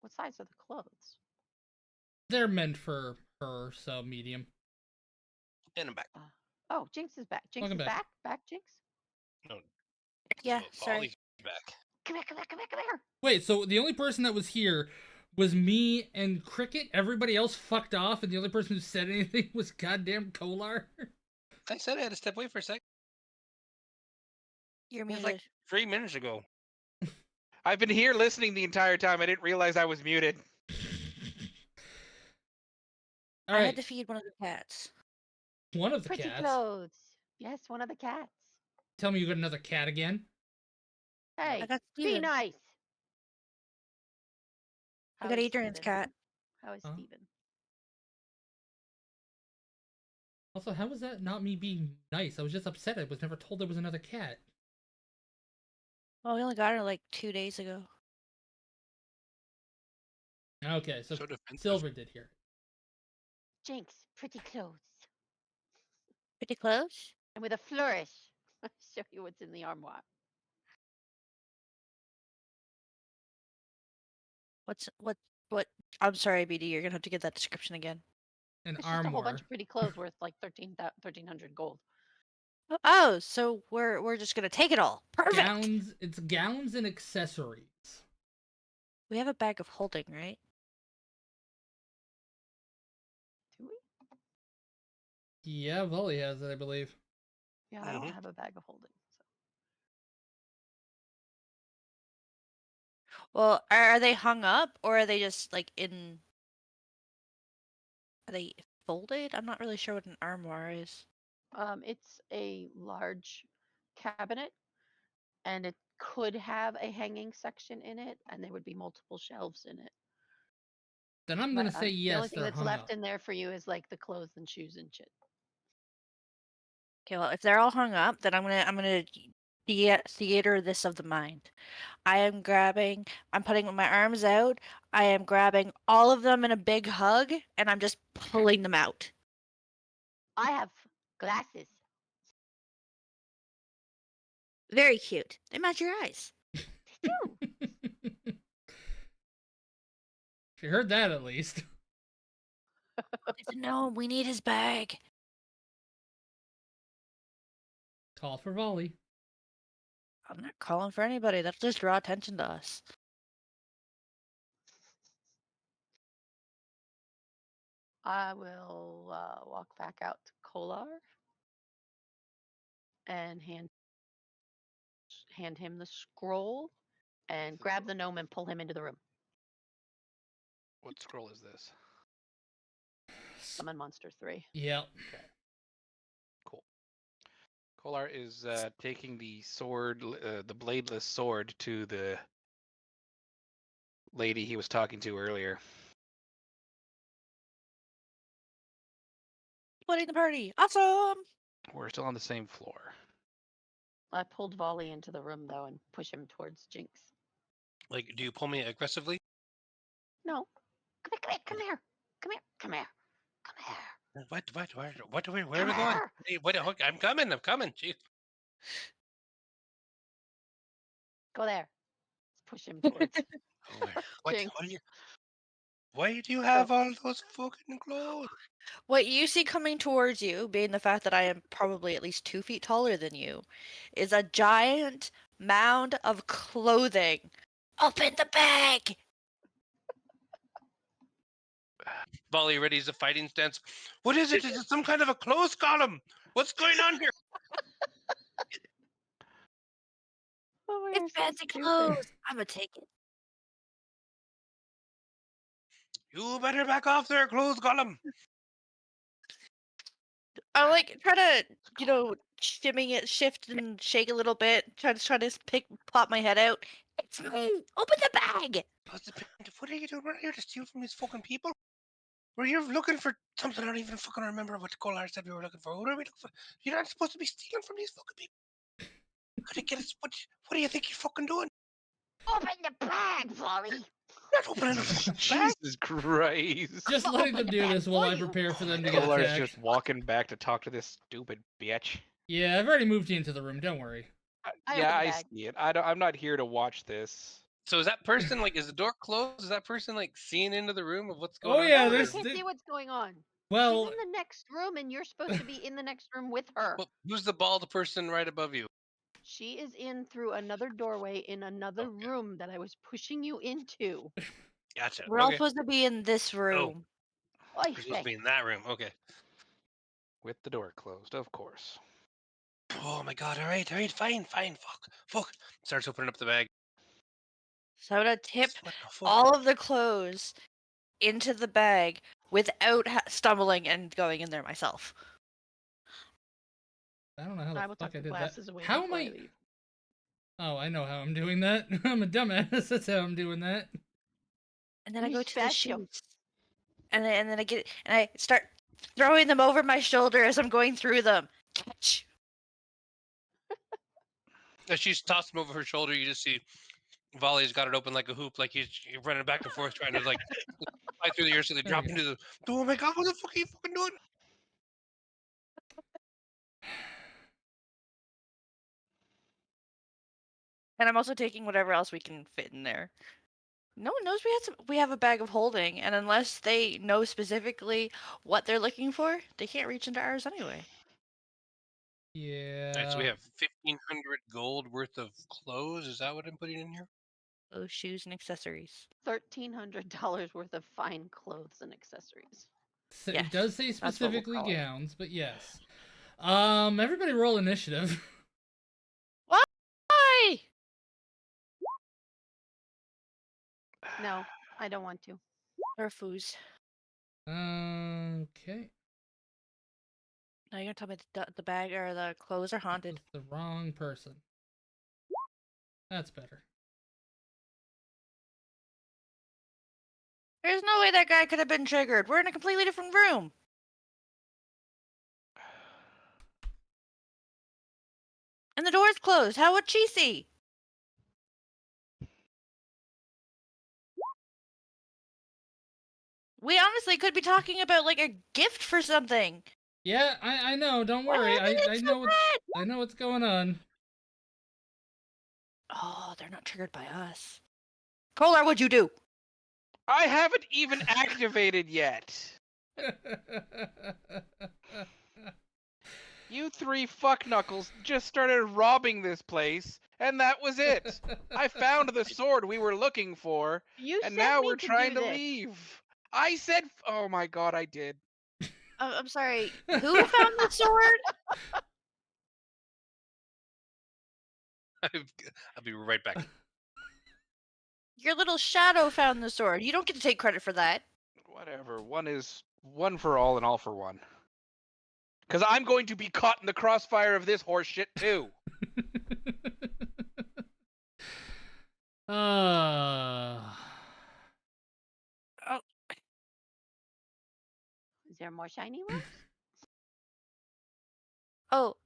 what size are the clothes? They're meant for her, so medium. And I'm back. Oh, Jinx is back. Jinx Welcome is back. back. Back, Jinx. No. Yeah, So sorry. Polly's back. Come here, come here, come here, come here. Wait, so the only person that was here was me and Cricket? Everybody else fucked off, and the only person who said anything was goddamn Kolar? I said I had to step away for a sec. You're It was muted. like 3 minutes ago. I've been here listening the entire time. I didn't realize I was muted. All I right, had to feed one of the cats. one of the Pretty cats. clothes. Yes, one of the cats. Tell me you got another cat again? Hey, got be Steven. nice. I How got is Adrian's Steven? cat. How is Huh? Steven? Also, how was that not me being nice? I was just upset I was never told there was another cat. Well, we only got her like 2 days ago. Okay, so So defensive. Silver did hear it. Jinx, pretty clothes. Pretty close. And with a flourish. I'll show you what's in the armoire. What? I'm sorry, BD. You're gonna have to get that description again. An It's just a whole bunch armoire. of pretty clothes worth like 1,300 gold. Oh, so we're just gonna take it all. Perfect. Gowns. It's gowns and accessories. We have a bag of holding, right? Yeah, Volley has it, I believe. Yeah, I don't Mhm. have a bag of holding. So. Well, are they hung up or are they just like in? Are they folded? I'm not really sure what an armoire is. It's a large cabinet, and it could have a hanging section in it, and there would be multiple shelves in it. Then I'm But gonna say the only yes, thing they're that's hung left up. in there for you is like the clothes and shoes and shit. Okay, well, if they're all hung up, then I'm gonna theater this of the mind. I'm putting my arms out. I am grabbing all of them in a big hug, and I'm just pulling them out. I have glasses. Very cute. They match your eyes. Phew. She heard that at least. No, we need his bag. Call for Volley. I'm not calling for anybody. That'll just draw attention to us. I will walk back out to Kolar and hand him the scroll and grab the gnome and pull him into the room. What scroll is this? Summon Monster 3. Yep. Okay. Cool. Kolar is taking the sword, the bladeless sword, to the lady he was talking to earlier. Splitting the party. Awesome. We're still on the same floor. I pulled Volley into the room though and push him towards Jinx. Like, do you pull me aggressively? No. Come here. Come here. Come here. Come here. What? Where are Come we going? here. Hey, I'm coming. Jeez. Go there. Let's push him towards Oh, where? What? Jinx. What are you? Why do you So, have all those fucking clothes? What you see coming towards you, being the fact that I am probably at least 2 feet taller than you, is a giant mound of clothing. Open the bag! Volley readies a fighting stance. What is it? Is it some kind of a clothes column? What's going on here? oh my It's gosh, so fancy stupid. clothes. I'm gonna take it. You better back off there, clothes column. I like try to, shift and shake a little bit. Try to pop my head out. It's me. Open the bag. What are you doing? We're here to steal from these fucking people. We're here looking for something. I don't even fucking remember what Kolar said we were looking for. What are we looking for? You're not supposed to be stealing from these fucking people. Could it get us? What do you think you're fucking doing? Open the bag, Volley. You're not opening the fucking bag. Jesus Christ. Just I'ma letting open them the do bag this while for I you. prepare for Oh them my to get God. Kolar's attacked. just walking back to talk to this stupid bitch. Yeah, I've already moved you into the room. Don't worry. I Yeah, opened the I bag. see it. I'm not here to watch this. So is that person like? Is the door closed? Is that person like seeing into the room of what's going Oh on? yeah, No, they there's can't see what's going on. well, She's in the next room, and you're supposed to be in the next room with her. Well, who's the bald person right above you? She is in through another doorway in another Okay. room that I was pushing you into. Gotcha. We're all Okay. supposed to be in this Oh, room. Oy we're supposed to vey. be in that room. Okay. With the door closed, of course. Oh my God. All right. Fine. Fuck. Starts opening up the bag. So I'm gonna tip What the fuck? all of the clothes into the bag without stumbling and going in there myself. I don't know how the I will fuck tuck I the did that. glasses away How am before I I? leave. Oh, I know how I'm doing that. I'm a dumbass. That's how I'm doing that. And then I You go to the special. shoes. And then I start throwing them over my shoulder as I'm going through them. Catch. As she's tossing over her shoulder, you just see Volley's got it open like a hoop, like he's running back and forth trying to like fly through the air so they There we drop go. into the. Oh my God! What the fuck are you fucking doing? And I'm also taking whatever else we can fit in there. No one knows we have a bag of holding, and unless they know specifically what they're looking for, they can't reach into ours anyway. All right, so we Yeah. have 1,500 gold worth of clothes. Is that what I'm putting in here? Those shoes and accessories. $1,300 worth of fine clothes and accessories. It Yes, does say that's what we'll specifically call it. gowns, but yes. Everybody roll initiative. Why? No, I don't want to. Or foos. Okay. Now you're gonna tell me the bag or the clothes are haunted. That's the wrong person. That's better. There's no way that guy could have been triggered. We're in a completely different room. And the door's closed. How would she see? We honestly could be talking about like a gift for something. Yeah, I know. Don't Why worry. isn't it I so know what's bad? I know what's going on. Oh, they're not triggered by us. Polar, what'd you do? I haven't even activated yet. You three fuckknuckles just started robbing this place, and that was it. I found the sword we were looking for, You and sent now me we're to trying do to this. leave. I said, oh my god, I did. I'm sorry. Who found the sword? I'll be right back. Your little shadow found the sword. You don't get to take credit for that. Whatever. One is one for all and all for one. Because I'm going to be caught in the crossfire of this horse shit too. uh, Oh, Is there more shiny ones?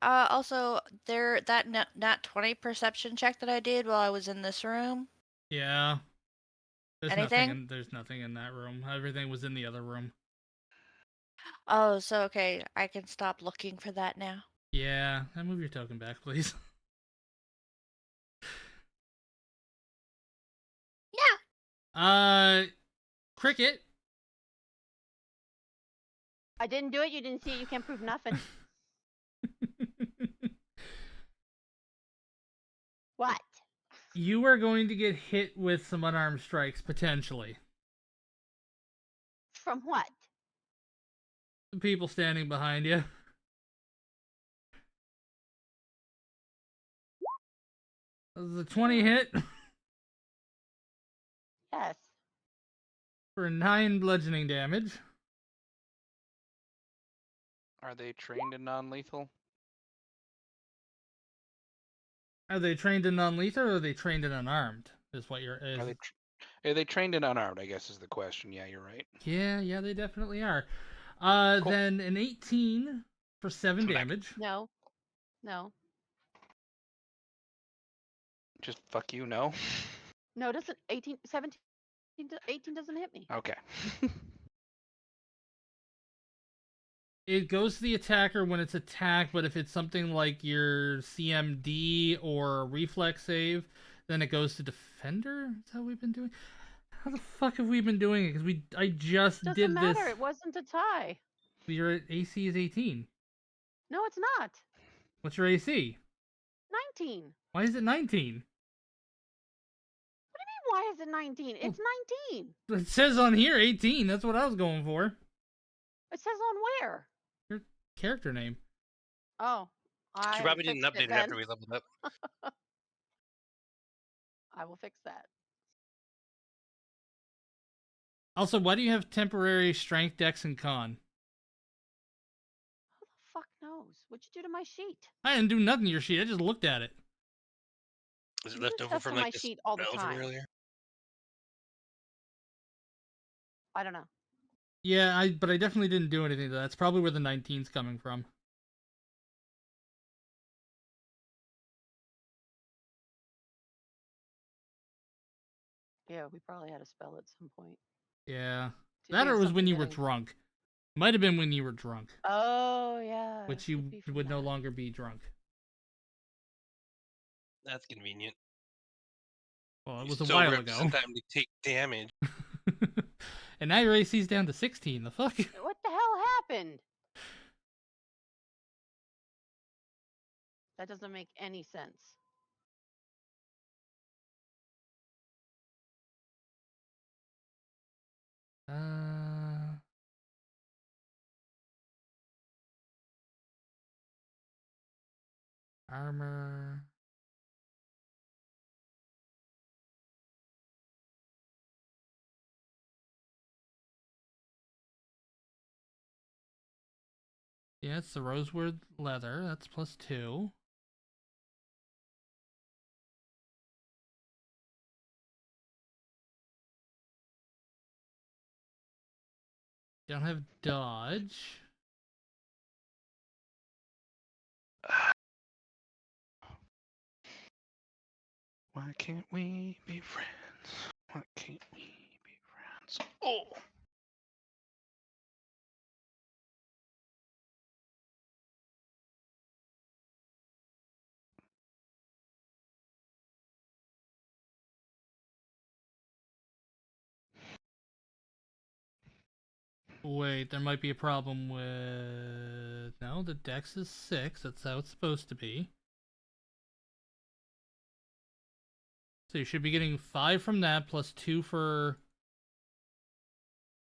also, that nat 20 perception check that I did while I was in this room. yeah. Anything? There's nothing in that room. Everything was in the other room. Oh, so okay, I can stop looking for that now. Yeah, move your token back, please. Yeah. Cricket. I didn't do it. You didn't see it. You can't prove nothing. What? You are going to get hit with some unarmed strikes, potentially. From what? The people standing behind you. Does a 20 hit? Yes. For 9 bludgeoning damage. Are they trained in non-lethal? Are they trained in non-lethal or are they trained in unarmed? Is what you're. Are they trained in unarmed, I guess is the question. Yeah, you're right. Yeah, they definitely are. Cool. Then an 18 for 7 Come back. damage. No. No. Just fuck you, no? No, doesn't 18, 17, 18 doesn't hit me. Okay. It goes to the attacker when it's attacked, but if it's something like your CMD or reflex save, then it goes to defender? Is that what we've been doing? How the fuck have we been doing it? Because I just Doesn't did matter. this. It wasn't a tie. Your AC is 18. No, it's not. What's your AC? 19. Why is it 19? What do you mean, why is it 19? It's 19. It says on here 18. That's what I was going for. It says on where? Your character name. Oh. She I probably didn't fixed update it then. after we leveled up. I will fix that. Also, why do you have temporary strength, dex, and con? Who the fuck knows? What'd you do to my sheet? I didn't do nothing to your sheet. I just looked at it. Was it You left do over stuff from to my like this sheet all the spell from time. earlier? I don't know. Yeah, but I definitely didn't do anything to that. That's probably where the 19's coming from. Yeah, we probably had a spell at some point. Yeah. to That do or it was when something you were getting- drunk. Might have been when you were drunk. Oh, yeah. Which it you could be from would no that. longer be drunk. That's convenient. Well, it You was a sober while up ago. some time to take damage. And now your AC's down to 16. The fuck? What the hell happened? That doesn't make any sense. Armor. Yeah, it's the rosewood leather. That's +2. Don't have dodge. Why can't we be friends? Why can't we be friends? Oh! Wait, there might be a problem with... No, the dex is 6. That's how it's supposed to be. So you should be getting 5 from that, +2 for...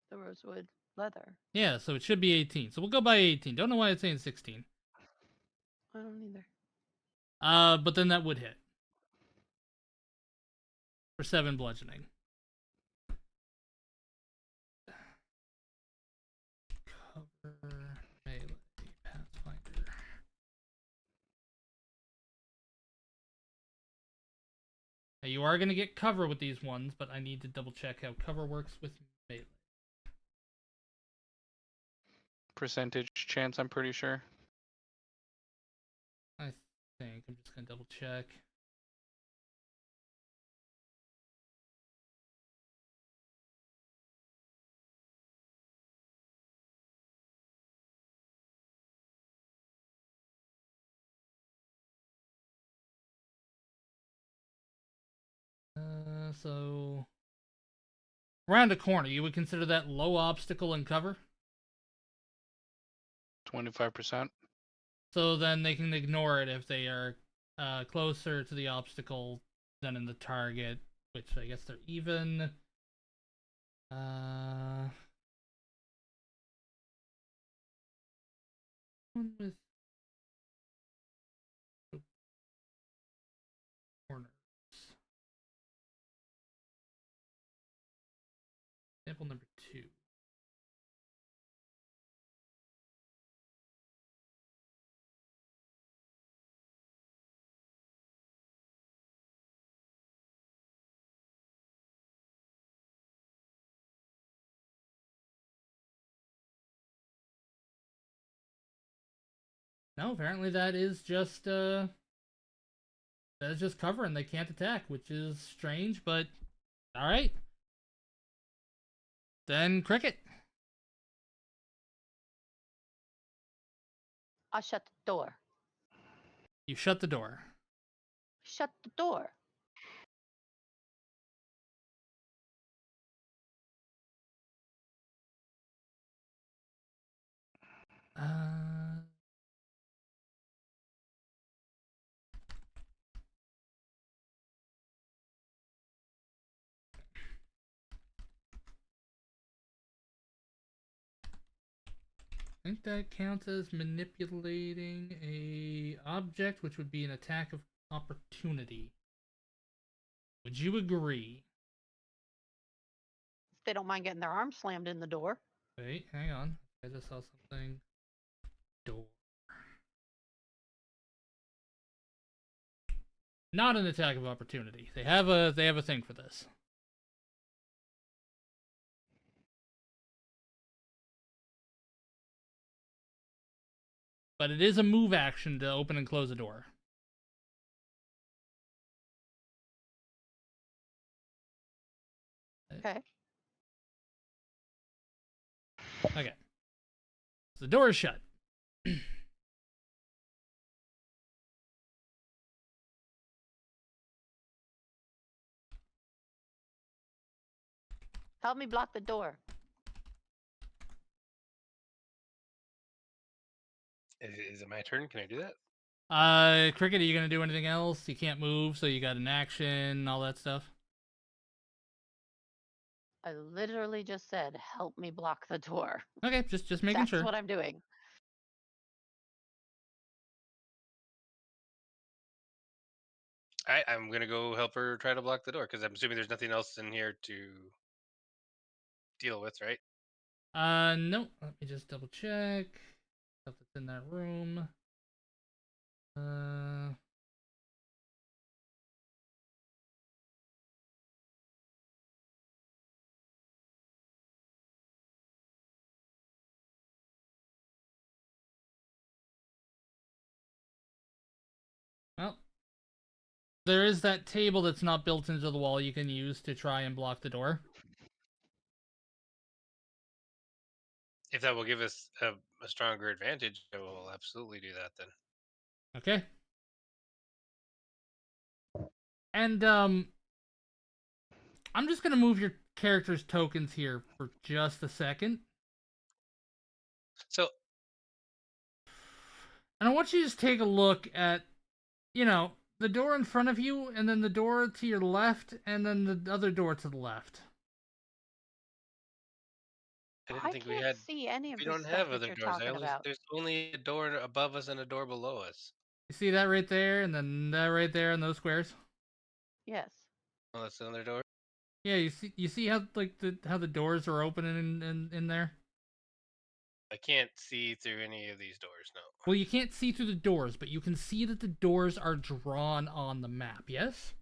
The rosewood leather. Yeah, so it should be 18. So we'll go by 18. Don't know why it's saying 16. I don't either. But then that would hit. For 7 bludgeoning. Cover... melee... Pathfinder... Now you are going to get cover with these ones, but I need to double check how cover works with melee. Percentage chance, I'm pretty sure. I think. I'm just going to double check. So... Around a corner, you would consider that low obstacle and cover? 25%. So then they can ignore it if they are closer to the obstacle than in the target, which I guess they're even. One with corners. Example number 2. No, apparently that is just cover and they can't attack, which is strange, but all right. Then cricket. I'll shut the door. You shut the door. Shut the door. Uh, I think that counts as manipulating a object, which would be an attack of opportunity. Would you agree? If they don't mind getting their arm slammed in the door. Wait, hang on. I just saw something. Door. Not an attack of opportunity. They have a thing for this. But it is a move action to open and close a door. Okay. Okay. So the door is shut. Help me block the door. Is it my turn? Can I do that? Cricket, are you gonna do anything else? You can't move, so you got an action, all that stuff. I literally just said, help me block the door. Okay, just making That's sure. what I'm doing. All right, I'm gonna go help her try to block the door because I'm assuming there's nothing else in here to deal with, right? No. Let me just double check. Stuff that's in that room. Well, there is that table that's not built into the wall you can use to try and block the door. If that will give us a stronger advantage, I will absolutely do that then. Okay. And, I'm just gonna move your character's tokens here for just a second. So, And I want you to just take a look at, the door in front of you, and then the door to your left, and then the other door to the left. I didn't I think we can't had. see any of We this don't stuff have that other you're doors. talking about. There's only a door above us and a door below us. You see that right there, and then that right there in those squares? Yes. Oh, that's another door. Yeah, you see how how the doors are open in there? I can't see through any of these doors. No. Well, you can't see through the doors, but you can see that the doors are drawn on the map, yes?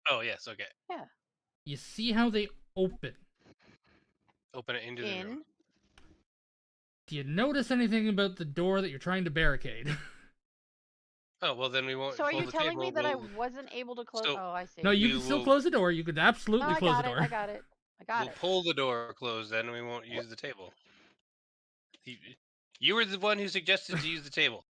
Oh yes. Okay. Yeah. You see how they open. Open it into the room. In. Do you notice anything about the door that you're trying to barricade? Oh well, then we won't So are pull you the telling table. me that I wasn't able to close? So Oh, I see. No, you we can still will. close the door. You could No, absolutely I close the got it. door. I got it. I got We'll it. pull the door closed. Then we won't use the table. You were the one who suggested to use the table.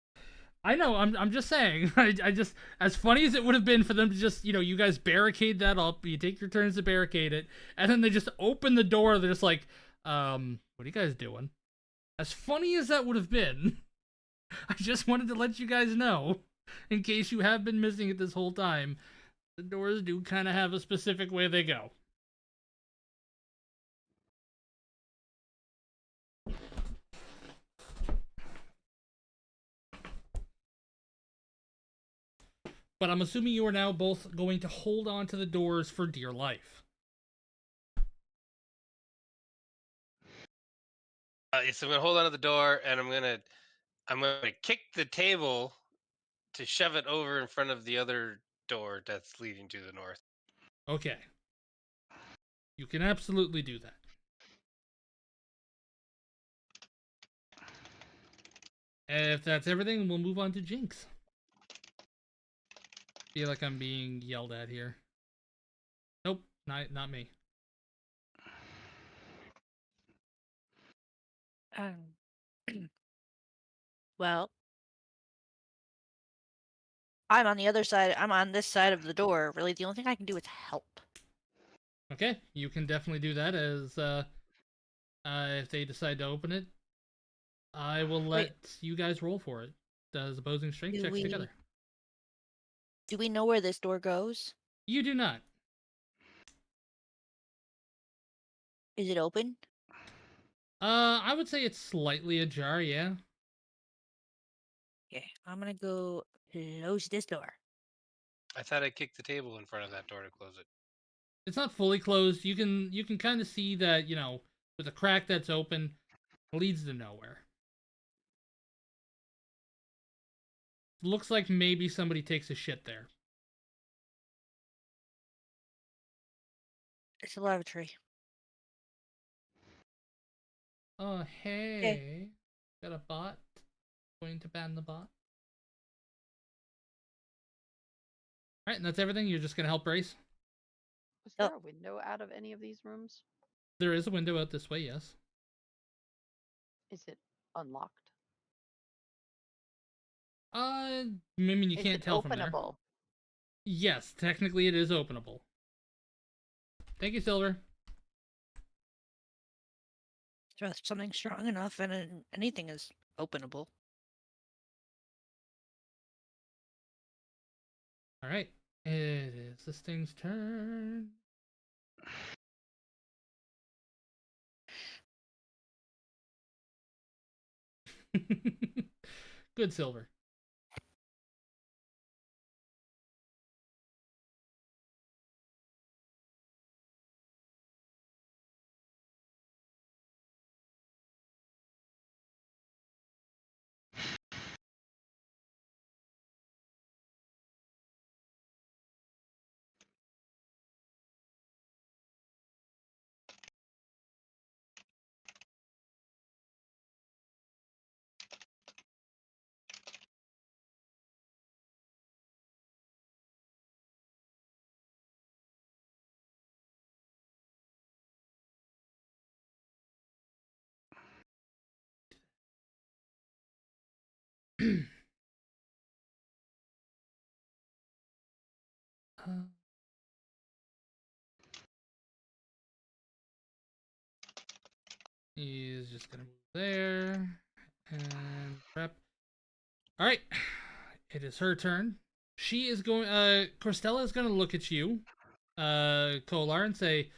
I know. I'm just saying. I just, as funny as it would have been for them to just, you guys barricade that up. You take your turns to barricade it, and then they just open the door. They're just like, what are you guys doing? As funny as that would have been, I just wanted to let you guys know, in case you have been missing it this whole time, the doors do kind of have a specific way they go. But I'm assuming you are now both going to hold on to the doors for dear life. So I'm gonna hold on to the door, and I'm gonna kick the table to shove it over in front of the other door that's leading to the north. Okay. You can absolutely do that. If that's everything, we'll move on to Jinx. Feel like I'm being yelled at here. Nope, not me. Um, well, I'm on the other side. I'm on this side of the door. Really, the only thing I can do is help. Okay, you can definitely do that as if they decide to open it. I will let you guys roll for it. Does opposing strength Do checks we- together. Do we know where this door goes? You do not. Is it open? I would say it's slightly ajar, yeah. Okay, I'm gonna go close this door. I thought I kicked the table in front of that door to close it. It's not fully closed. You can kind of see that, with a crack that's open, leads to nowhere. Looks like maybe somebody takes a shit there. It's a lavatory. Oh, hey. Got a bot. Going to ban the bot. Alright, and that's everything? You're just gonna help Brace? Was there a window out of any of these rooms? There is a window out this way, yes. Is it unlocked? I mean, you Is can't it tell from there. openable? Yes, technically it is openable. Thank you, Silver. Just something strong enough, and anything is openable. Alright. It is this thing's turn. Good, Silver. He's just gonna move there and prep. All right, it is her turn. She is going. Corstella is gonna look at you, Kolar, and say,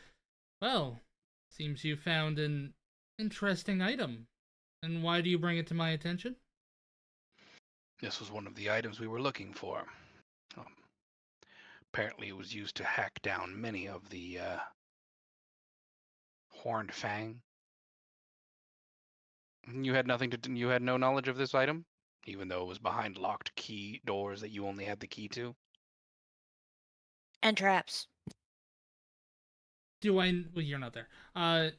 "Well, seems you found an interesting item. And why do you bring it to my attention?" This was one of the items we were looking for. Um, Apparently, it was used to hack down many of the Horned Fang. You had you had no knowledge of this item, even though it was behind locked key doors that you only had the key to. And traps. Well, you're not there.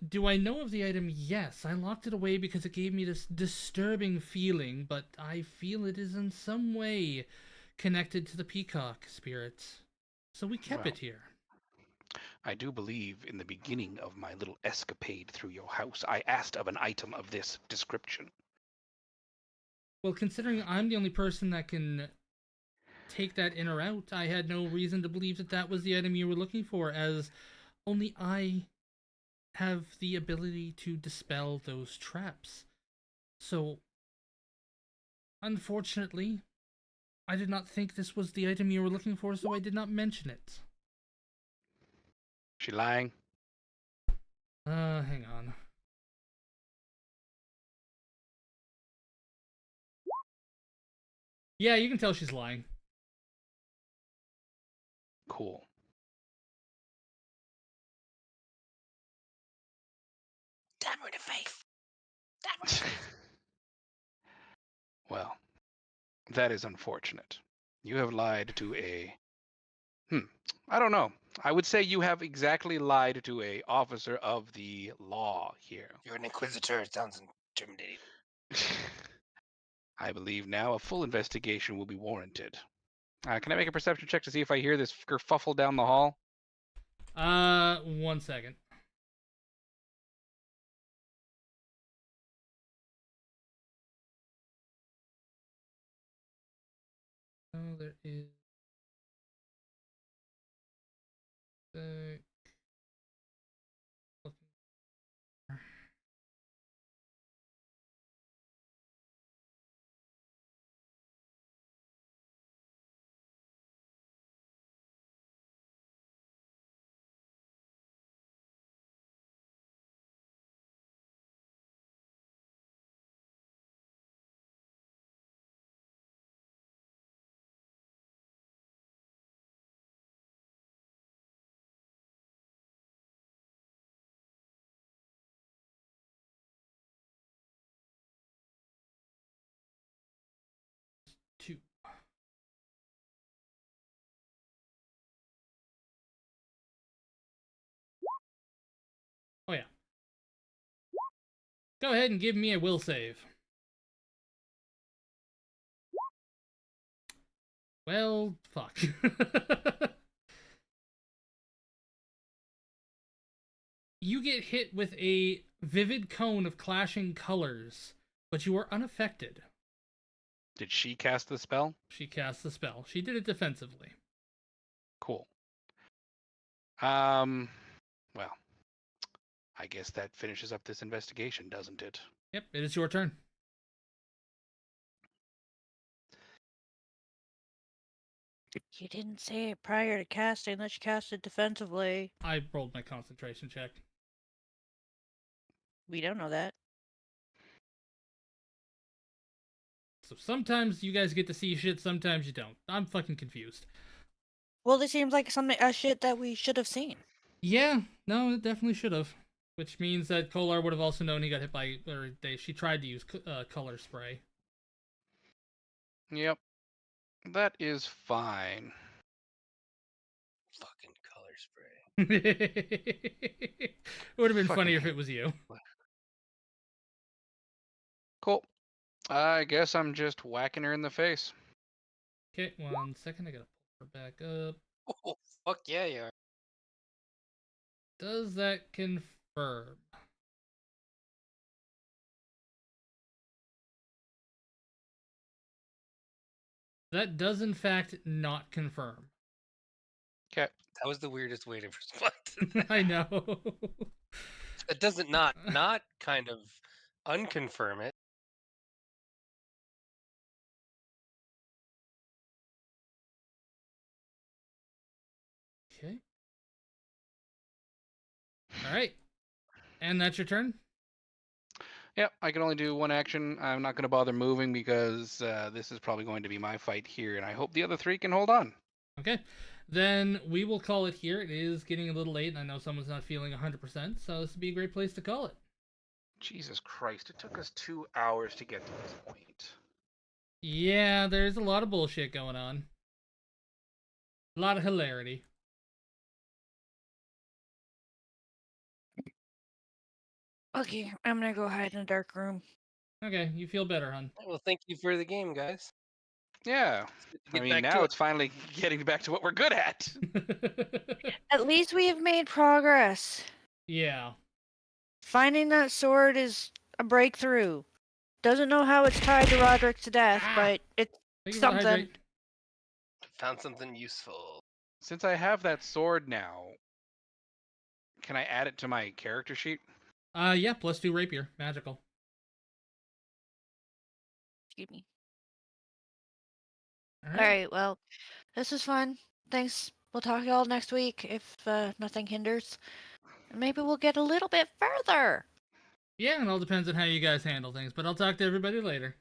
Do I know of the item? Yes. I locked it away because it gave me this disturbing feeling, but I feel it is in some way connected to the Peacock spirits. So we kept Well, it here. I do believe in the beginning of my little escapade through your house, I asked of an item of this description. Well, considering I'm the only person that can take that in or out, I had no reason to believe that that was the item you were looking for, as only I have the ability to dispel those traps. So, unfortunately, I did not think this was the item you were looking for, so I did not mention it. She lying? Hang on. Yeah, you can tell she's lying. Cool. Damn her to faith. Damn her to faith. Well, that is unfortunate. You have lied to a... I don't know. I would say you have exactly lied to a officer of the law here. You're an inquisitor. It sounds intimidating. I believe now a full investigation will be warranted. Can I make a perception check to see if I hear this kerfuffle down the hall? 1 second. Oh, there is... Two. Oh, yeah. Go ahead and give me a will save. Well, fuck. You get hit with a vivid cone of clashing colors, but you are unaffected. Did she cast the spell? She cast the spell. She did it defensively. Cool. Well, I guess that finishes up this investigation, doesn't it? Yep, it is your turn. You didn't say it prior to casting that you cast it defensively. I rolled my concentration check. We don't know that. So sometimes you guys get to see shit, sometimes you don't. I'm fucking confused. Well, this seems like a shit that we should have seen. Yeah, no, it definitely should have. Which means that Kolar would have also known he got hit by, or she tried to use color spray. Yep. That is fine. Fucking color spray. It would have been Fucking funnier if it was you. Cool. I guess I'm just whacking her in the face. Okay, 1 second. I gotta pull her back up. Oh, fuck yeah, you are. Does that confirm? That does, in fact, not confirm. Okay. That was the weirdest way to respond to that. I know. It doesn't not kind of unconfirm it. Okay. All right. And that's your turn? Yep, I can only do one action. I'm not going to bother moving because this is probably going to be my fight here, and I hope the other three can hold on. Okay. Then we will call it here. It is getting a little late, and I know someone's not feeling 100%, so this would be a great place to call it. Jesus Christ, it took us 2 hours to get to this point. Yeah, there's a lot of bullshit going on. A lot of hilarity. Okay, I'm gonna go hide in a dark room. Okay, you feel better, hon. Well, thank you for the game, guys. Yeah. I Get mean, back now to it's finally getting back to what we're good at. At least we have made progress. Yeah. Finding that sword is a breakthrough. Doesn't know how it's tied to Roderick's death, Ah! but it's Thank you for the something. hydrate. Found something useful. Since I have that sword now, can I add it to my character sheet? Yeah, +2 rapier. Magical. Excuse me. All All right, well, this was fun. Thanks. We'll talk y'all next week if nothing hinders. And maybe we'll get a little bit further. Yeah, it all depends on how you guys handle things, but I'll talk to everybody later.